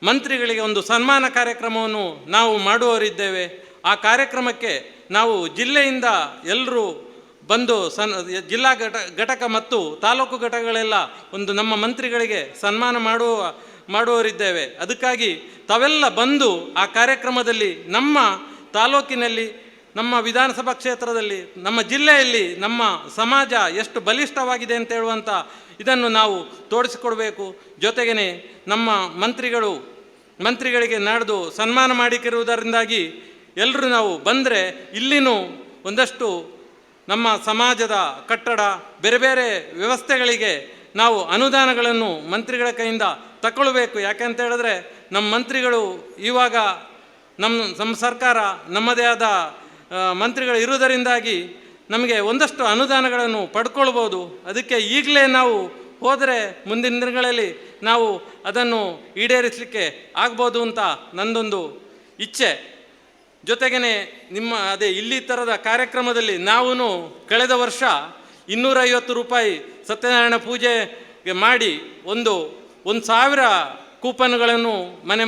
ಮಂತ್ರಿಗಳಿಗೆ ಒಂದು ಸನ್ಮಾನ ಕಾರ್ಯಕ್ರಮವನ್ನು ನಾವು ಮಾಡುವವರಿದ್ದೇವೆ. ಆ ಕಾರ್ಯಕ್ರಮಕ್ಕೆ ನಾವು ಜಿಲ್ಲೆಯಿಂದ ಎಲ್ಲರೂ ಬಂದು ಜಿಲ್ಲಾ ಘಟಕ ಮತ್ತು ತಾಲೂಕು ಘಟಕಗಳೆಲ್ಲ ಒಂದು ನಮ್ಮ ಮಂತ್ರಿಗಳಿಗೆ ಸನ್ಮಾನ ಮಾಡುವವರಿದ್ದೇವೆ. ಅದಕ್ಕಾಗಿ ತಾವೆಲ್ಲ ಬಂದು ಆ ಕಾರ್ಯಕ್ರಮದಲ್ಲಿ ನಮ್ಮ ತಾಲೂಕಿನಲ್ಲಿ, ನಮ್ಮ ವಿಧಾನಸಭಾ ಕ್ಷೇತ್ರದಲ್ಲಿ, ನಮ್ಮ ಜಿಲ್ಲೆಯಲ್ಲಿ ನಮ್ಮ ಸಮಾಜ ಎಷ್ಟು ಬಲಿಷ್ಠವಾಗಿದೆ ಅಂತ ಹೇಳುವಂಥ ಇದನ್ನು ನಾವು ತೋರಿಸಿಕೊಡ್ಬೇಕು. ಜೊತೆಗೇ ನಮ್ಮ ಮಂತ್ರಿಗಳಿಗೆ ನಾಡ್ದು ಸನ್ಮಾನ ಮಾಡಿಕಿರುವುದರಿಂದಾಗಿ ಎಲ್ಲರೂ ನಾವು ಬಂದರೆ ಇಲ್ಲಿನೂ ಒಂದಷ್ಟು ನಮ್ಮ ಸಮಾಜದ ಕಟ್ಟಡ ಬೇರೆ ಬೇರೆ ವ್ಯವಸ್ಥೆಗಳಿಗೆ ನಾವು ಅನುದಾನಗಳನ್ನು ಮಂತ್ರಿಗಳ ಕೈಯಿಂದ ತಗೊಳ್ಬೇಕು. ಯಾಕೆಂತ ಹೇಳಿದ್ರೆ ನಮ್ಮ ಮಂತ್ರಿಗಳು ಇವಾಗ ನಮ್ಮ ಸರ್ಕಾರ ನಮ್ಮದೇ ಆದ ಮಂತ್ರಿಗಳು ಇರುವುದರಿಂದಾಗಿ ನಮಗೆ ಒಂದಷ್ಟು ಅನುದಾನಗಳನ್ನು ಪಡ್ಕೊಳ್ಬೋದು. ಅದಕ್ಕೆ ಈಗಲೇ ನಾವು ಹೋದರೆ ಮುಂದಿನ ದಿನಗಳಲ್ಲಿ ನಾವು ಅದನ್ನು ಈಡೇರಿಸಲಿಕ್ಕೆ ಆಗ್ಬೋದು ಅಂತ ನನ್ನದೊಂದು ಇಚ್ಛೆ. ಜೊತೆಗೇ ಅದೇ ಇಲ್ಲಿ ಥರದ ಕಾರ್ಯಕ್ರಮದಲ್ಲಿ ನಾವು ಕಳೆದ ವರ್ಷ 250 ರೂಪಾಯಿ ಸತ್ಯನಾರಾಯಣ ಪೂಜೆಗೆ ಮಾಡಿ 1,000 ಕೂಪನ್ಗಳನ್ನು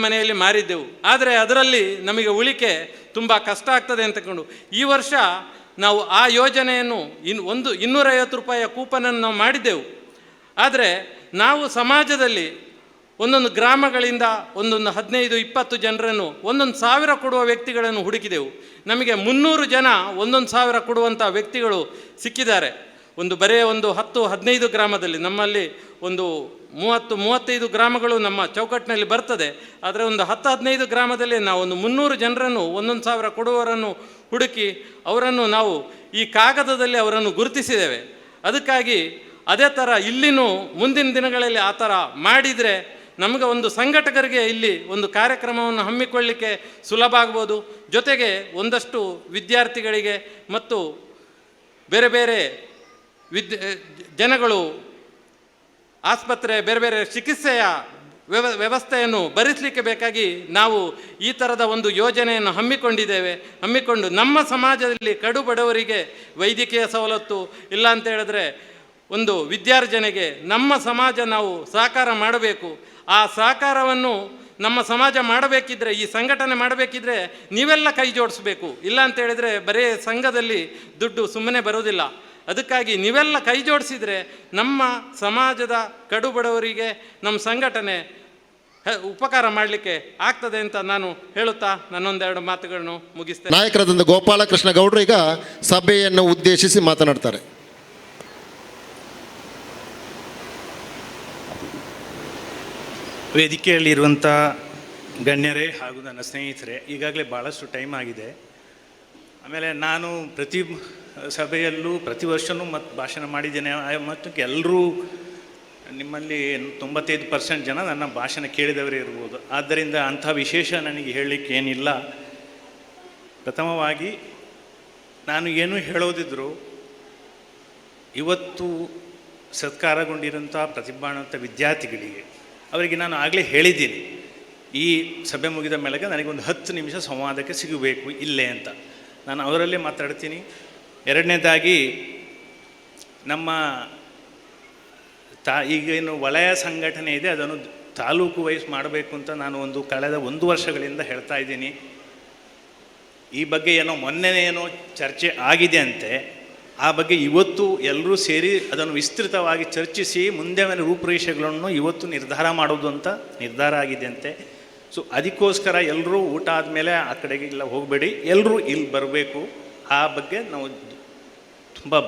ಮನೆಯಲ್ಲಿ ಮಾರಿದ್ದೆವು. ಆದರೆ ಅದರಲ್ಲಿ ನಮಗೆ ಉಳಿಕೆ ತುಂಬ ಕಷ್ಟ ಆಗ್ತದೆ ಅಂತಕೊಂಡು ಈ ವರ್ಷ ನಾವು ಆ ಯೋಜನೆಯನ್ನು 250 ರೂಪಾಯಿಯ ಕೂಪನನ್ನು ನಾವು ಮಾಡಿದ್ದೆವು. ಆದರೆ ನಾವು ಸಮಾಜದಲ್ಲಿ ಒಂದೊಂದು ಗ್ರಾಮಗಳಿಂದ ಒಂದೊಂದು 15-20 ಜನರನ್ನು 1,000 ಕೊಡುವ ವ್ಯಕ್ತಿಗಳನ್ನು ಹುಡುಕಿದೆವು. ನಮಗೆ 300 ಜನ 1,000 ಕೊಡುವಂಥ ವ್ಯಕ್ತಿಗಳು ಸಿಕ್ಕಿದ್ದಾರೆ. ಬರೇ 10-15 ಗ್ರಾಮದಲ್ಲಿ, ನಮ್ಮಲ್ಲಿ 30-35 ಗ್ರಾಮಗಳು ನಮ್ಮ ಚೌಕಟ್ಟಿನಲ್ಲಿ ಬರ್ತದೆ. ಆದರೆ 10-15 ಗ್ರಾಮದಲ್ಲಿ ನಾವು 300 ಜನರನ್ನು 1,000 ಕೊಡುವವರನ್ನು ಹುಡುಕಿ ಅವರನ್ನು ನಾವು ಈ ಕಾಗದದಲ್ಲಿ ಅವರನ್ನು ಗುರುತಿಸಿದ್ದೇವೆ. ಅದಕ್ಕಾಗಿ ಅದೇ ಥರ ಇಲ್ಲಿನೂ ಮುಂದಿನ ದಿನಗಳಲ್ಲಿ ಆ ಥರ ಮಾಡಿದರೆ ನಮಗೆ ಸಂಘಟಕರಿಗೆ ಇಲ್ಲಿ ಕಾರ್ಯಕ್ರಮವನ್ನು ಹಮ್ಮಿಕೊಳ್ಳಲಿಕ್ಕೆ ಸುಲಭ ಆಗ್ಬೋದು. ಜೊತೆಗೆ ಒಂದಷ್ಟು ವಿದ್ಯಾರ್ಥಿಗಳಿಗೆ ಮತ್ತು ಬೇರೆ ಬೇರೆ ಜನಗಳು ಆಸ್ಪತ್ರೆ ಬೇರೆ ಬೇರೆ ಚಿಕಿತ್ಸೆಯ ವ್ಯವಸ್ಥೆಯನ್ನು ಭರಿಸಲಿಕ್ಕೆ ಬೇಕಾಗಿ ನಾವು ಈ ಥರದ ಯೋಜನೆಯನ್ನು ಹಮ್ಮಿಕೊಂಡು ನಮ್ಮ ಸಮಾಜದಲ್ಲಿ ಕಡು ಬಡವರಿಗೆ ವೈದ್ಯಕೀಯ ಸವಲತ್ತು ಇಲ್ಲ ಅಂತ ಹೇಳಿದ್ರೆ ವಿದ್ಯಾರ್ಜನೆಗೆ ನಮ್ಮ ಸಮಾಜ ನಾವು ಸಹಕಾರ ಮಾಡಬೇಕು. ಆ ಸಹಕಾರವನ್ನು ನಮ್ಮ ಸಮಾಜ ಮಾಡಬೇಕಿದ್ರೆ, ಈ ಸಂಘಟನೆ ಮಾಡಬೇಕಿದ್ರೆ ನೀವೆಲ್ಲ ಕೈ ಜೋಡಿಸ್ಬೇಕು. ಇಲ್ಲ ಅಂತ ಹೇಳಿದರೆ ಬರೀ ಸಂಘದಲ್ಲಿ ದುಡ್ಡು ಸುಮ್ಮನೆ ಬರೋದಿಲ್ಲ. ಅದಕ್ಕಾಗಿ ನೀವೆಲ್ಲ ಕೈ ಜೋಡಿಸಿದರೆ ನಮ್ಮ ಸಮಾಜದ ಕಡು ಬಡವರಿಗೆ ನಮ್ಮ ಸಂಘಟನೆ ಉಪಕಾರ ಮಾಡಲಿಕ್ಕೆ ಆಗ್ತದೆ ಅಂತ ನಾನು ಹೇಳುತ್ತಾ ನನ್ನೊಂದೆರಡು ಮಾತುಗಳನ್ನು ಮುಗಿಸ್ತೇನೆ. ನಾಯಕರಾದಂಥ ಗೋಪಾಲಕೃಷ್ಣ ಗೌಡರು ಈಗ ಸಭೆಯನ್ನು ಉದ್ದೇಶಿಸಿ ಮಾತನಾಡ್ತಾರೆ. ವೇದಿಕೆಯಲ್ಲಿರುವಂಥ ಗಣ್ಯರೇ ಹಾಗೂ ನನ್ನ ಸ್ನೇಹಿತರೆ, ಈಗಾಗಲೇ ಭಾಳಷ್ಟು ಟೈಮ್ ಆಗಿದೆ. ಆಮೇಲೆ ನಾನು ಪ್ರತಿ ಸಭೆಯಲ್ಲೂ ಪ್ರತಿ ವರ್ಷವೂ ಭಾಷಣ ಮಾಡಿದ್ದೇನೆ. ಮತ್ತು ಎಲ್ಲರೂ ನಿಮ್ಮಲ್ಲಿ 95% ಜನ ನನ್ನ ಭಾಷಣ ಕೇಳಿದವರೇ ಇರ್ಬೋದು. ಆದ್ದರಿಂದ ಅಂಥ ವಿಶೇಷ ನನಗೆ ಹೇಳಲಿಕ್ಕೆ ಏನಿಲ್ಲ. ಪ್ರಥಮವಾಗಿ ನಾನು ಏನು ಹೇಳೋದಿದ್ರು, ಇವತ್ತು ಸತ್ಕಾರಗೊಂಡಿರೋಂಥ ಪ್ರತಿಭಾವಂತ ವಿದ್ಯಾರ್ಥಿಗಳಿಗೆ ಅವರಿಗೆ ನಾನು ಆಗಲೇ ಹೇಳಿದ್ದೀನಿ, ಈ ಸಭೆ ಮುಗಿದ ಮೇಲೆ ನನಗೊಂದು 10 ನಿಮಿಷ ಸಂವಾದಕ್ಕೆ ಸಿಗಬೇಕು ಇಲ್ಲೇ ಅಂತ. ನಾನು ಅವರಲ್ಲೇ ಮಾತಾಡ್ತೀನಿ. ಎರಡನೇದಾಗಿ ನಮ್ಮ ಈಗೇನು ವಲಯ ಸಂಘಟನೆ ಇದೆ ಅದನ್ನು ತಾಲೂಕು ವೈಸ್ ಮಾಡಬೇಕು ಅಂತ ನಾನು ಕಳೆದ 1 ವರ್ಷಗಳಿಂದ ಹೇಳ್ತಾ ಇದ್ದೀನಿ. ಈ ಬಗ್ಗೆ ಮೊನ್ನೆನೇನೋ ಚರ್ಚೆ ಆಗಿದೆ ಅಂತೆ. ಆ ಬಗ್ಗೆ ಇವತ್ತು ಎಲ್ಲರೂ ಸೇರಿ ಅದನ್ನು ವಿಸ್ತೃತವಾಗಿ ಚರ್ಚಿಸಿ ಮುಂದೆ ರೂಪುರೇಷೆಗಳನ್ನು ಇವತ್ತು ನಿರ್ಧಾರ ಮಾಡೋದು ಅಂತ ನಿರ್ಧಾರ ಆಗಿದೆ ಅಂತೆ. ಸೊ ಅದಕ್ಕೋಸ್ಕರ ಎಲ್ಲರೂ ಊಟ ಆದಮೇಲೆ ಆ ಕಡೆಗೆ ಇಲ್ಲ ಹೋಗಬೇಡಿ, ಎಲ್ಲರೂ ಇಲ್ಲಿ ಬರಬೇಕು. ಆ ಬಗ್ಗೆ ನಾವು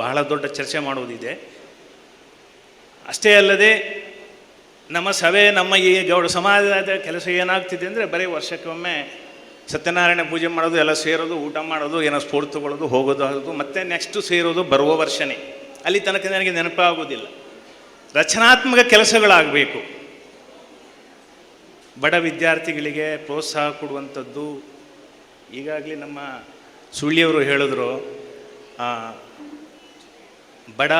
ಬಹಳ ದೊಡ್ಡ ಚರ್ಚೆ ಮಾಡೋದಿದೆ. ಅಷ್ಟೇ ಅಲ್ಲದೆ ನಮ್ಮ ಸಭೆ, ನಮ್ಮ ಈ ಗೌಡ ಸಮಾಜದ ಕೆಲಸ ಏನಾಗ್ತಿದೆ ಅಂದರೆ, ಬರೀ ವರ್ಷಕ್ಕೊಮ್ಮೆ ಸತ್ಯನಾರಾಯಣ ಪೂಜೆ ಮಾಡೋದು, ಎಲ್ಲ ಸೇರೋದು, ಊಟ ಮಾಡೋದು, ಏನೋ ಸ್ಫೂರ್ತಿ ತೊಗೊಳ್ಳೋದು, ಹೋಗೋದು, ಆಗೋದು, ಮತ್ತೆ ನೆಕ್ಸ್ಟು ಸೇರೋದು ಬರುವ ವರ್ಷನೇ. ಅಲ್ಲಿ ತನಕ ನನಗೆ ನೆನಪಾಗೋದಿಲ್ಲ. ರಚನಾತ್ಮಕ ಕೆಲಸಗಳಾಗಬೇಕು. ಬಡ ವಿದ್ಯಾರ್ಥಿಗಳಿಗೆ ಪ್ರೋತ್ಸಾಹ ಕೊಡುವಂಥದ್ದು. ಈಗಾಗಲೇ ನಮ್ಮ ಸುಳ್ಳಿಯವರು ಹೇಳಿದ್ರು, ಬಡ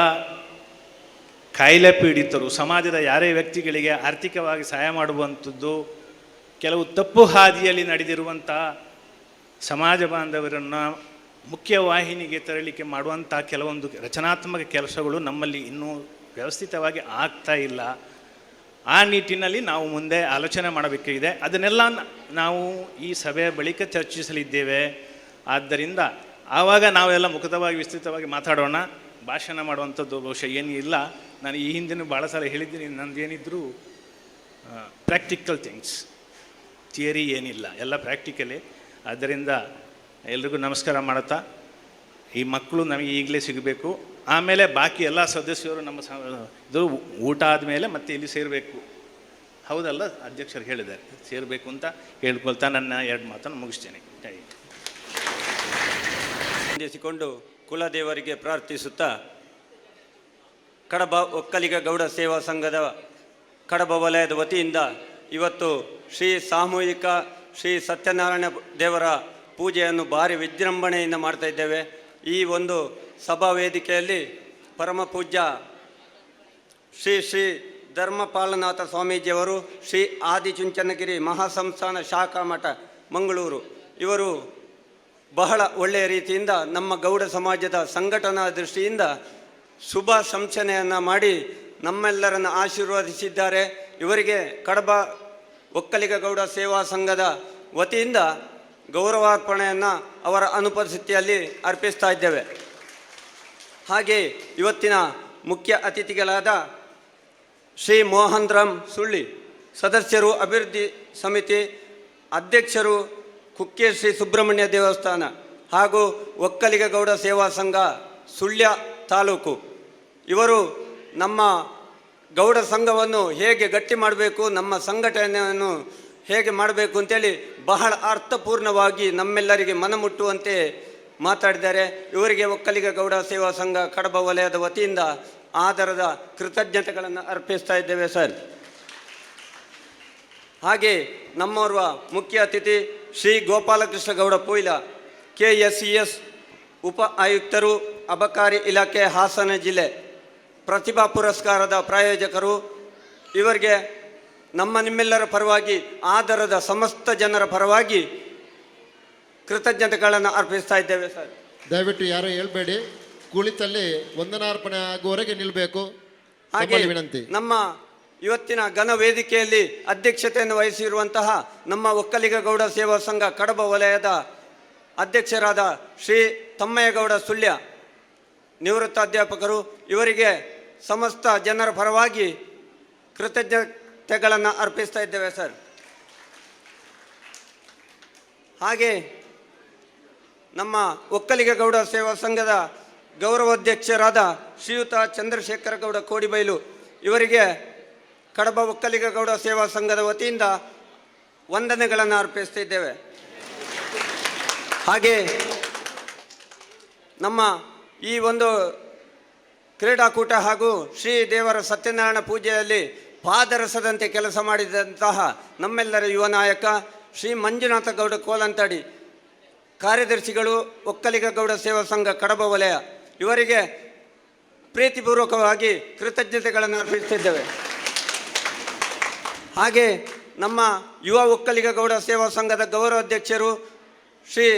ಕಾಯಿಲೆ ಪೀಡಿತರು, ಸಮಾಜದ ಯಾರೇ ವ್ಯಕ್ತಿಗಳಿಗೆ ಆರ್ಥಿಕವಾಗಿ ಸಹಾಯ ಮಾಡುವಂಥದ್ದು, ಕೆಲವು ತಪ್ಪು ಹಾದಿಯಲ್ಲಿ ನಡೆದಿರುವಂಥ ಸಮಾಜ ಬಾಂಧವರನ್ನು ಮುಖ್ಯವಾಹಿನಿಗೆ ತರಲಿಕ್ಕೆ ಮಾಡುವಂಥ ಕೆಲವೊಂದು ರಚನಾತ್ಮಕ ಕೆಲಸಗಳು ನಮ್ಮಲ್ಲಿ ಇನ್ನೂ ವ್ಯವಸ್ಥಿತವಾಗಿ ಆಗ್ತಾ ಇಲ್ಲ. ಆ ನಿಟ್ಟಿನಲ್ಲಿ ನಾವು ಮುಂದೆ ಆಲೋಚನೆ ಮಾಡಬೇಕಿದೆ. ಅದನ್ನೆಲ್ಲ ನಾವು ಈ ಸಭೆಯ ಬಳಿಕ ಚರ್ಚಿಸಲಿದ್ದೇವೆ. ಆದ್ದರಿಂದ ಆವಾಗ ನಾವೆಲ್ಲ ಮುಖತವಾಗಿ ವಿಸ್ತೃತವಾಗಿ ಮಾತಾಡೋಣ. ಭಾಷಣ ಮಾಡುವಂಥದ್ದು ಬಹುಶಃ ಏನೂ ಇಲ್ಲ. ನಾನು ಈ ಹಿಂದಿನ ಭಾಳ ಸಲ ಹೇಳಿದ್ದೀನಿ, ನಂದೇನಿದ್ರು ಪ್ರಾಕ್ಟಿಕಲ್ ಥಿಂಗ್ಸ್, ಥಿಯರಿ ಏನಿಲ್ಲ, ಎಲ್ಲ ಪ್ರಾಕ್ಟಿಕಲೇ. ಆದ್ದರಿಂದ ಎಲ್ರಿಗೂ ನಮಸ್ಕಾರ ಮಾಡುತ್ತಾ, ಈ ಮಕ್ಕಳು ನಮಗೆ ಈಗಲೇ ಸಿಗಬೇಕು. ಆಮೇಲೆ ಬಾಕಿ ಎಲ್ಲ ಸದಸ್ಯರು ನಮ್ಮ ಇದು ಊಟ ಆದಮೇಲೆ ಮತ್ತೆ ಇಲ್ಲಿ ಸೇರಬೇಕು. ಹೌದಲ್ಲ, ಅಧ್ಯಕ್ಷರು ಹೇಳಿದ್ದಾರೆ ಸೇರಬೇಕು ಅಂತ ಹೇಳ್ಕೊಳ್ತಾ ನನ್ನ 2 ಮಾತನ್ನು ಮುಗಿಸ್ತೇನೆ. ವಂದಿಸಿಕೊಂಡು ಕುಲದೇವರಿಗೆ ಪ್ರಾರ್ಥಿಸುತ್ತಾ, ಕಡಬ ಒಕ್ಕಲಿಗ ಗೌಡ ಸೇವಾ ಸಂಘದ ಕಡಬ ವಲಯದ ವತಿಯಿಂದ ಇವತ್ತು ಸಾಮೂಹಿಕ ಶ್ರೀ ಸತ್ಯನಾರಾಯಣ ದೇವರ ಪೂಜೆಯನ್ನು ಭಾರಿ ವಿಜೃಂಭಣೆಯಿಂದ ಮಾಡ್ತಾ ಇದ್ದೇವೆ. ಈ ಒಂದು ಸಭಾ ವೇದಿಕೆಯಲ್ಲಿ ಪರಮ ಪೂಜ್ಯ ಶ್ರೀ ಧರ್ಮಪಾಲನಾಥ ಸ್ವಾಮೀಜಿಯವರು, ಶ್ರೀ ಆದಿಚುಂಚನಗಿರಿ ಮಹಾಸಂಸ್ಥಾನ ಶಾಖಾ ಮಠ ಮಂಗಳೂರು, ಇವರು ಬಹಳ ಒಳ್ಳೆಯ ರೀತಿಯಿಂದ ನಮ್ಮ ಗೌಡ ಸಮಾಜದ ಸಂಘಟನಾ ದೃಷ್ಟಿಯಿಂದ ಶುಭ ಸಂಚನೆಯನ್ನು ಮಾಡಿ ನಮ್ಮೆಲ್ಲರನ್ನು ಆಶೀರ್ವದಿಸಿದ್ದಾರೆ. ಇವರಿಗೆ ಕಡಬ ಒಕ್ಕಲಿಗ ಗೌಡ ಸೇವಾ ಸಂಘದ ವತಿಯಿಂದ ಗೌರವಾರ್ಪಣೆಯನ್ನು ಅವರ ಅನುಪಸ್ಥಿತಿಯಲ್ಲಿ ಅರ್ಪಿಸ್ತಾ ಇದ್ದೇವೆ. ಹಾಗೆ ಇವತ್ತಿನ ಮುಖ್ಯ ಅತಿಥಿಗಳಾದ ಶ್ರೀ ಮೋಹನ್ ರಾಮ್ ಸುಳ್ಳಿ, ಸದಸ್ಯರು, ಅಭಿವೃದ್ಧಿ ಸಮಿತಿ ಅಧ್ಯಕ್ಷರು, ಕುಕ್ಕೆ ಶ್ರೀ ಸುಬ್ರಹ್ಮಣ್ಯ ದೇವಸ್ಥಾನ ಹಾಗೂ ಒಕ್ಕಲಿಗ ಗೌಡ ಸೇವಾ ಸಂಘ ಸುಳ್ಯ ತಾಲೂಕು ಇವರು ನಮ್ಮ ಗೌಡ ಸಂಘವನ್ನು ಹೇಗೆ ಗಟ್ಟಿ ಮಾಡಬೇಕು, ನಮ್ಮ ಸಂಘಟನೆಯನ್ನು ಹೇಗೆ ಮಾಡಬೇಕು ಅಂತೇಳಿ ಬಹಳ ಅರ್ಥಪೂರ್ಣವಾಗಿ ನಮ್ಮೆಲ್ಲರಿಗೆ ಮನಮುಟ್ಟುವಂತೆ ಮಾತಾಡಿದ್ದಾರೆ. ಇವರಿಗೆ ಒಕ್ಕಲಿಗ ಗೌಡ ಸೇವಾ ಸಂಘ ಕಡಬ ವಲಯದ ವತಿಯಿಂದ ಆದರದ ಕೃತಜ್ಞತೆಗಳನ್ನು ಅರ್ಪಿಸ್ತಾ ಇದ್ದೇವೆ ಸರ್. ಹಾಗೆ ನಮ್ಮೋರ್ವ ಮುಖ್ಯ ಅತಿಥಿ ಶ್ರೀ ಗೋಪಾಲಕೃಷ್ಣ ಗೌಡ ಪೊಯ್ಲ, KSES ಉಪ ಆಯುಕ್ತರು, ಅಬಕಾರಿ ಇಲಾಖೆ, ಹಾಸನ ಜಿಲ್ಲೆ, ಪ್ರತಿಭಾ ಪುರಸ್ಕಾರದ ಪ್ರಾಯೋಜಕರು. ಇವರಿಗೆ ನಿಮ್ಮೆಲ್ಲರ ಪರವಾಗಿ, ಆದರದ ಸಮಸ್ತ ಜನರ ಪರವಾಗಿ ಕೃತಜ್ಞತೆಗಳನ್ನು ಅರ್ಪಿಸ್ತಾ ಇದ್ದೇವೆ ಸರ್. ದಯವಿಟ್ಟು ಯಾರು ಹೇಳ್ಬೇಡಿ, ಕುಳಿತಲ್ಲಿ ವಂದನಾರ್ಪಣೆ ಆಗುವವರೆಗೆ ನಿಲ್ಲಬೇಕು. ಹಾಗೆ ವಿನಂತಿ. ನಮ್ಮ ಇವತ್ತಿನ ಘನ ವೇದಿಕೆಯಲ್ಲಿ ಅಧ್ಯಕ್ಷತೆಯನ್ನು ವಹಿಸಿರುವಂತಹ ನಮ್ಮ ಒಕ್ಕಲಿಗ ಗೌಡ ಸೇವಾ ಸಂಘ ಕಡಬ ವಲಯದ ಅಧ್ಯಕ್ಷರಾದ ಶ್ರೀ ತಮ್ಮಯ್ಯಗೌಡ ಸುಳ್ಯ, ನಿವೃತ್ತ ಅಧ್ಯಾಪಕರು, ಇವರಿಗೆ ಸಮಸ್ತ ಜನರ ಪರವಾಗಿ ಕೃತಜ್ಞತೆಗಳನ್ನು ಅರ್ಪಿಸ್ತಾ ಇದ್ದೇವೆ ಸರ್. ಹಾಗೆ ನಮ್ಮ ಒಕ್ಕಲಿಗ ಗೌಡ ಸೇವಾ ಸಂಘದ ಗೌರವಾಧ್ಯಕ್ಷರಾದ ಶ್ರೀಯುತ ಚಂದ್ರಶೇಖರ ಗೌಡ ಕೋಡಿಬೈಲು, ಇವರಿಗೆ ಕಡಬ ಒಕ್ಕಲಿಗ ಗೌಡ ಸೇವಾ ಸಂಘದ ವತಿಯಿಂದ ವಂದನೆಗಳನ್ನು ಅರ್ಪಿಸ್ತಿದ್ದೇವೆ. ಹಾಗೆ ನಮ್ಮ ಈ ಒಂದು ಕ್ರೀಡಾಕೂಟ ಹಾಗೂ ಶ್ರೀ ದೇವರ ಸತ್ಯನಾರಾಯಣ ಪೂಜೆಯಲ್ಲಿ ಪಾದರಸದಂತೆ ಕೆಲಸ ಮಾಡಿದಂತಹ ನಮ್ಮೆಲ್ಲರ ಯುವ ನಾಯಕ ಶ್ರೀ ಮಂಜುನಾಥ ಗೌಡ ಕೋಲಂತಾಡಿ, ಕಾರ್ಯದರ್ಶಿಗಳು ಒಕ್ಕಲಿಗ ಗೌಡ ಸೇವಾ ಸಂಘ ಕಡಬ ವಲಯ, ಇವರಿಗೆ ಪ್ರೀತಿಪೂರ್ವಕವಾಗಿ ಕೃತಜ್ಞತೆಗಳನ್ನು ಅರ್ಪಿಸುತ್ತಿದ್ದೇವೆ. ಹಾಗೆ ನಮ್ಮ ಯುವ ಒಕ್ಕಲಿಗ ಗೌಡ ಸೇವಾ ಸಂಘದ ಗೌರವಾಧ್ಯಕ್ಷರು ಶ್ರೀ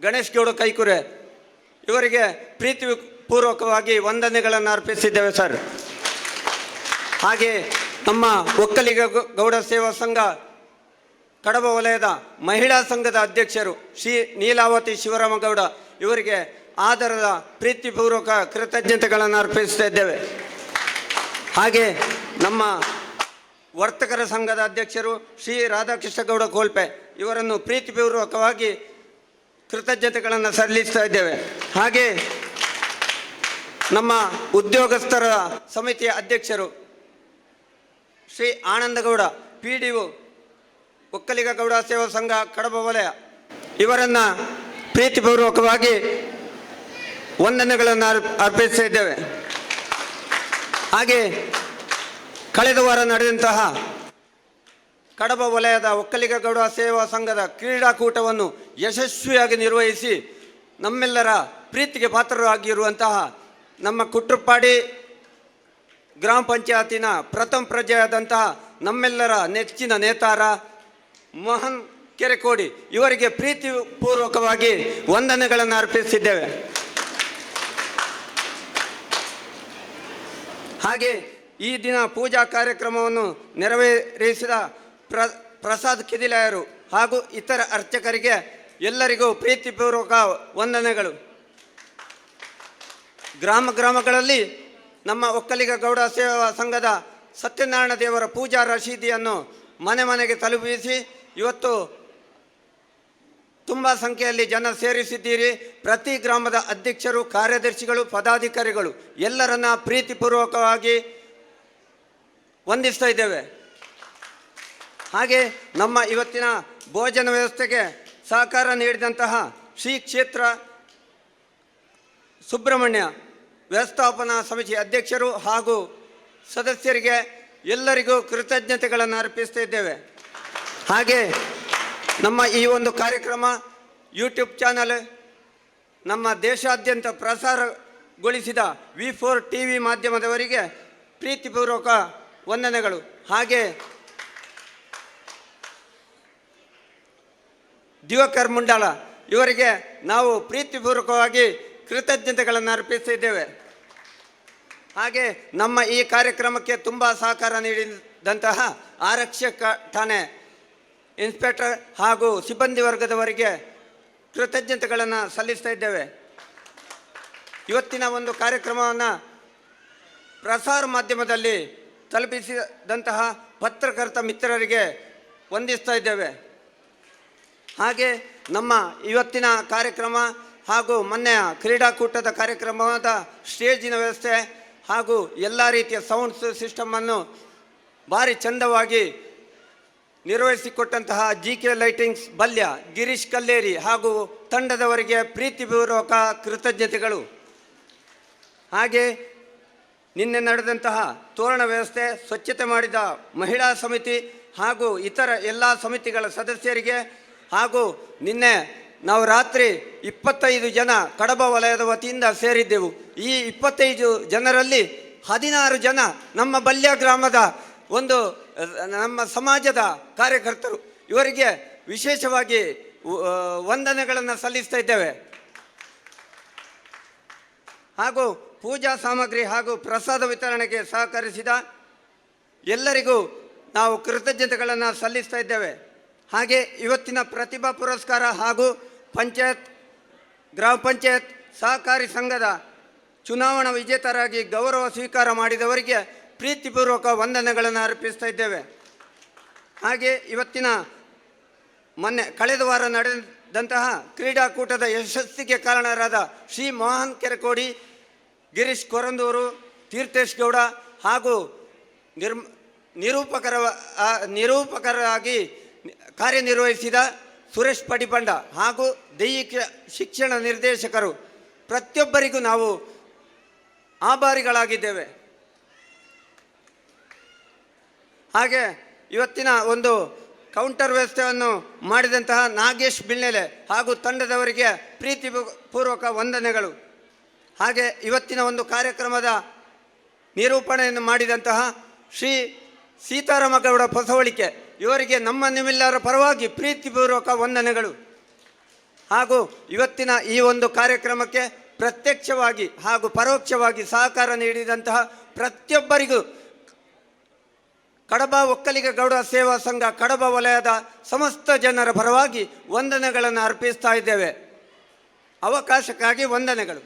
ಗಣೇಶ್ ಗೌಡ ಕೈಕುರೆ, ಇವರಿಗೆ ಪ್ರೀತಿಪೂರ್ವಕವಾಗಿ ವಂದನೆಗಳನ್ನು ಅರ್ಪಿಸಿದ್ದೇವೆ ಸರ್. ಹಾಗೆ ನಮ್ಮ ಒಕ್ಕಲಿಗ ಗೌಡ ಸೇವಾ ಸಂಘ ಕಡಬ ವಲಯದ ಮಹಿಳಾ ಸಂಘದ ಅಧ್ಯಕ್ಷರು ಶ್ರೀ ನೀಲಾವತಿ ಶಿವರಾಮಗೌಡ, ಇವರಿಗೆ ಆದರದ ಪ್ರೀತಿಪೂರ್ವಕ ಕೃತಜ್ಞತೆಗಳನ್ನು ಅರ್ಪಿಸ್ತಾ ಇದ್ದೇವೆ. ಹಾಗೆ ನಮ್ಮ ವರ್ತಕರ ಸಂಘದ ಅಧ್ಯಕ್ಷರು ಶ್ರೀ ರಾಧಾಕೃಷ್ಣ ಗೌಡ ಕೋಲ್ಪೆ, ಇವರನ್ನು ಪ್ರೀತಿಪೂರ್ವಕವಾಗಿ ಕೃತಜ್ಞತೆಗಳನ್ನು ಸಲ್ಲಿಸ್ತಾ ಇದ್ದೇವೆ. ಹಾಗೆ ನಮ್ಮ ಉದ್ಯೋಗಸ್ಥರ ಸಮಿತಿಯ ಅಧ್ಯಕ್ಷರು ಶ್ರೀ ಆನಂದಗೌಡ, PDO ಒಕ್ಕಲಿಗ ಗೌಡ ಸೇವಾ ಸಂಘ ಕಡಬ ವಲಯ, ಇವರನ್ನು ಪ್ರೀತಿಪೂರ್ವಕವಾಗಿ ವಂದನೆಗಳನ್ನು ಅರ್ಪಿಸ್ತಾ ಇದ್ದೇವೆ. ಹಾಗೆ ಕಳೆದ ವಾರ ನಡೆದಂತಹ ಕಡಬ ವಲಯದ ಒಕ್ಕಲಿಗ ಗೌಡ ಸೇವಾ ಸಂಘದ ಕ್ರೀಡಾಕೂಟವನ್ನು ಯಶಸ್ವಿಯಾಗಿ ನಿರ್ವಹಿಸಿ ನಮ್ಮೆಲ್ಲರ ಪ್ರೀತಿಗೆ ಪಾತ್ರರಾಗಿರುವಂತಹ ನಮ್ಮ ಕುಟ್ರಪಾಡಿ ಗ್ರಾಮ ಪಂಚಾಯತಿನ ಪ್ರಥಮ ಪ್ರಜೆಯಾದಂತಹ ನಮ್ಮೆಲ್ಲರ ನೆಚ್ಚಿನ ನೇತಾರ ಮೋಹನ್ ಕೆರೆಕೋಡಿ, ಇವರಿಗೆ ಪ್ರೀತಿಪೂರ್ವಕವಾಗಿ ವಂದನೆಗಳನ್ನು ಅರ್ಪಿಸಿದ್ದೇವೆ. ಹಾಗೆ ಈ ದಿನ ಪೂಜಾ ಕಾರ್ಯಕ್ರಮವನ್ನು ನೆರವೇರಿಸಿದ ಪ್ರಸಾದ್ ಕಿದಿಲಾಯರು ಹಾಗೂ ಇತರ ಅರ್ಚಕರಿಗೆ ಎಲ್ಲರಿಗೂ ಪ್ರೀತಿಪೂರ್ವಕ ವಂದನೆಗಳು. ಗ್ರಾಮಗಳಲ್ಲಿ ನಮ್ಮ ಒಕ್ಕಲಿಗ ಗೌಡ ಸೇವಾ ಸಂಘದ ಸತ್ಯನಾರಾಯಣ ದೇವರ ಪೂಜಾ ರಶೀದಿಯನ್ನು ಮನೆ ಮನೆಗೆ ತಲುಪಿಸಿ ಇವತ್ತು ತುಂಬ ಸಂಖ್ಯೆಯಲ್ಲಿ ಜನ ಸೇರಿಸಿದ್ದೀರಿ. ಪ್ರತಿ ಗ್ರಾಮದ ಅಧ್ಯಕ್ಷರು, ಕಾರ್ಯದರ್ಶಿಗಳು, ಪದಾಧಿಕಾರಿಗಳು ಎಲ್ಲರನ್ನ ಪ್ರೀತಿಪೂರ್ವಕವಾಗಿ ವಂದಿಸ್ತಾ ಇದ್ದೇವೆ. ಹಾಗೆ ನಮ್ಮ ಇವತ್ತಿನ ಭೋಜನ ವ್ಯವಸ್ಥೆಗೆ ಸಹಕಾರ ನೀಡಿದಂತಹ ಶ್ರೀ ಕ್ಷೇತ್ರ ಸುಬ್ರಹ್ಮಣ್ಯ ವ್ಯವಸ್ಥಾಪನಾ ಸಮಿತಿ ಅಧ್ಯಕ್ಷರು ಹಾಗೂ ಸದಸ್ಯರಿಗೆ ಎಲ್ಲರಿಗೂ ಕೃತಜ್ಞತೆಗಳನ್ನು ಅರ್ಪಿಸ್ತಾ ಇದ್ದೇವೆ. ಹಾಗೆ ನಮ್ಮ ಈ ಒಂದು ಕಾರ್ಯಕ್ರಮ ಯೂಟ್ಯೂಬ್ ಚಾನಲ್ ನಮ್ಮ ದೇಶಾದ್ಯಂತ ಪ್ರಸಾರಗೊಳಿಸಿದ V4 TV ಮಾಧ್ಯಮದವರಿಗೆ ಪ್ರೀತಿಪೂರ್ವಕ ವಂದನೆಗಳು. ಹಾಗೆ ದಿವಾಕರ್ ಮುಂಡಾಳ ಇವರಿಗೆ ನಾವು ಪ್ರೀತಿಪೂರ್ವಕವಾಗಿ ಕೃತಜ್ಞತೆಗಳನ್ನು ಅರ್ಪಿಸಿದ್ದೇವೆ. ಹಾಗೆ ನಮ್ಮ ಈ ಕಾರ್ಯಕ್ರಮಕ್ಕೆ ತುಂಬ ಸಹಕಾರ ನೀಡಿದಂತಹ ಆರಕ್ಷಕ ಠಾಣೆ ಇನ್ಸ್ಪೆಕ್ಟರ್ ಹಾಗೂ ಸಿಬ್ಬಂದಿ ವರ್ಗದವರಿಗೆ ಕೃತಜ್ಞತೆಗಳನ್ನು ಸಲ್ಲಿಸ್ತಾ ಇದ್ದೇವೆ. ಇವತ್ತಿನ ಒಂದು ಕಾರ್ಯಕ್ರಮವನ್ನು ಪ್ರಸಾರ ಮಾಧ್ಯಮದಲ್ಲಿ ತಲುಪಿಸಿದಂತಹ ಪತ್ರಕರ್ತ ಮಿತ್ರರಿಗೆ ವಂದಿಸ್ತಾ ಇದ್ದೇವೆ. ಹಾಗೆ ನಮ್ಮ ಇವತ್ತಿನ ಕಾರ್ಯಕ್ರಮ ಹಾಗೂ ಮೊನ್ನೆಯ ಕ್ರೀಡಾಕೂಟದ ಕಾರ್ಯಕ್ರಮದ ಸ್ಟೇಜಿನ ವ್ಯವಸ್ಥೆ ಹಾಗೂ ಎಲ್ಲ ರೀತಿಯ ಸೌಂಡ್ಸ್ ಸಿಸ್ಟಮನ್ನು ಭಾರಿ ಚಂದವಾಗಿ ನಿರ್ವಹಿಸಿಕೊಟ್ಟಂತಹ GK ಲೈಟಿಂಗ್ಸ್ ಬಲ್ಯ, ಗಿರೀಶ್ ಕಲ್ಲೇರಿ ಹಾಗೂ ತಂಡದವರಿಗೆ ಪ್ರೀತಿಪೂರ್ವಕ ಕೃತಜ್ಞತೆಗಳು. ಹಾಗೆ ನಿನ್ನೆ ನಡೆದಂತಹ ತೋರಣ ವ್ಯವಸ್ಥೆ, ಸ್ವಚ್ಛತೆ ಮಾಡಿದ ಮಹಿಳಾ ಸಮಿತಿ ಹಾಗೂ ಇತರ ಎಲ್ಲ ಸಮಿತಿಗಳ ಸದಸ್ಯರಿಗೆ ಹಾಗೂ ನಿನ್ನೆ ನಾವು ರಾತ್ರಿ 25 ಜನ ಕಡಬ ವಲಯದ ವತಿಯಿಂದ ಸೇರಿದ್ದೆವು. ಈ 25 ಜನರಲ್ಲಿ 16 ಜನ ನಮ್ಮ ಬಲ್ಯ ಗ್ರಾಮದ ಒಂದು ನಮ್ಮ ಸಮಾಜದ ಕಾರ್ಯಕರ್ತರು. ಇವರಿಗೆ ವಿಶೇಷವಾಗಿ ವಂದನೆಗಳನ್ನು ಸಲ್ಲಿಸ್ತಾ ಇದ್ದೇವೆ. ಹಾಗೂ ಪೂಜಾ ಸಾಮಗ್ರಿ ಹಾಗೂ ಪ್ರಸಾದ ವಿತರಣೆಗೆ ಸಹಕರಿಸಿದ ಎಲ್ಲರಿಗೂ ನಾವು ಕೃತಜ್ಞತೆಗಳನ್ನು ಸಲ್ಲಿಸ್ತಾ ಇದ್ದೇವೆ. ಹಾಗೆ ಇವತ್ತಿನ ಪ್ರತಿಭಾ ಪುರಸ್ಕಾರ ಹಾಗೂ ಗ್ರಾಮ ಪಂಚಾಯತ್ ಸಹಕಾರಿ ಸಂಘದ ಚುನಾವಣಾ ವಿಜೇತರಾಗಿ ಗೌರವ ಸ್ವೀಕಾರ ಮಾಡಿದವರಿಗೆ ಪ್ರೀತಿಪೂರ್ವಕ ವಂದನೆಗಳನ್ನು ಅರ್ಪಿಸ್ತಾ ಇದ್ದೇವೆ. ಹಾಗೆ ಇವತ್ತಿನ ಕಳೆದ ವಾರ ನಡೆದಂತಹ ಕ್ರೀಡಾಕೂಟದ ಯಶಸ್ಸಿಗೆ ಕಾರಣರಾದ ಶ್ರೀ ಮೋಹನ್ ಕೆರೆಕೋಡಿ, ಗಿರೀಶ್ ಕೊರಂದೂರು, ತೀರ್ಥೇಶ್ ಗೌಡ ಹಾಗೂ ನಿರೂಪಕರಾಗಿ ಕಾರ್ಯನಿರ್ವಹಿಸಿದ ಸುರೇಶ್ ಪಡಿಪಂಡ ಹಾಗೂ ದೈಹಿಕ ಶಿಕ್ಷಣ ನಿರ್ದೇಶಕರು ಪ್ರತಿಯೊಬ್ಬರಿಗೂ ನಾವು ಆಭಾರಿಗಳಾಗಿದ್ದೇವೆ. ಹಾಗೆ ಇವತ್ತಿನ ಒಂದು ಕೌಂಟರ್ ವ್ಯವಸ್ಥೆಯನ್ನು ಮಾಡಿದಂತಹ ನಾಗೇಶ್ ಬಿಳ್ನೆಲೆ ಹಾಗೂ ತಂಡದವರಿಗೆ ಪ್ರೀತಿಪೂರ್ವಕ ವಂದನೆಗಳು. ಹಾಗೆ ಇವತ್ತಿನ ಒಂದು ಕಾರ್ಯಕ್ರಮದ ನಿರೂಪಣೆಯನ್ನು ಮಾಡಿದಂತಹ ಶ್ರೀ ಸೀತಾರಾಮಗೌಡ ಹೊಸವಳಿಕೆ, ಇವರಿಗೆ ನಮ್ಮ ನಿಮ್ಮೆಲ್ಲರ ಪರವಾಗಿ ಪ್ರೀತಿಪೂರ್ವಕ ವಂದನೆಗಳು. ಹಾಗೂ ಇವತ್ತಿನ ಈ ಒಂದು ಕಾರ್ಯಕ್ರಮಕ್ಕೆ ಪ್ರತ್ಯಕ್ಷವಾಗಿ ಹಾಗೂ ಪರೋಕ್ಷವಾಗಿ ಸಹಕಾರ ನೀಡಿದಂತಹ ಪ್ರತಿಯೊಬ್ಬರಿಗೂ ಕಡಬ ಒಕ್ಕಲಿಗ ಗೌಡ ಸೇವಾ ಸಂಘ ಕಡಬ ವಲಯದ ಸಮಸ್ತ ಜನರ ಪರವಾಗಿ ವಂದನೆಗಳನ್ನು ಅರ್ಪಿಸ್ತಾ ಇದ್ದೇವೆ. ಅವಕಾಶಕ್ಕಾಗಿ ವಂದನೆಗಳು.